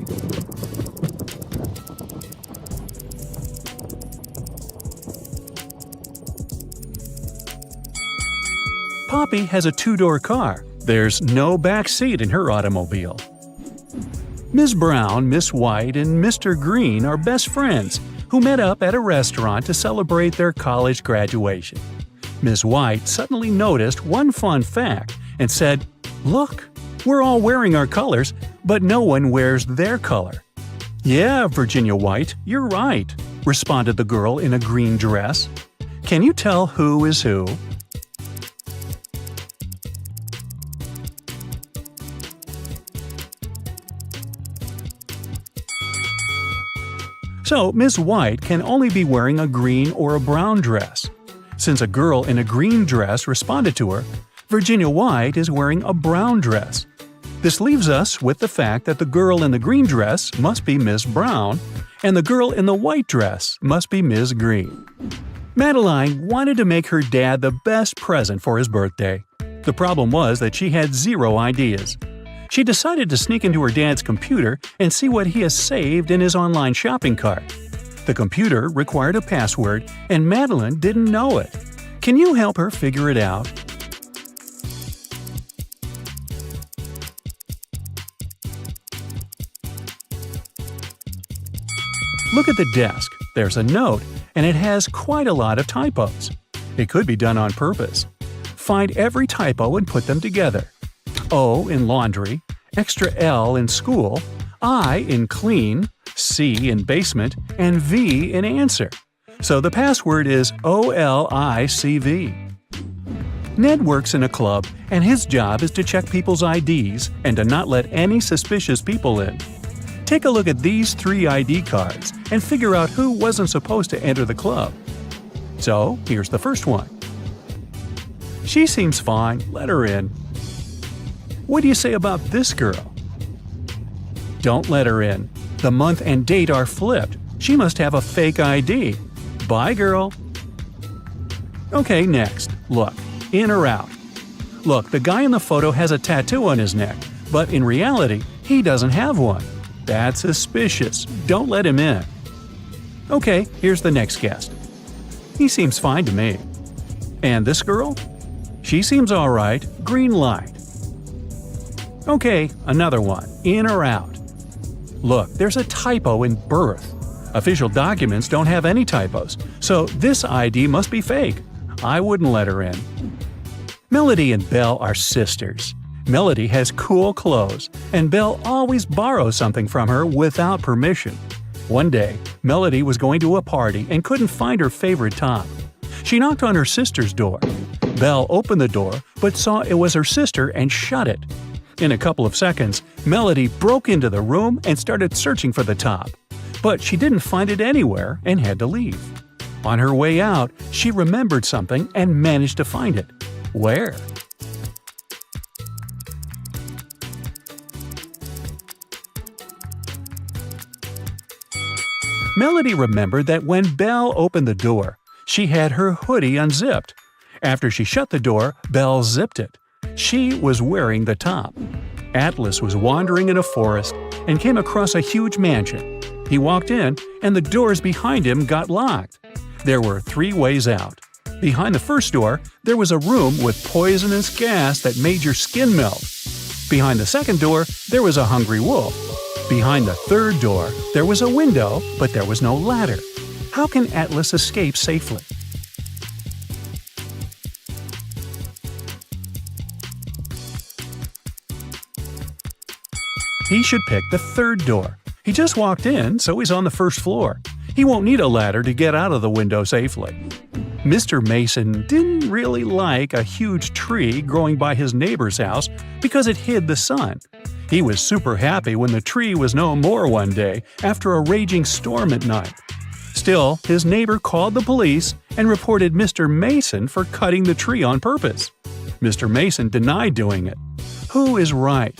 Poppy has a 2-door car. There's no back seat in her automobile. Ms. Brown, Miss White, and Mr. Green are best friends who met up at a restaurant to celebrate their college graduation. Ms. White suddenly noticed one fun fact and said, "Look, we're all wearing our colors, but no one wears their color." "Yeah, Virginia White, you're right," responded the girl in a green dress. "Can you tell who is who?" So, Ms. White can only be wearing a green or a brown dress. Since a girl in a green dress responded to her, Virginia White is wearing a brown dress. This leaves us with the fact that the girl in the green dress must be Miss Brown, and the girl in the white dress must be Ms. Green. Madeline wanted to make her dad the best present for his birthday. The problem was that she had 0 ideas. She decided to sneak into her dad's computer and see what he has saved in his online shopping cart. The computer required a password, and Madeline didn't know it. Can you help her figure it out? Look at the desk. There's a note, and it has quite a lot of typos. It could be done on purpose. Find every typo and put them together. O in laundry, extra L in school, I in clean, C in basement, and V in answer. So the password is OLICV. Ned works in a club, and his job is to check people's IDs and to not let any suspicious people in. Take a look at these 3 ID cards and figure out who wasn't supposed to enter the club. So, here's the first one. She seems fine, let her in. What do you say about this girl? Don't let her in. The month and date are flipped. She must have a fake ID. Bye, girl. Okay, next. Look. In or out? Look, the guy in the photo has a tattoo on his neck, but in reality, he doesn't have one. That's suspicious. Don't let him in. Okay, here's the next guest. He seems fine to me. And this girl? She seems alright. Green light. Okay, another one. In or out? Look, there's a typo in birth. Official documents don't have any typos, so this ID must be fake. I wouldn't let her in. Melody and Belle are sisters. Melody has cool clothes, and Belle always borrows something from her without permission. One day, Melody was going to a party and couldn't find her favorite top. She knocked on her sister's door. Belle opened the door, but saw it was her sister and shut it. In a couple of seconds, Melody broke into the room and started searching for the top. But she didn't find it anywhere and had to leave. On her way out, she remembered something and managed to find it. Where? Melody remembered that when Belle opened the door, she had her hoodie unzipped. After she shut the door, Belle zipped it. She was wearing the top. Atlas was wandering in a forest and came across a huge mansion. He walked in, and the doors behind him got locked. There were 3 ways out. Behind the first door, there was a room with poisonous gas that made your skin melt. Behind the second door, there was a hungry wolf. Behind the third door, there was a window, but there was no ladder. How can Atlas escape safely? He should pick the third door. He just walked in, so he's on the first floor. He won't need a ladder to get out of the window safely. Mr. Mason didn't really like a huge tree growing by his neighbor's house because it hid the sun. He was super happy when the tree was no more one day after a raging storm at night. Still, his neighbor called the police and reported Mr. Mason for cutting the tree on purpose. Mr. Mason denied doing it. Who is right?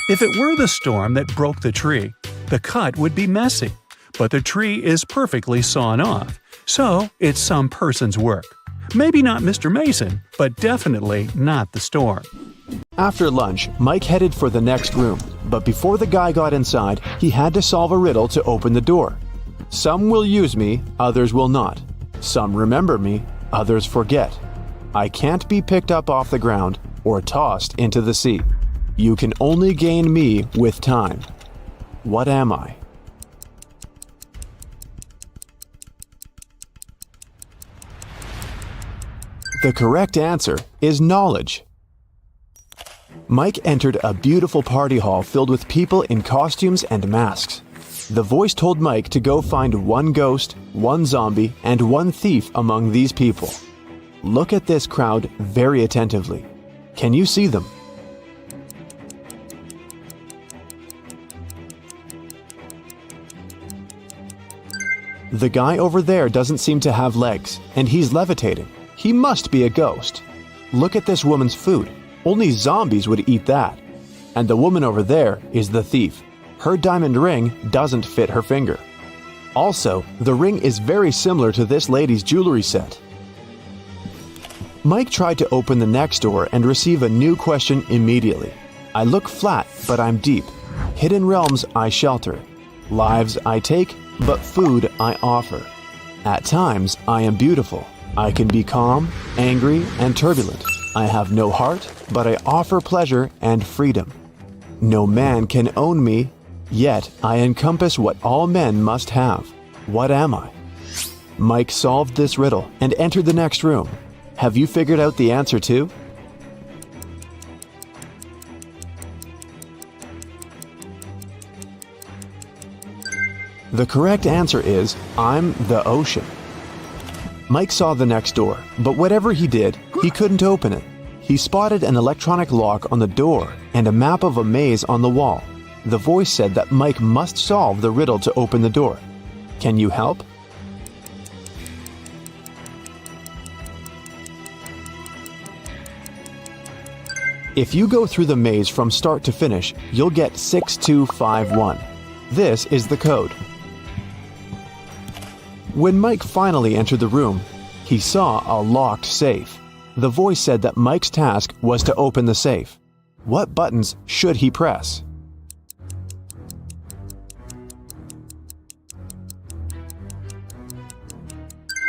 If it were the storm that broke the tree, the cut would be messy, but the tree is perfectly sawn off, so it's some person's work. Maybe not Mr. Mason, but definitely not the storm. After lunch, Mike headed for the next room, but before the guy got inside, he had to solve a riddle to open the door. Some will use me, others will not. Some remember me, others forget. I can't be picked up off the ground or tossed into the sea. You can only gain me with time. What am I? The correct answer is knowledge. Mike entered a beautiful party hall filled with people in costumes and masks. The voice told Mike to go find one ghost, one zombie, and one thief among these people. Look at this crowd very attentively. Can you see them? The guy over there doesn't seem to have legs, and he's levitating. He must be a ghost. Look at this woman's food. Only zombies would eat that. And the woman over there is the thief. Her diamond ring doesn't fit her finger. Also, the ring is very similar to this lady's jewelry set. Mike tried to open the next door and receive a new question immediately. I look flat, but I'm deep. Hidden realms I shelter. Lives I take, but food I offer. At times, I am beautiful. I can be calm, angry, and turbulent. I have no heart, but I offer pleasure and freedom. No man can own me, yet I encompass what all men must have. What am I? Mike solved this riddle and entered the next room. Have you figured out the answer too? The correct answer is, I'm the ocean. Mike saw the next door, but whatever he did, he couldn't open it. He spotted an electronic lock on the door and a map of a maze on the wall. The voice said that Mike must solve the riddle to open the door. Can you help? If you go through the maze from start to finish, you'll get 6251. This is the code. When Mike finally entered the room, he saw a locked safe. The voice said that Mike's task was to open the safe. What buttons should he press?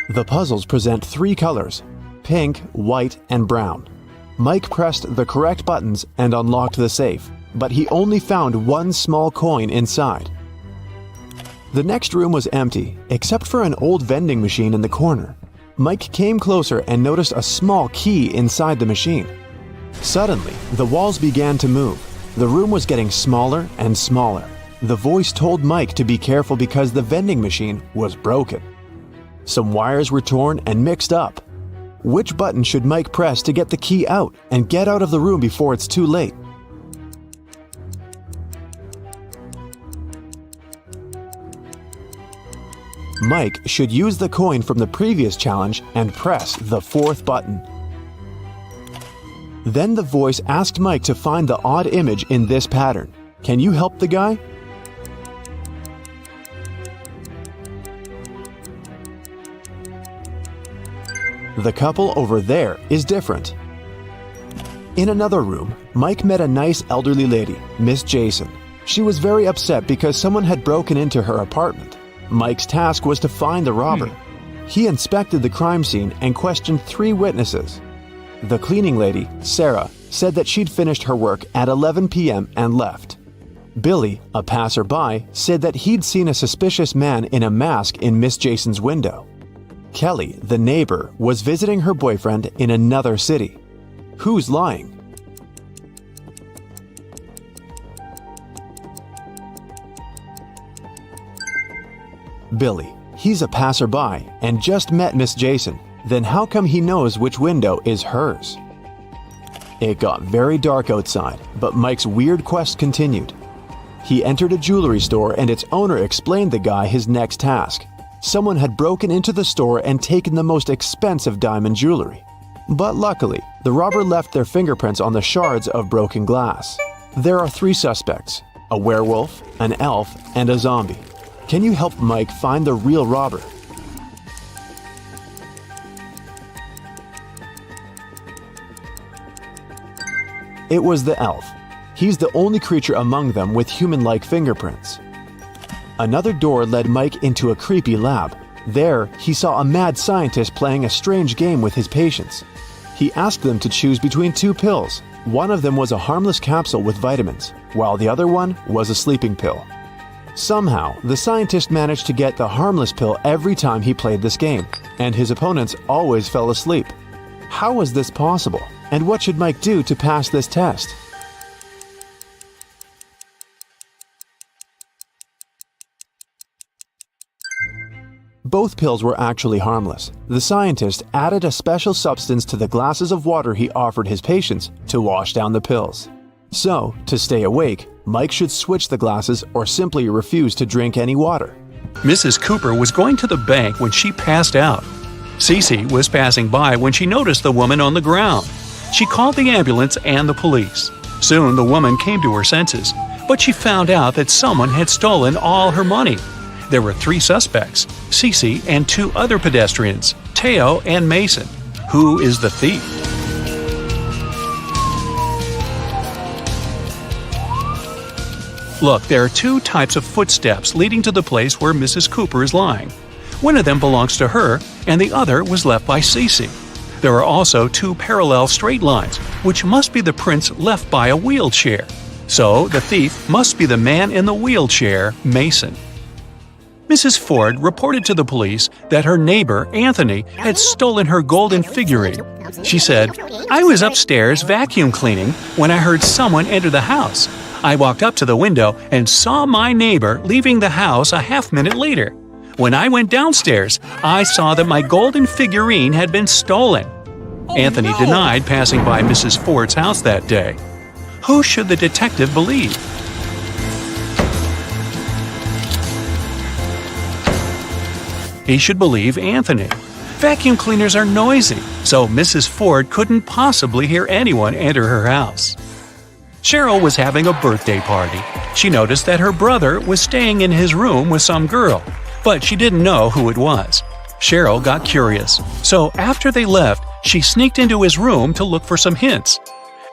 The puzzles present 3 colors: pink, white, and brown. Mike pressed the correct buttons and unlocked the safe, but he only found 1 small coin inside. The next room was empty, except for an old vending machine in the corner. Mike came closer and noticed a small key inside the machine. Suddenly, the walls began to move. The room was getting smaller and smaller. The voice told Mike to be careful because the vending machine was broken. Some wires were torn and mixed up. Which button should Mike press to get the key out and get out of the room before it's too late? Mike should use the coin from the previous challenge and press the 4th button. Then the voice asked Mike to find the odd image in this pattern. Can you help the guy? The couple over there is different. In another room, Mike met a nice elderly lady, Miss Jason. She was very upset because someone had broken into her apartment. Mike's task was to find the robber. He inspected the crime scene and questioned 3 witnesses. The cleaning lady, Sarah, said that she'd finished her work at 11 p.m. and left. Billy, a passerby, said that he'd seen a suspicious man in a mask in Miss Jason's window. Kelly, the neighbor, was visiting her boyfriend in another city. Who's lying? Billy. He's a passerby and just met Miss Jason. Then how come he knows which window is hers? It got very dark outside, but Mike's weird quest continued. He entered a jewelry store and its owner explained the guy his next task. Someone had broken into the store and taken the most expensive diamond jewelry. But luckily, the robber left their fingerprints on the shards of broken glass. There are 3 suspects: a werewolf, an elf, and a zombie. Can you help Mike find the real robber? It was the elf. He's the only creature among them with human-like fingerprints. Another door led Mike into a creepy lab. There, he saw a mad scientist playing a strange game with his patients. He asked them to choose between 2 pills. One of them was a harmless capsule with vitamins, while the other one was a sleeping pill. Somehow, the scientist managed to get the harmless pill every time he played this game, and his opponents always fell asleep. How was this possible? And what should Mike do to pass this test? Both pills were actually harmless. The scientist added a special substance to the glasses of water he offered his patients to wash down the pills. So, to stay awake, Mike should switch the glasses or simply refuse to drink any water. Mrs. Cooper was going to the bank when she passed out. Cece was passing by when she noticed the woman on the ground. She called the ambulance and the police. Soon the woman came to her senses, but she found out that someone had stolen all her money. There were 3 suspects, Cece and 2 other pedestrians, Teo and Mason. Who is the thief? Look, there are 2 types of footsteps leading to the place where Mrs. Cooper is lying. One of them belongs to her, and the other was left by Cece. There are also 2 parallel straight lines, which must be the prints left by a wheelchair. So, the thief must be the man in the wheelchair, Mason. Mrs. Ford reported to the police that her neighbor, Anthony, had stolen her golden figurine. She said, "I was upstairs vacuum cleaning when I heard someone enter the house. I walked up to the window and saw my neighbor leaving the house a half-minute later. When I went downstairs, I saw that my golden figurine had been stolen." Anthony denied passing by Mrs. Ford's house that day. Who should the detective believe? He should believe Anthony. Vacuum cleaners are noisy, so Mrs. Ford couldn't possibly hear anyone enter her house. Cheryl was having a birthday party. She noticed that her brother was staying in his room with some girl, but she didn't know who it was. Cheryl got curious, so after they left, she sneaked into his room to look for some hints.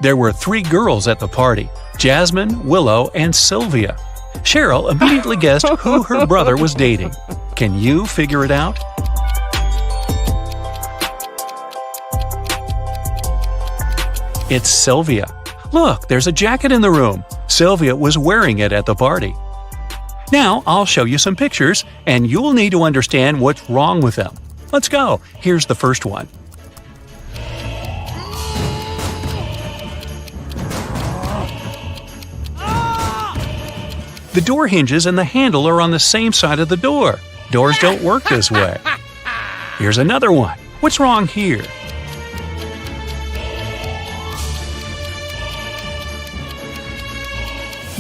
There were 3 girls at the party: Jasmine, Willow, and Sylvia. Cheryl immediately guessed who her brother was dating. Can you figure it out? It's Sylvia. Look, there's a jacket in the room. Sylvia was wearing it at the party. Now I'll show you some pictures, and you'll need to understand what's wrong with them. Let's go. Here's the first one. The door hinges and the handle are on the same side of the door. Doors don't work this way. Here's another one. What's wrong here?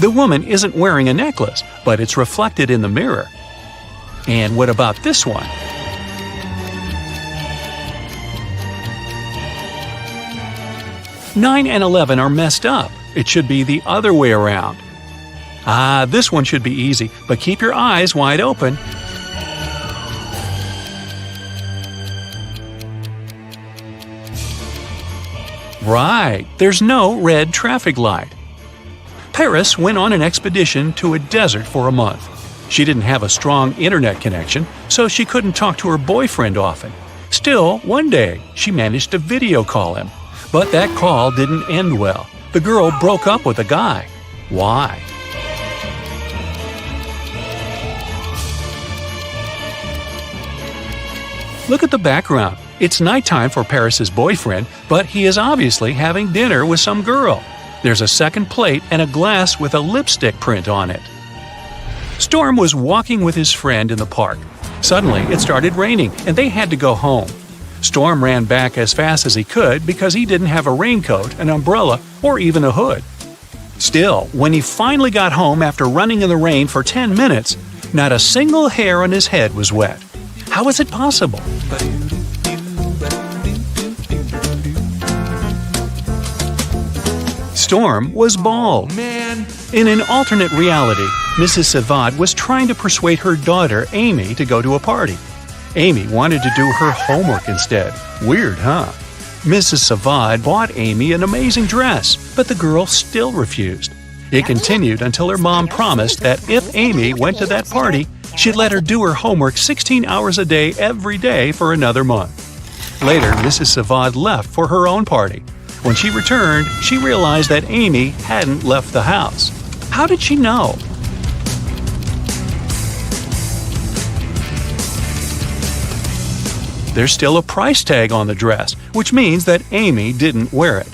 The woman isn't wearing a necklace, but it's reflected in the mirror. And what about this one? Nine and 11 are messed up. It should be the other way around. This one should be easy, but keep your eyes wide open. Right, there's no red traffic light. Paris went on an expedition to a desert for a month. She didn't have a strong internet connection, so she couldn't talk to her boyfriend often. Still, one day, she managed to video call him. But that call didn't end well. The girl broke up with the guy. Why? Look at the background. It's nighttime for Paris's boyfriend, but he is obviously having dinner with some girl. There's a second plate and a glass with a lipstick print on it. Storm was walking with his friend in the park. Suddenly, it started raining, and they had to go home. Storm ran back as fast as he could because he didn't have a raincoat, an umbrella, or even a hood. Still, when he finally got home after running in the rain for 10 minutes, not a single hair on his head was wet. How is it possible? Storm was bald. In an alternate reality, Mrs. Savad was trying to persuade her daughter, Amy, to go to a party. Amy wanted to do her homework instead. Weird, huh? Mrs. Savad bought Amy an amazing dress, but the girl still refused. It continued until her mom promised that if Amy went to that party, she'd let her do her homework 16 hours a day every day for another month. Later, Mrs. Savad left for her own party. When she returned, she realized that Amy hadn't left the house. How did she know? There's still a price tag on the dress, which means that Amy didn't wear it.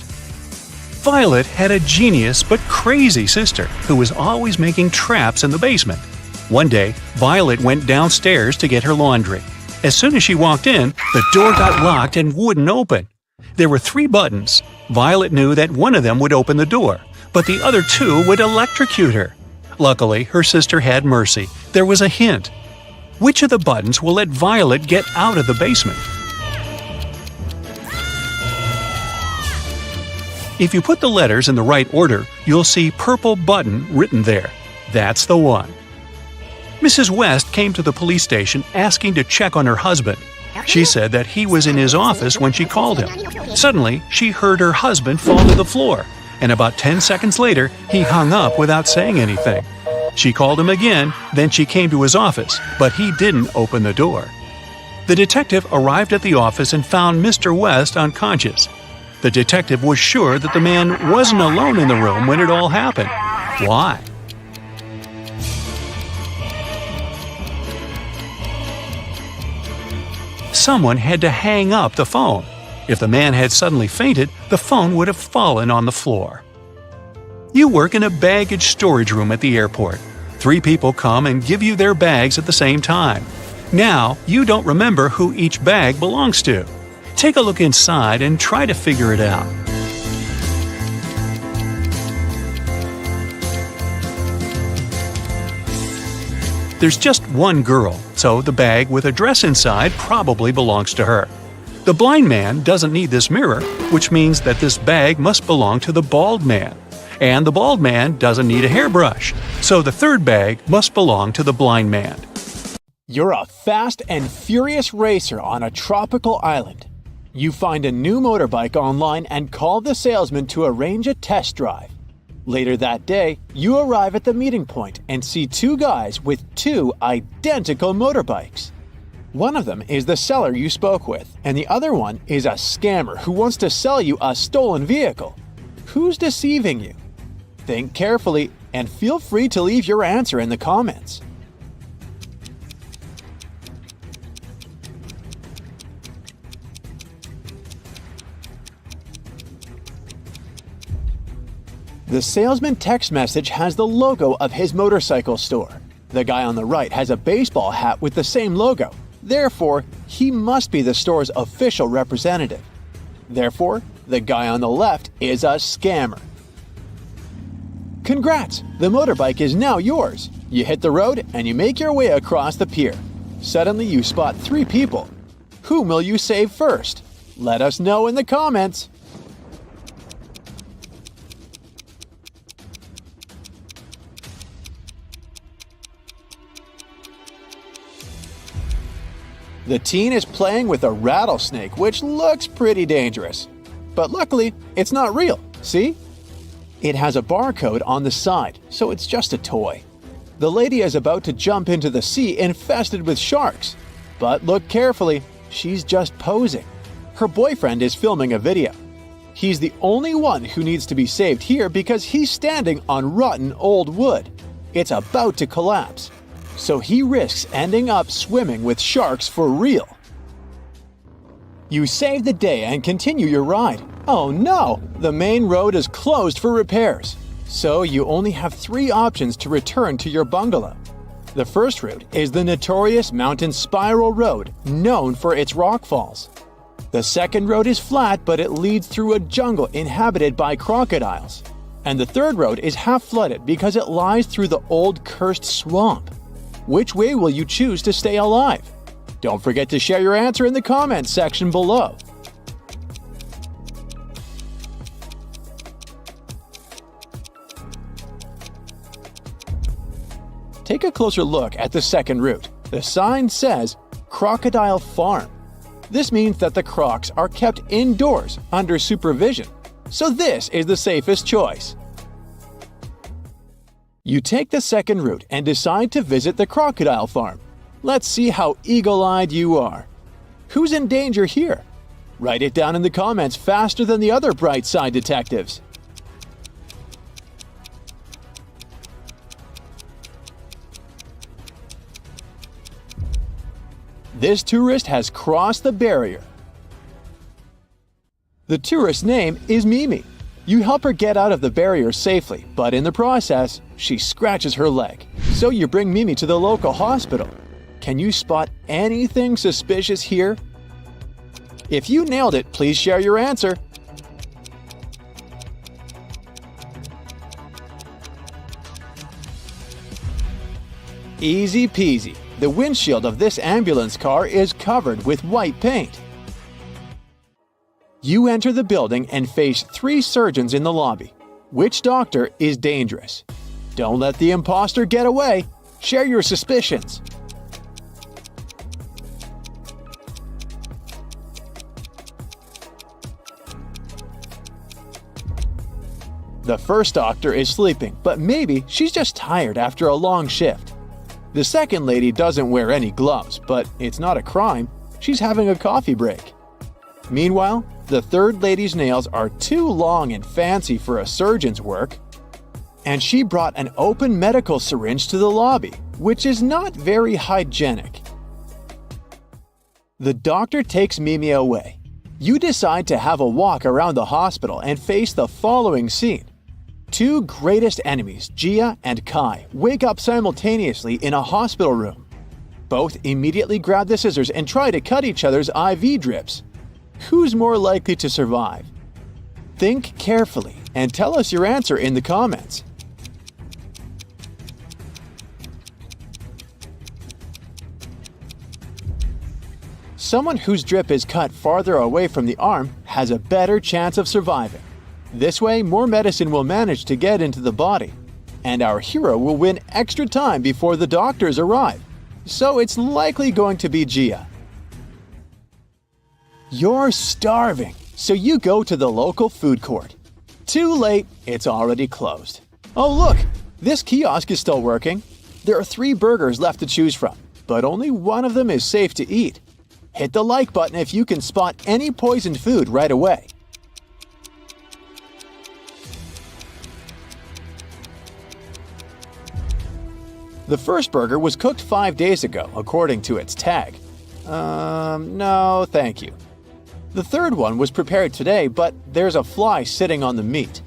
Violet had a genius but crazy sister who was always making traps in the basement. One day, Violet went downstairs to get her laundry. As soon as she walked in, the door got locked and wouldn't open. There were 3 buttons. Violet knew that one of them would open the door, but the other 2 would electrocute her. Luckily, her sister had mercy. There was a hint. Which of the buttons will let Violet get out of the basement? If you put the letters in the right order, you'll see purple button written there. That's the one. Mrs. West came to the police station asking to check on her husband. She said that he was in his office when she called him. Suddenly, she heard her husband fall to the floor, and about 10 seconds later, he hung up without saying anything. She called him again, then she came to his office, but he didn't open the door. The detective arrived at the office and found Mr. West unconscious. The detective was sure that the man wasn't alone in the room when it all happened. Why? Someone had to hang up the phone. If the man had suddenly fainted, the phone would have fallen on the floor. You work in a baggage storage room at the airport. 3 people come and give you their bags at the same time. Now, you don't remember who each bag belongs to. Take a look inside and try to figure it out. There's just one girl, so the bag with a dress inside probably belongs to her. The blind man doesn't need this mirror, which means that this bag must belong to the bald man. And the bald man doesn't need a hairbrush, so the third bag must belong to the blind man. You're a fast and furious racer on a tropical island. You find a new motorbike online and call the salesman to arrange a test drive. Later that day, you arrive at the meeting point and see two guys with two identical motorbikes. One of them is the seller you spoke with, and the other one is a scammer who wants to sell you a stolen vehicle. Who's deceiving you? Think carefully and feel free to leave your answer in the comments. The salesman text message has the logo of his motorcycle store. The guy on the right has a baseball hat with the same logo. Therefore, he must be the store's official representative. Therefore, the guy on the left is a scammer. Congrats! The motorbike is now yours. You hit the road and you make your way across the pier. Suddenly you spot three people. Whom will you save first? Let us know in the comments. The teen is playing with a rattlesnake, which looks pretty dangerous. But luckily, it's not real, see? It has a barcode on the side, so it's just a toy. The lady is about to jump into the sea infested with sharks. But look carefully, she's just posing. Her boyfriend is filming a video. He's the only one who needs to be saved here because he's standing on rotten old wood. It's about to collapse. So he risks ending up swimming with sharks for real. You save the day and continue your ride. Oh no! The main road is closed for repairs. So you only have three options to return to your bungalow. The first route is the notorious mountain spiral road, known for its rock falls. The second road is flat, but it leads through a jungle inhabited by crocodiles. And the third road is half flooded because it lies through the old cursed swamp. Which way will you choose to stay alive? Don't forget to share your answer in the comments section below. Take a closer look at the second route. The sign says Crocodile Farm. This means that the crocs are kept indoors under supervision. So this is the safest choice. You take the second route and decide to visit the crocodile farm. Let's see how eagle-eyed you are. Who's in danger here? Write it down in the comments faster than the other bright side detectives. This tourist has crossed the barrier. The tourist's name is Mimi. You help her get out of the barrier safely, but in the process, she scratches her leg. So you bring Mimi to the local hospital. Can you spot anything suspicious here? If you nailed it, please share your answer. Easy peasy. The windshield of this ambulance car is covered with white paint. You enter the building and face three surgeons in the lobby. Which doctor is dangerous? Don't let the imposter get away. Share your suspicions. The first doctor is sleeping, but maybe she's just tired after a long shift. The second lady doesn't wear any gloves, but it's not a crime. She's having a coffee break. Meanwhile, the third lady's nails are too long and fancy for a surgeon's work. And she brought an open medical syringe to the lobby, which is not very hygienic. The doctor takes Mimi away. You decide to have a walk around the hospital and face the following scene. Two greatest enemies, Gia and Kai, wake up simultaneously in a hospital room. Both immediately grab the scissors and try to cut each other's IV drips. Who's more likely to survive? Think carefully and tell us your answer in the comments. Someone whose drip is cut farther away from the arm has a better chance of surviving. This way, more medicine will manage to get into the body, and our hero will win extra time before the doctors arrive. So it's likely going to be Gia. You're starving, so you go to the local food court. Too late, it's already closed. Oh look, this kiosk is still working. There are 3 burgers left to choose from, but only one of them is safe to eat. Hit the like button if you can spot any poisoned food right away. The first burger was cooked 5 days ago, according to its tag. No, thank you. The third one was prepared today, but there's a fly sitting on the meat.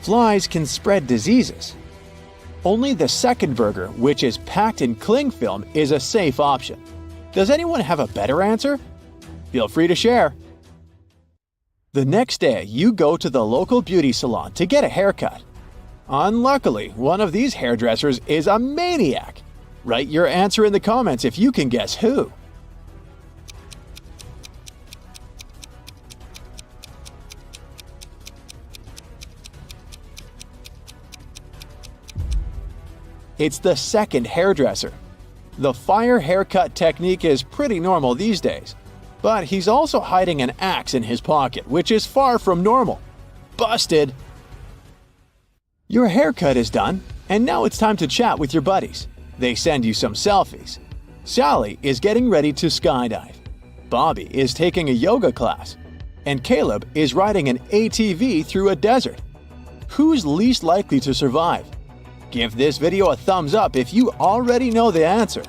Flies can spread diseases. Only the second burger, which is packed in cling film, is a safe option. Does anyone have a better answer? Feel free to share. The next day, you go to the local beauty salon to get a haircut. Unluckily, one of these hairdressers is a maniac. Write your answer in the comments if you can guess who. It's the second hairdresser. The fire haircut technique is pretty normal these days, but he's also hiding an axe in his pocket, which is far from normal. Busted! Your haircut is done, and now it's time to chat with your buddies. They send you some selfies. Sally is getting ready to skydive. Bobby is taking a yoga class, and Caleb is riding an ATV through a desert. Who's least likely to survive? Give this video a thumbs up if you already know the answer.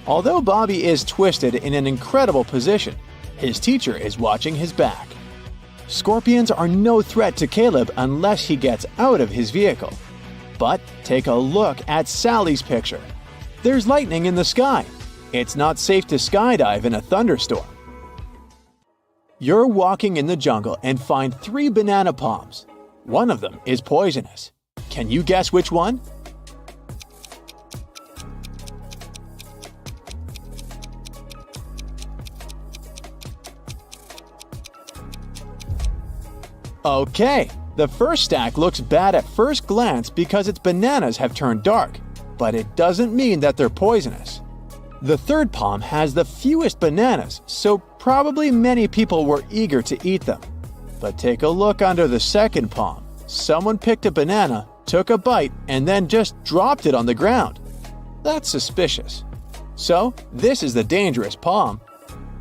Although Bobby is twisted in an incredible position, his teacher is watching his back. Scorpions are no threat to Caleb unless he gets out of his vehicle. But take a look at Sally's picture. There's lightning in the sky. It's not safe to skydive in a thunderstorm. You're walking in the jungle and find 3 banana palms. One of them is poisonous. Can you guess which one? Okay, the first stack looks bad at first glance because its bananas have turned dark, but it doesn't mean that they're poisonous. The third palm has the fewest bananas, so probably many people were eager to eat them. But take a look under the second palm. Someone picked a banana, took a bite, and then just dropped it on the ground. That's suspicious. So, this is the dangerous palm.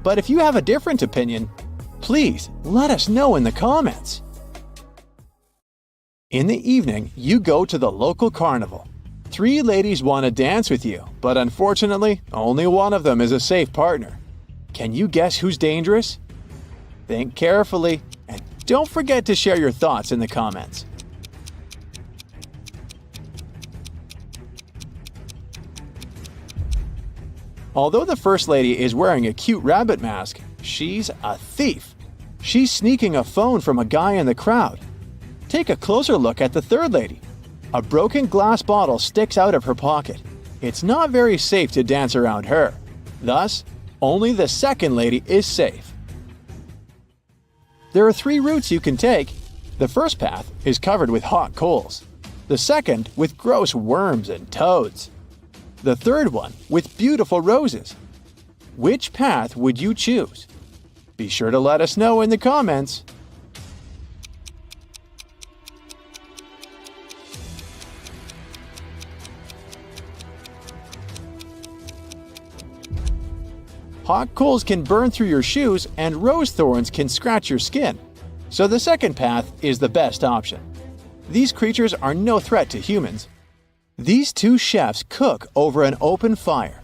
But if you have a different opinion, please let us know in the comments. In the evening, you go to the local carnival. 3 ladies want to dance with you, but unfortunately, only one of them is a safe partner. Can you guess who's dangerous? Think carefully, and don't forget to share your thoughts in the comments. Although the first lady is wearing a cute rabbit mask, she's a thief. She's sneaking a phone from a guy in the crowd. Take a closer look at the third lady. A broken glass bottle sticks out of her pocket. It's not very safe to dance around her. Thus, only the second lady is safe. There are 3 routes you can take. The first path is covered with hot coals. The second with gross worms and toads. The third one with beautiful roses. Which path would you choose? Be sure to let us know in the comments. Hot coals can burn through your shoes and rose thorns can scratch your skin, so the second path is the best option. These creatures are no threat to humans. These 2 chefs cook over an open fire.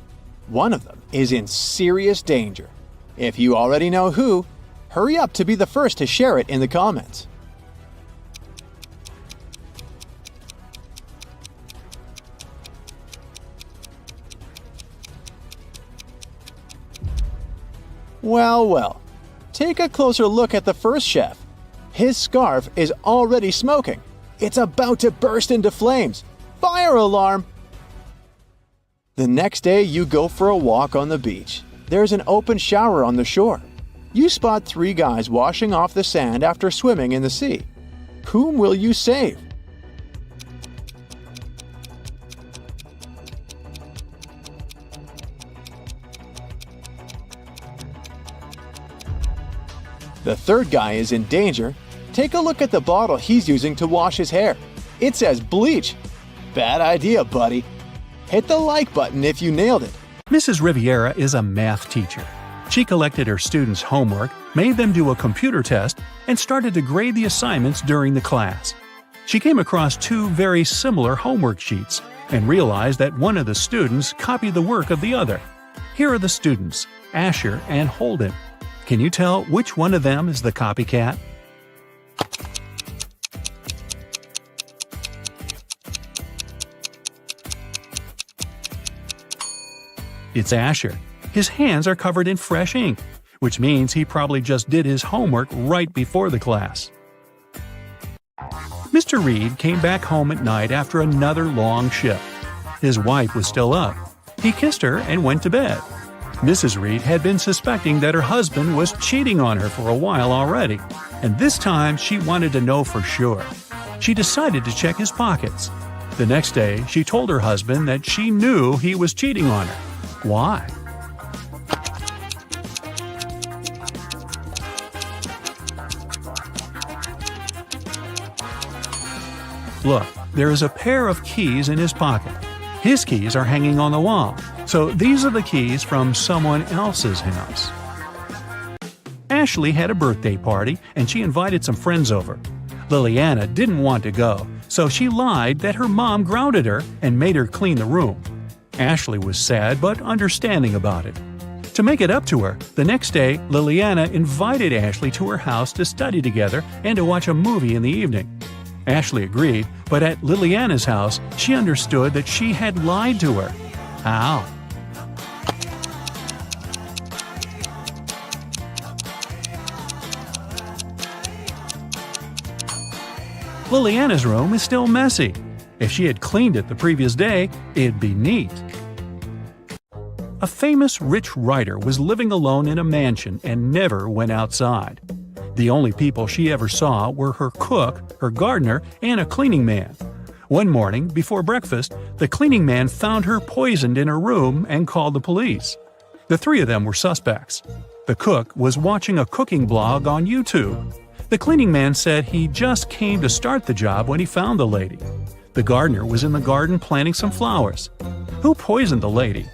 One of them is in serious danger. If you already know who, hurry up to be the first to share it in the comments. Well, well, take a closer look at the first chef. His scarf is already smoking. It's about to burst into flames. Fire! Fire alarm! The next day, you go for a walk on the beach. There's an open shower on the shore. You spot 3 guys washing off the sand after swimming in the sea. Whom will you save? The third guy is in danger. Take a look at the bottle he's using to wash his hair. It says bleach. Bad idea, buddy. Hit the like button if you nailed it. Mrs. Riviera is a math teacher. She collected her students' homework, made them do a computer test, and started to grade the assignments during the class. She came across 2 very similar homework sheets and realized that one of the students copied the work of the other. Here are the students, Asher and Holden. Can you tell which one of them is the copycat? It's Asher. His hands are covered in fresh ink, which means he probably just did his homework right before the class. Mr. Reed came back home at night after another long shift. His wife was still up. He kissed her and went to bed. Mrs. Reed had been suspecting that her husband was cheating on her for a while already, and this time she wanted to know for sure. She decided to check his pockets. The next day, she told her husband that she knew he was cheating on her. Why? Look, there is a pair of keys in his pocket. His keys are hanging on the wall, so these are the keys from someone else's house. Ashley had a birthday party and she invited some friends over. Liliana didn't want to go, so she lied that her mom grounded her and made her clean the room. Ashley was sad but understanding about it. To make it up to her, the next day Liliana invited Ashley to her house to study together and to watch a movie in the evening. Ashley agreed, but at Liliana's house, she understood that she had lied to her. How? Liliana's room is still messy. If she had cleaned it the previous day, it'd be neat. A famous rich writer was living alone in a mansion and never went outside. The only people she ever saw were her cook, her gardener, and a cleaning man. One morning, before breakfast, the cleaning man found her poisoned in her room and called the police. The 3 of them were suspects. The cook was watching a cooking blog on YouTube. The cleaning man said he just came to start the job when he found the lady. The gardener was in the garden planting some flowers. Who poisoned the lady?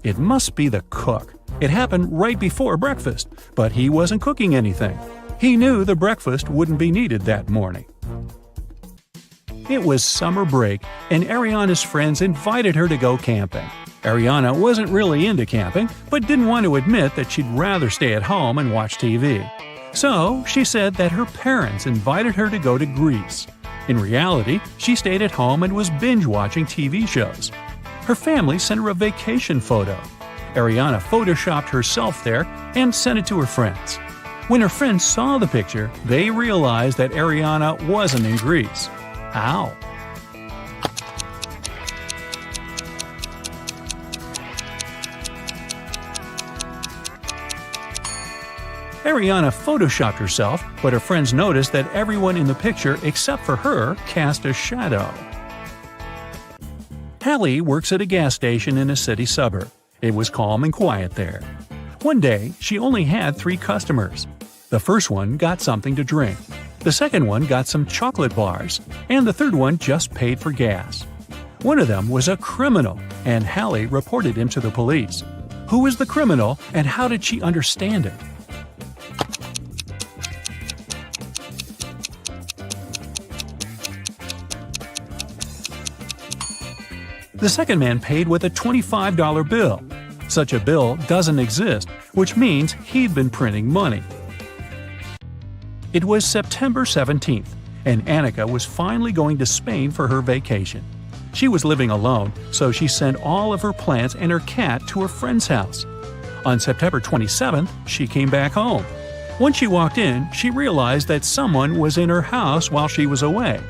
It must be the cook. It happened right before breakfast, but he wasn't cooking anything. He knew the breakfast wouldn't be needed that morning. It was summer break, and Ariana's friends invited her to go camping. Ariana wasn't really into camping, but didn't want to admit that she'd rather stay at home and watch TV. So she said that her parents invited her to go to Greece. In reality, she stayed at home and was binge-watching TV shows. Her family sent her a vacation photo. Ariana photoshopped herself there and sent it to her friends. When her friends saw the picture, they realized that Ariana wasn't in Greece. How? Ariana photoshopped herself, but her friends noticed that everyone in the picture except for her cast a shadow. Hallie works at a gas station in a city suburb. It was calm and quiet there. One day, she only had 3 customers. The first one got something to drink. The second one got some chocolate bars, and the third one just paid for gas. One of them was a criminal, and Hallie reported him to the police. Who was the criminal, and how did she understand it? The second man paid with a $25 bill. Such a bill doesn't exist, which means he'd been printing money. It was September 17th, and Annika was finally going to Spain for her vacation. She was living alone, so she sent all of her plants and her cat to her friend's house. On September 27th, she came back home. Once she walked in, she realized that someone was in her house while she was away.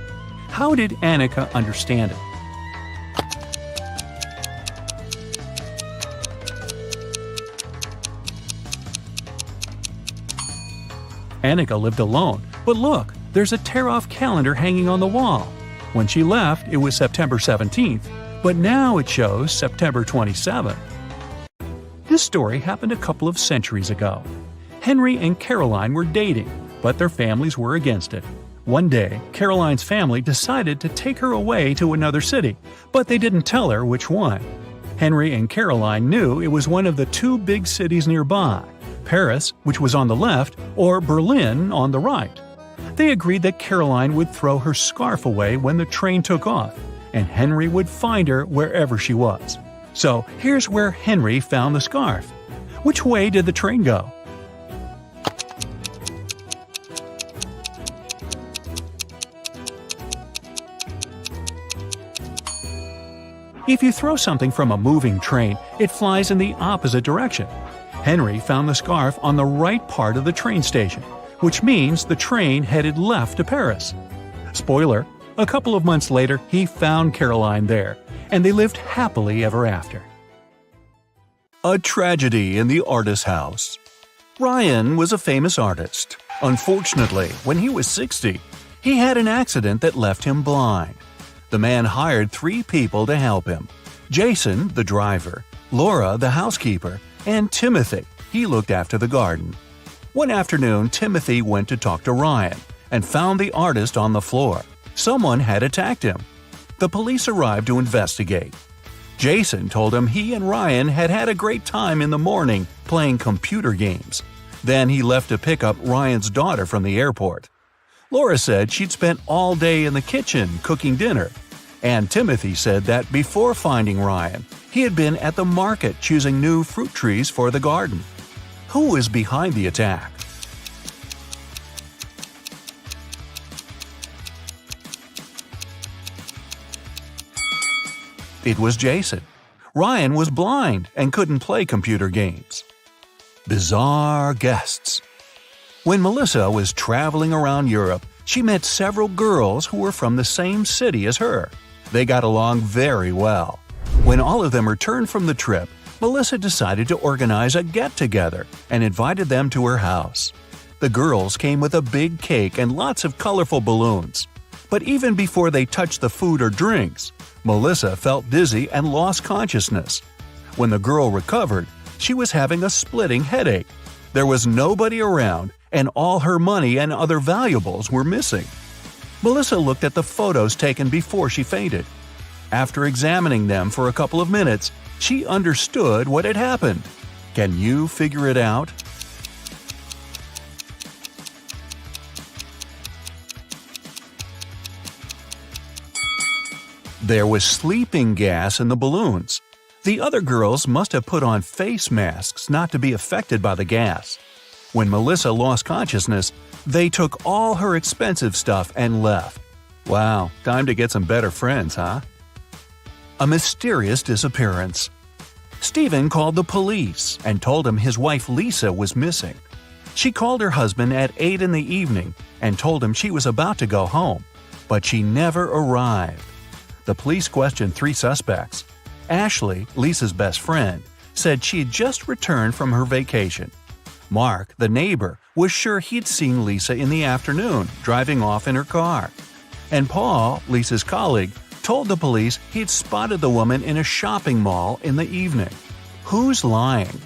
How did Annika understand it? Annika lived alone, but look, there's a tear-off calendar hanging on the wall. When she left, it was September 17th, but now it shows September 27th. This story happened a couple of centuries ago. Henry and Caroline were dating, but their families were against it. One day, Caroline's family decided to take her away to another city, but they didn't tell her which one. Henry and Caroline knew it was one of the two big cities nearby, Paris, which was on the left, or Berlin on the right. They agreed that Caroline would throw her scarf away when the train took off, and Henry would find her wherever she was. So here's where Henry found the scarf. Which way did the train go? If you throw something from a moving train, it flies in the opposite direction. Henry found the scarf on the right part of the train station, which means the train headed left to Paris. Spoiler, a couple of months later he found Caroline there, and they lived happily ever after. A tragedy in the artist's house. Ryan was a famous artist. Unfortunately, when he was 60, he had an accident that left him blind. The man hired 3 people to help him: Jason, the driver, Laura, the housekeeper, and Timothy. He looked after the garden. One afternoon, Timothy went to talk to Ryan and found the artist on the floor. Someone had attacked him. The police arrived to investigate. Jason told him he and Ryan had had a great time in the morning playing computer games. Then he left to pick up Ryan's daughter from the airport. Laura said she'd spent all day in the kitchen cooking dinner. And Timothy said that before finding Ryan, he had been at the market choosing new fruit trees for the garden. Who is behind the attack? It was Jason. Ryan was blind and couldn't play computer games. Bizarre guests. When Melissa was traveling around Europe, she met several girls who were from the same city as her. They got along very well. When all of them returned from the trip, Melissa decided to organize a get-together and invited them to her house. The girls came with a big cake and lots of colorful balloons. But even before they touched the food or drinks, Melissa felt dizzy and lost consciousness. When the girl recovered, she was having a splitting headache. There was nobody around, and all her money and other valuables were missing. Melissa looked at the photos taken before she fainted. After examining them for a couple of minutes, she understood what had happened. Can you figure it out? There was sleeping gas in the balloons. The other girls must have put on face masks not to be affected by the gas. When Melissa lost consciousness, they took all her expensive stuff and left. Wow, time to get some better friends, huh? A mysterious disappearance. Stephen called the police and told him his wife Lisa was missing. She called her husband at 8 in the evening and told him she was about to go home, but she never arrived. The police questioned 3 suspects. Ashley, Lisa's best friend, said she had just returned from her vacation. Mark, the neighbor, was sure he'd seen Lisa in the afternoon, driving off in her car. And Paul, Lisa's colleague, told the police he'd spotted the woman in a shopping mall in the evening. Who's lying?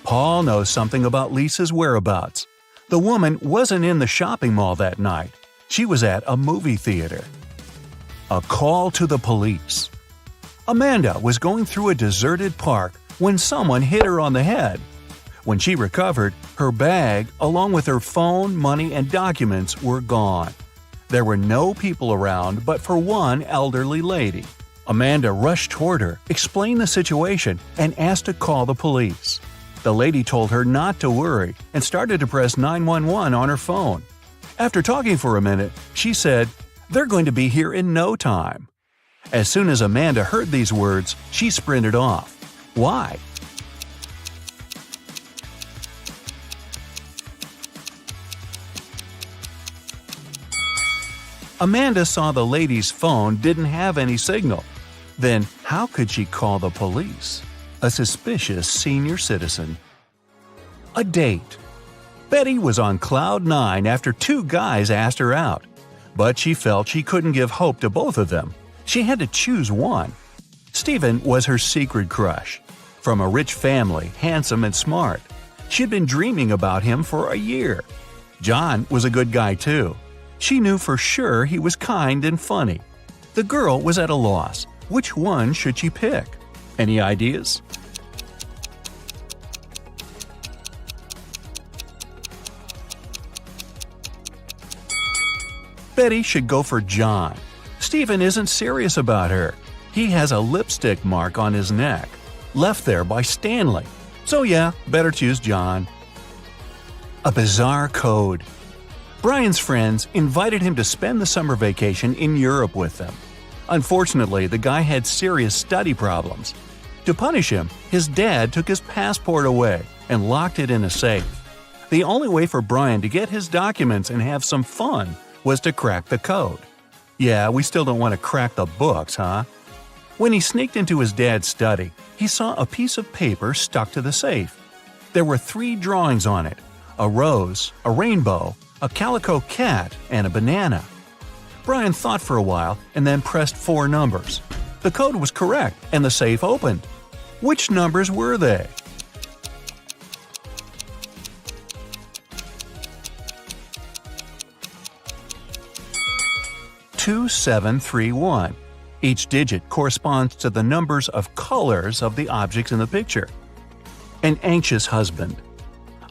Paul knows something about Lisa's whereabouts. The woman wasn't in the shopping mall that night. She was at a movie theater. A call to the police. Amanda was going through a deserted park when someone hit her on the head. When she recovered, her bag, along with her phone, money, and documents, were gone. There were no people around but for one elderly lady. Amanda rushed toward her, explained the situation, and asked to call the police. The lady told her not to worry and started to press 911 on her phone. After talking for a minute, she said, They're going to be here in no time." As soon as Amanda heard these words, she sprinted off. Why? Amanda saw the lady's phone didn't have any signal. Then how could she call the police? A suspicious senior citizen. A date. Betty was on cloud 9 after 2 guys asked her out. But she felt she couldn't give hope to both of them. She had to choose one. Stephen was her secret crush. From a rich family, handsome and smart. She'd been dreaming about him for a year. John was a good guy too. She knew for sure he was kind and funny. The girl was at a loss. Which one should she pick? Any ideas? Betty should go for John. Stephen isn't serious about her. He has a lipstick mark on his neck, left there by Stanley. So yeah, better choose John. A bizarre code. Brian's friends invited him to spend the summer vacation in Europe with them. Unfortunately, the guy had serious study problems. To punish him, his dad took his passport away and locked it in a safe. The only way for Brian to get his documents and have some fun was to crack the code. Yeah, we still don't want to crack the books, huh? When he sneaked into his dad's study, he saw a piece of paper stuck to the safe. There were 3 drawings on it: a rose, a rainbow, a calico cat, and a banana. Brian thought for a while and then pressed 4 numbers. The code was correct and the safe opened. Which numbers were they? "2731. Each digit corresponds to the numbers of colors of the objects in the picture. An anxious husband.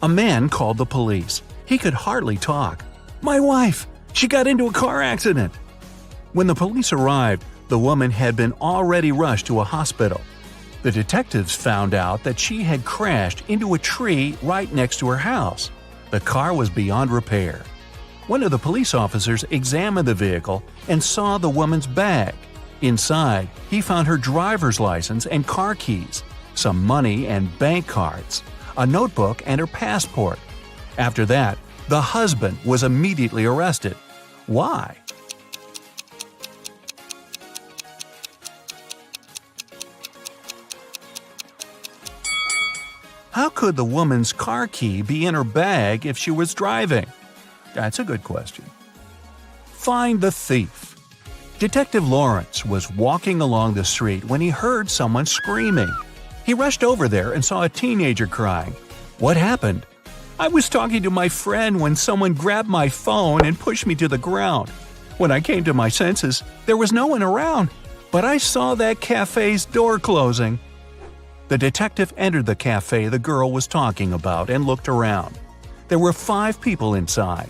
A man called the police. He could hardly talk. "My wife! She got into a car accident!" When the police arrived, the woman had been already rushed to a hospital. The detectives found out that she had crashed into a tree right next to her house. The car was beyond repair. One of the police officers examined the vehicle and saw the woman's bag. Inside, he found her driver's license and car keys, some money and bank cards, a notebook and her passport. After that, the husband was immediately arrested. Why? How could the woman's car key be in her bag if she was driving? That's a good question. Find the thief. Detective Lawrence was walking along the street when he heard someone screaming. He rushed over there and saw a teenager crying. What happened? "I was talking to my friend when someone grabbed my phone and pushed me to the ground. When I came to my senses, there was no one around, but I saw that cafe's door closing." The detective entered the cafe the girl was talking about and looked around. There were 5 people inside.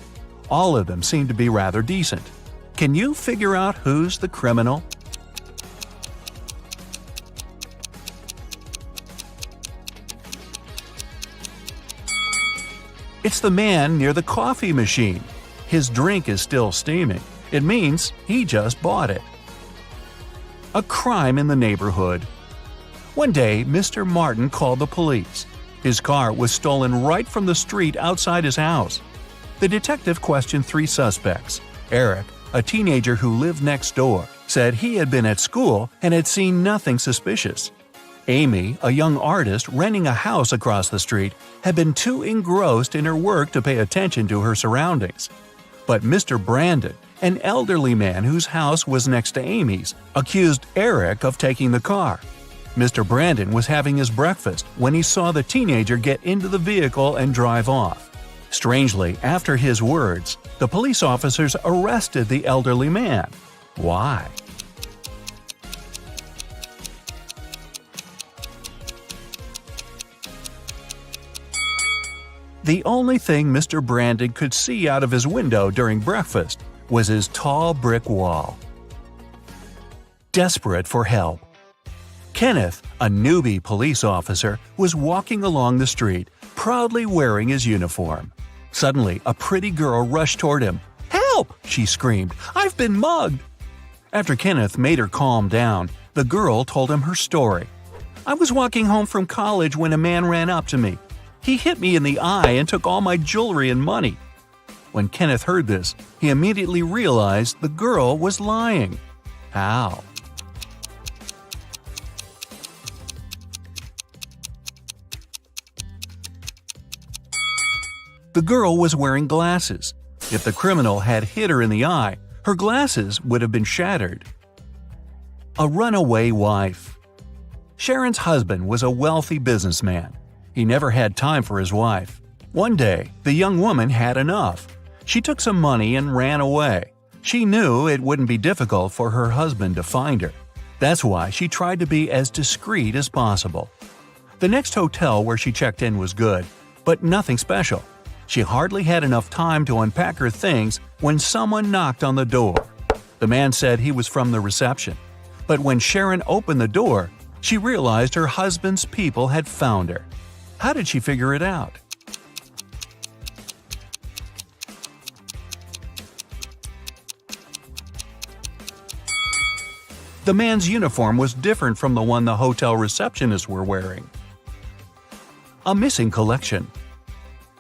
All of them seemed to be rather decent. Can you figure out who's the criminal? It's the man near the coffee machine. His drink is still steaming. It means he just bought it. A crime in the neighborhood. One day, Mr. Martin called the police. His car was stolen right from the street outside his house. The detective questioned 3 suspects. Eric, a teenager who lived next door, said he had been at school and had seen nothing suspicious. Amy, a young artist renting a house across the street, had been too engrossed in her work to pay attention to her surroundings. But Mr. Brandon, an elderly man whose house was next to Amy's, accused Eric of taking the car. Mr. Brandon was having his breakfast when he saw the teenager get into the vehicle and drive off. Strangely, after his words, the police officers arrested the elderly man. Why? The only thing Mr. Brandon could see out of his window during breakfast was his tall brick wall. Desperate for help. Kenneth, a newbie police officer, was walking along the street, proudly wearing his uniform. Suddenly, a pretty girl rushed toward him. "Help! "Help!" she screamed. "I've been mugged!" After Kenneth made her calm down, the girl told him her story. "I was walking home from college when a man ran up to me. He hit me in the eye and took all my jewelry and money." When Kenneth heard this, he immediately realized the girl was lying. How? The girl was wearing glasses. If the criminal had hit her in the eye, her glasses would have been shattered. A runaway wife. Sharon's husband was a wealthy businessman. He never had time for his wife. One day, the young woman had enough. She took some money and ran away. She knew it wouldn't be difficult for her husband to find her. That's why she tried to be as discreet as possible. The next hotel where she checked in was good, but nothing special. She hardly had enough time to unpack her things when someone knocked on the door. The man said he was from the reception. But when Sharon opened the door, she realized her husband's people had found her. How did she figure it out? The man's uniform was different from the one the hotel receptionists were wearing. A missing collection.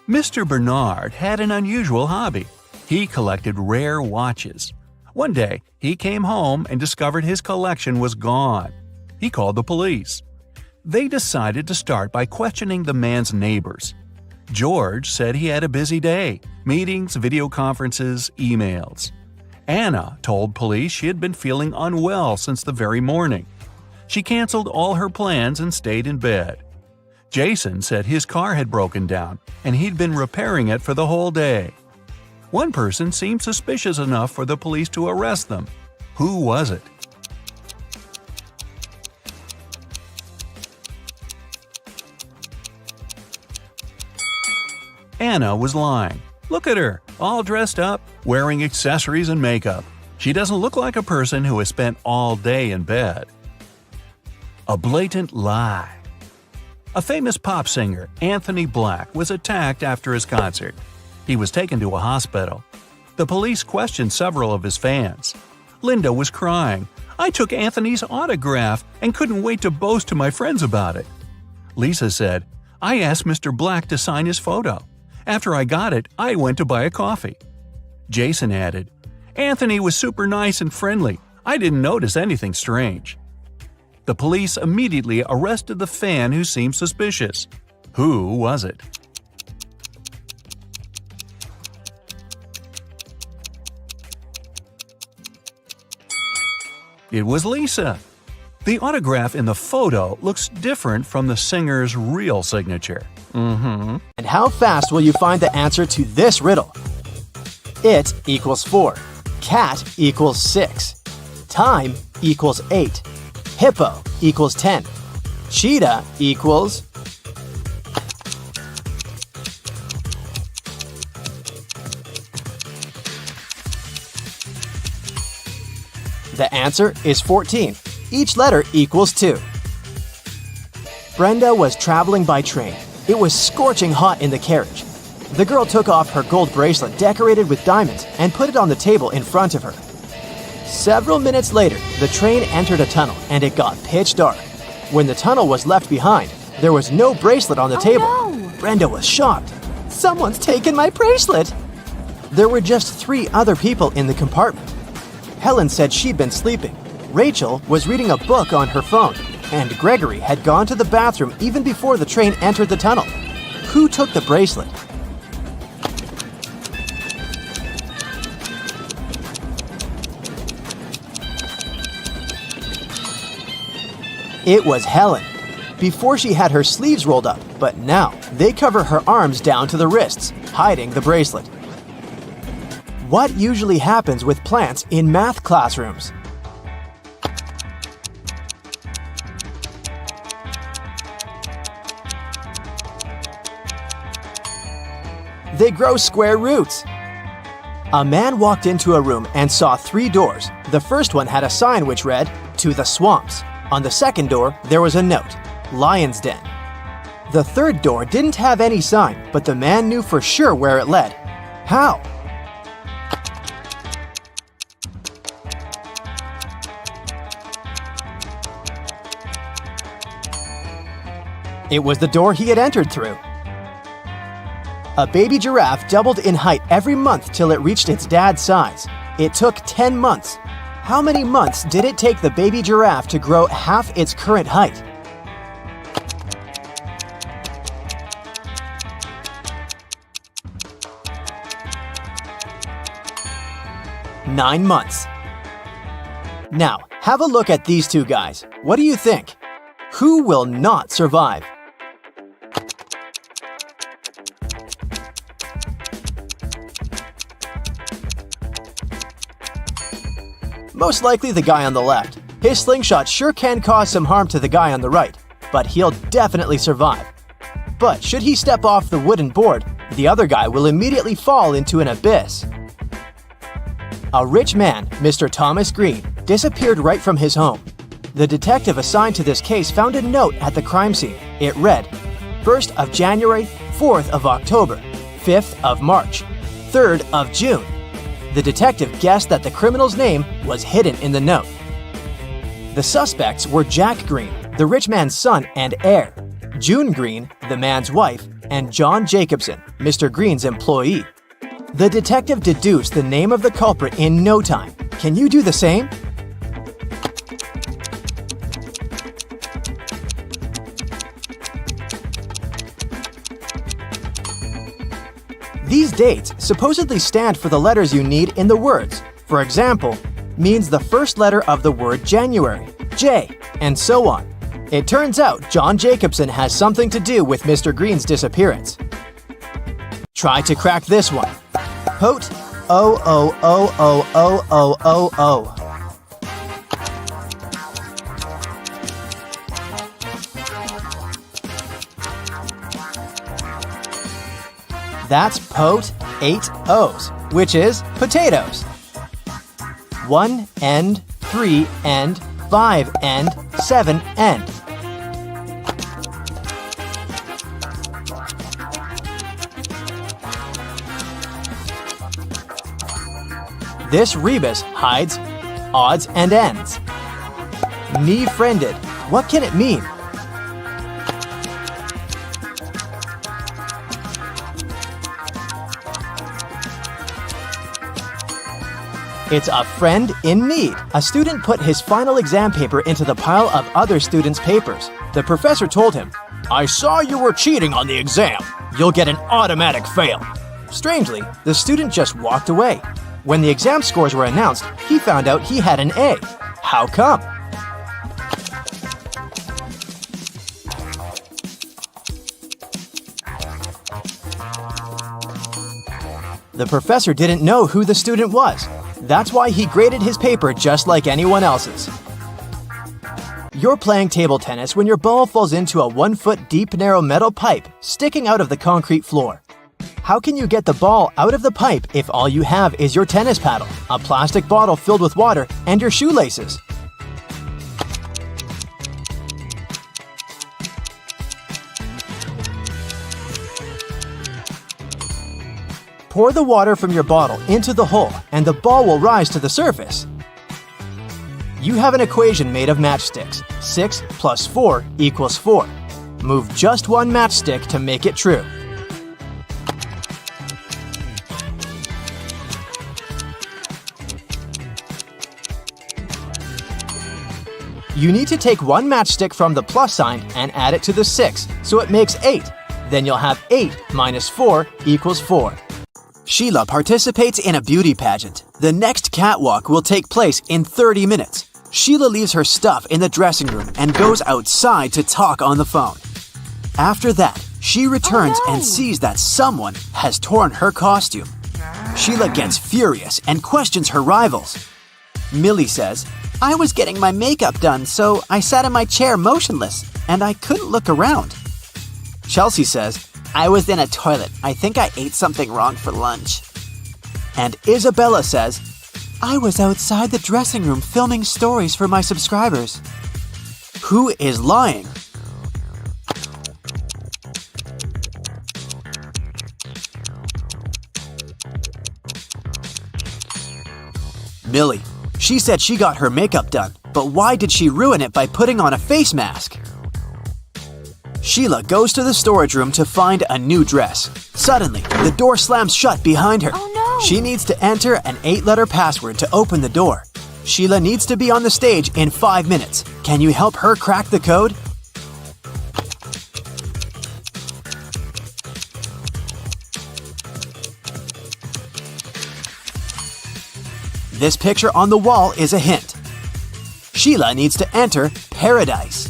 Mr. Bernard had an unusual hobby. He collected rare watches. One day, he came home and discovered his collection was gone. He called the police. They decided to start by questioning the man's neighbors. George said he had a busy day – meetings, video conferences, emails. Anna told police she had been feeling unwell since the very morning. She canceled all her plans and stayed in bed. Jason said his car had broken down and he'd been repairing it for the whole day. One person seemed suspicious enough for the police to arrest them. Who was it? Anna was lying. Look at her, all dressed up, wearing accessories and makeup. She doesn't look like a person who has spent all day in bed. A blatant lie. A famous pop singer, Anthony Black, was attacked after his concert. He was taken to a hospital. The police questioned several of his fans. Linda was crying. "I took Anthony's autograph and couldn't wait to boast to my friends about it." Lisa said, "I asked Mr. Black to sign his photo. After I got it, I went to buy a coffee." Jason added, "Anthony was super nice and friendly. I didn't notice anything strange." The police immediately arrested the fan who seemed suspicious. Who was it? It was Lisa. The autograph in the photo looks different from the singer's real signature. And how fast will you find the answer to this riddle? It equals 4. Cat equals 6. Time equals 8. Hippo equals 10. Cheetah equals… The answer is 14. Each letter equals 2. Brenda was traveling by train. It was scorching hot in the carriage. The girl took off her gold bracelet decorated with diamonds and put it on the table in front of her. Several minutes later, the train entered a tunnel and it got pitch dark. When the tunnel was left behind, there was no bracelet on the table. No. Brenda was shocked. "Someone's taken my bracelet!" There were just 3 other people in the compartment. Helen said she'd been sleeping. Rachel was reading a book on her phone. And Gregory had gone to the bathroom even before the train entered the tunnel. Who took the bracelet? It was Helen. Before she had her sleeves rolled up, but now they cover her arms down to the wrists, hiding the bracelet. What usually happens with plants in math classrooms? They grow square roots. A man walked into a room and saw 3 doors. The first one had a sign which read, "To the swamps." On the second door, there was a note, "Lion's Den." The third door didn't have any sign, but the man knew for sure where it led. How? It was the door he had entered through. A baby giraffe doubled in height every month till it reached its dad's size. It took 10 months. How many months did it take the baby giraffe to grow half its current height? Nine months. Now, have a look at these two guys. What do you think? Who will not survive? Most likely the guy on the left. His slingshot sure can cause some harm to the guy on the right, but he'll definitely survive. But should he step off the wooden board, the other guy will immediately fall into an abyss. A rich man, Mr. Thomas Green, disappeared right from his home. The detective assigned to this case found a note at the crime scene. It read, 1st of January, 4th of October, 5th of March, 3rd of June. The detective guessed that the criminal's name was hidden in the note. The suspects were Jack Green, the rich man's son and heir, June Green, the man's wife, and John Jacobson, Mr. Green's employee. The detective deduced the name of the culprit in no time. Can you do the same? These dates supposedly stand for the letters you need in the words. For example, means the first letter of the word January, J, and so on. It turns out John Jacobson has something to do with Mr. Green's disappearance. Try to crack this one. Pote O. That's Pote 8 O's, which is potatoes. 1 end, 3 end, 5 end, 7 end. This rebus hides odds and ends. Knee-friended. What can it mean? It's a friend in need. A student put his final exam paper into the pile of other students' papers. The professor told him, "I saw you were cheating on the exam. You'll get an automatic fail." Strangely, the student just walked away. When the exam scores were announced, he found out he had an A. How come? The professor didn't know who the student was. That's why he graded his paper just like anyone else's. You're playing table tennis when your ball falls into a 1-foot deep narrow metal pipe sticking out of the concrete floor. How can you get the ball out of the pipe if all you have is your tennis paddle, a plastic bottle filled with water, and your shoelaces? Pour the water from your bottle into the hole and the ball will rise to the surface. You have an equation made of matchsticks. 6 plus 4 equals 4. Move just one matchstick to make it true. You need to take one matchstick from the plus sign and add it to the 6, so it makes 8. Then you'll have 8 minus 4 equals 4. Sheila participates in a beauty pageant. The next catwalk will take place in 30 minutes. Sheila leaves her stuff in the dressing room and goes outside to talk on the phone. After that, she returns and sees that someone has torn her costume. Sheila gets furious and questions her rivals. Millie says, "I was getting my makeup done, so I sat in my chair motionless, and I couldn't look around." Chelsea says, "I was in a toilet. I think I ate something wrong for lunch." And Isabella says, "I was outside the dressing room filming stories for my subscribers." Who is lying? Millie. She said she got her makeup done, but why did she ruin it by putting on a face mask? Sheila goes to the storage room to find a new dress. Suddenly, the door slams shut behind her. Oh no! She needs to enter an 8-letter password to open the door. Sheila needs to be on the stage in 5 minutes. Can you help her crack the code? This picture on the wall is a hint. Sheila needs to enter paradise.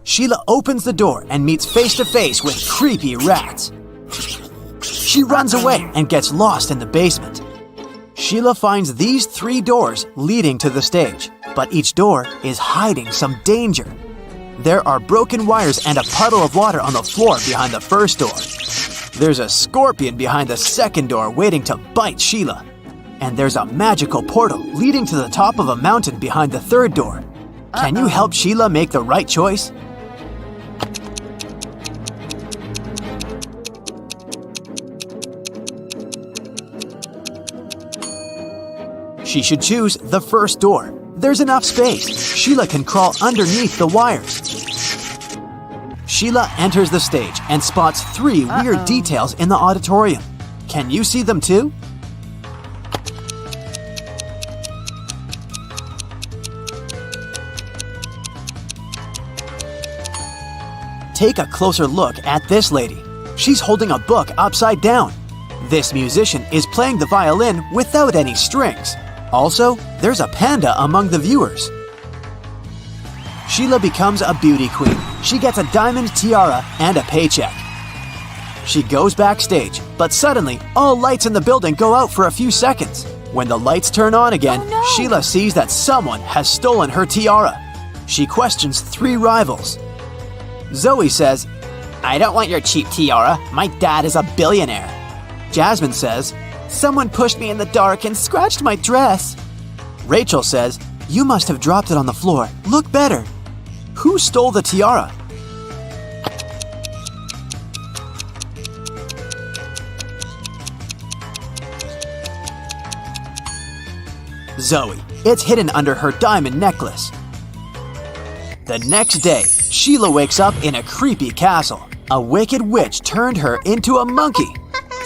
Sheila opens the door and meets face to face with creepy rats. She runs away and gets lost in the basement. Sheila finds these 3 doors leading to the stage, but each door is hiding some danger. There are broken wires and a puddle of water on the floor behind the first door. There's a scorpion behind the second door waiting to bite Sheila. And there's a magical portal leading to the top of a mountain behind the third door. Can you help Sheila make the right choice? She should choose the first door. There's enough space. Sheila can crawl underneath the wires. Sheila enters the stage and spots 3 weird details in the auditorium. Can you see them too? Take a closer look at this lady. She's holding a book upside down. This musician is playing the violin without any strings. Also, there's a panda among the viewers. Sheila becomes a beauty queen. She gets a diamond tiara and a paycheck. She goes backstage, but suddenly, all lights in the building go out for a few seconds. When the lights turn on again, Oh, no. Sheila sees that someone has stolen her tiara. She questions 3 rivals. Zoe says, "I don't want your cheap tiara. My dad is a billionaire." Jasmine says, "Someone pushed me in the dark and scratched my dress." Rachel says, "You must have dropped it on the floor. Look better." Who stole the tiara? Zoe. It's hidden under her diamond necklace. The next day, Sheila wakes up in a creepy castle. A wicked witch turned her into a monkey.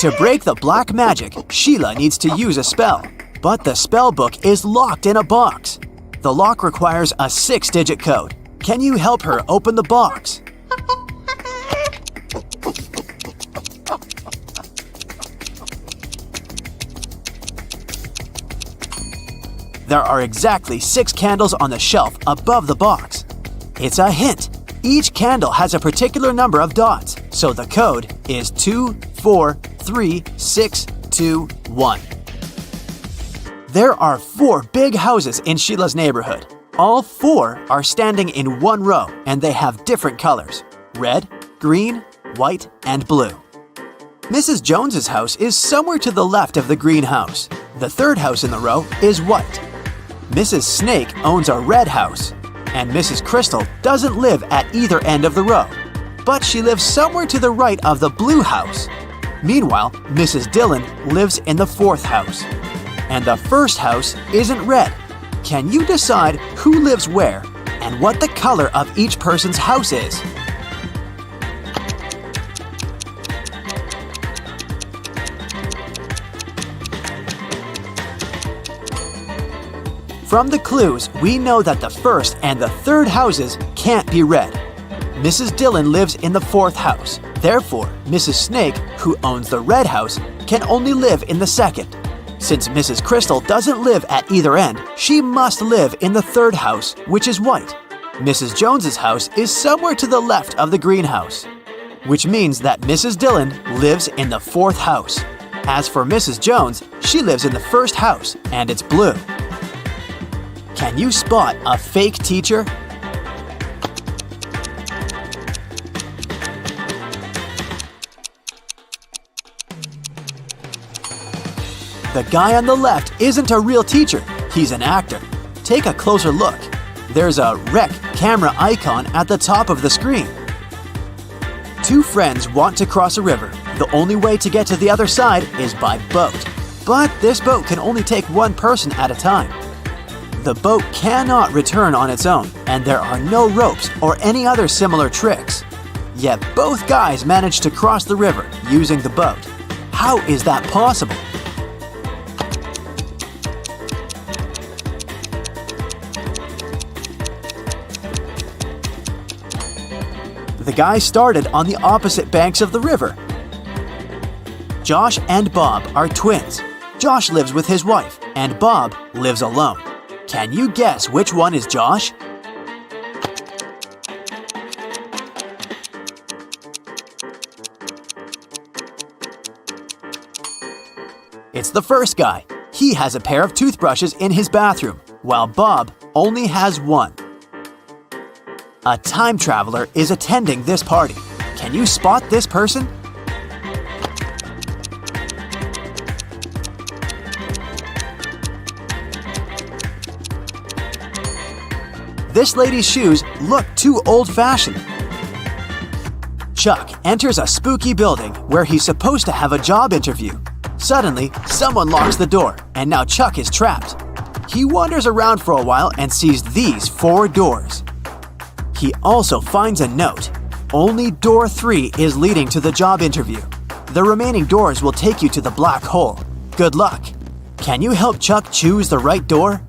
To break the black magic, Sheila needs to use a spell. But the spell book is locked in a box. The lock requires a 6-digit code. Can you help her open the box? There are exactly 6 candles on the shelf above the box. It's a hint. Each candle has a particular number of dots, so the code is 24361. There are 4 big houses in Sheila's neighborhood. All 4 are standing in one row, and they have different colors: red, green, white, and blue. Mrs. Jones's house is somewhere to the left of the green house. The third house in the row is white. Mrs. Snake owns a red house, and Mrs. Crystal doesn't live at either end of the row, but she lives somewhere to the right of the blue house. Meanwhile, Mrs. Dillon lives in the 4th house. And the first house isn't red. Can you decide who lives where and what the color of each person's house is? From the clues, we know that the first and the third houses can't be red. Mrs. Dillon lives in the 4th house. Therefore, Mrs. Snake, who owns the red house, can only live in the 2nd. Since Mrs. Crystal doesn't live at either end, she must live in the 3rd house, which is white. Mrs. Jones's house is somewhere to the left of the greenhouse, which means that Mrs. Dillon lives in the 4th house. As for Mrs. Jones, she lives in the 1st house, and it's blue. Can you spot a fake teacher? The guy on the left isn't a real teacher, he's an actor. Take a closer look. There's a rec camera icon at the top of the screen. 2 friends want to cross a river. The only way to get to the other side is by boat. But this boat can only take 1 person at a time. The boat cannot return on its own, and there are no ropes or any other similar tricks. Yet both guys managed to cross the river using the boat. How is that possible? The guys started on the opposite banks of the river. Josh and Bob are twins. Josh lives with his wife, and Bob lives alone. Can you guess which one is Josh? It's the first guy. He has a pair of toothbrushes in his bathroom, while Bob only has one. A time traveler is attending this party. Can you spot this person? This lady's shoes look too old-fashioned. Chuck enters a spooky building where he's supposed to have a job interview. Suddenly, someone locks the door, and now Chuck is trapped. He wanders around for a while and sees these 4 doors. He also finds a note. Only door 3 is leading to the job interview. The remaining doors will take you to the black hole. Good luck. Can you help Chuck choose the right door?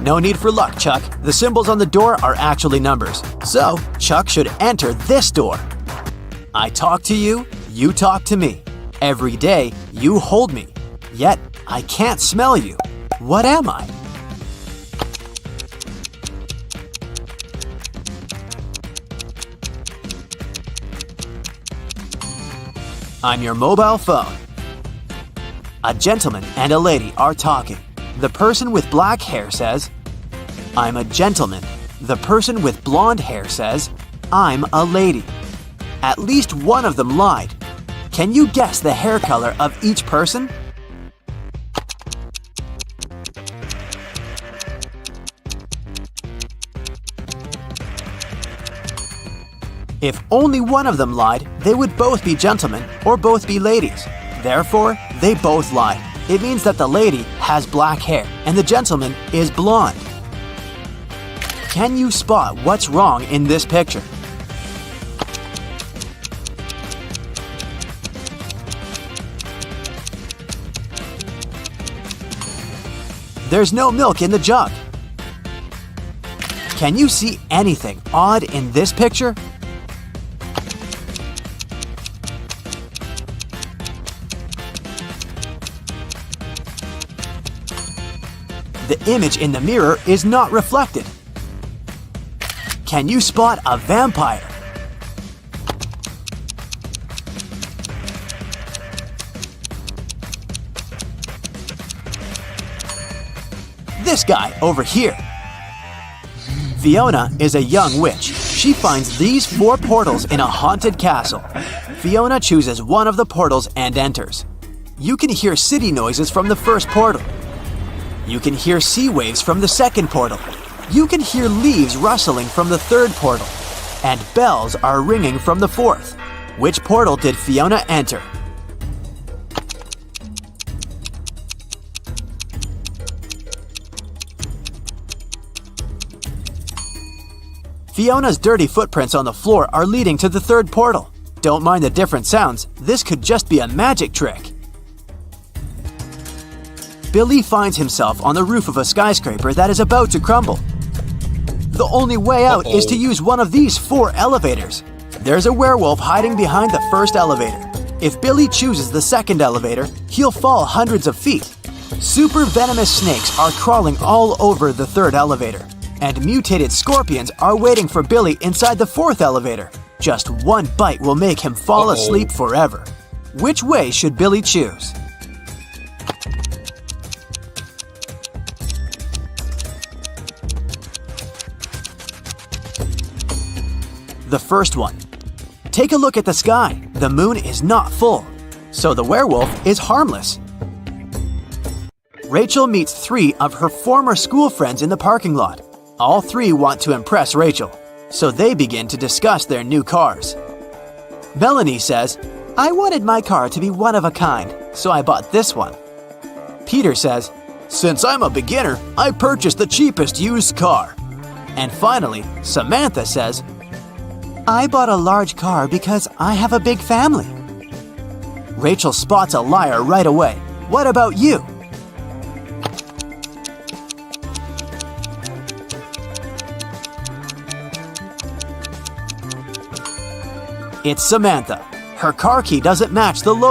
No need for luck, Chuck. The symbols on the door are actually numbers. So, Chuck should enter this door. I talk to you, you talk to me. Every day, you hold me. Yet, I can't smell you. What am I? I'm your mobile phone. A gentleman and a lady are talking. The person with black hair says, I'm a gentleman. The person with blonde hair says, I'm a lady. At least one of them lied. Can you guess the hair color of each person? If only one of them lied, they would both be gentlemen or both be ladies. Therefore, they both lied. It means that the lady has black hair and the gentleman is blonde. Can you spot what's wrong in this picture? There's no milk in the jug. Can you see anything odd in this picture? The image in the mirror is not reflected. Can you spot a vampire? This guy over here. Fiona is a young witch. She finds these 4 portals in a haunted castle. Fiona chooses one of the portals and enters. You can hear city noises from the first portal. You can hear sea waves from the second portal. You can hear leaves rustling from the third portal. And bells are ringing from the fourth. Which portal did Fiona enter? Fiona's dirty footprints on the floor are leading to the third portal. Don't mind the different sounds. This could just be a magic trick. Billy finds himself on the roof of a skyscraper that is about to crumble. The only way out is to use one of these 4 elevators. There's a werewolf hiding behind the first elevator. If Billy chooses the second elevator, he'll fall hundreds of feet. Super venomous snakes are crawling all over the third elevator. And mutated scorpions are waiting for Billy inside the fourth elevator. Just one bite will make him fall asleep forever. Which way should Billy choose? The first one. Take a look at the sky. The moon is not full, so the werewolf is harmless. Rachel meets 3 of her former school friends in the parking lot. All 3 want to impress Rachel, so they begin to discuss their new cars. Melanie says, I wanted my car to be one of a kind, so I bought this one. Peter says, since I'm a beginner, I purchased the cheapest used car. And finally, Samantha says, I bought a large car because I have a big family. Rachel spots a liar right away. What about you? It's Samantha. Her car key doesn't match the logo.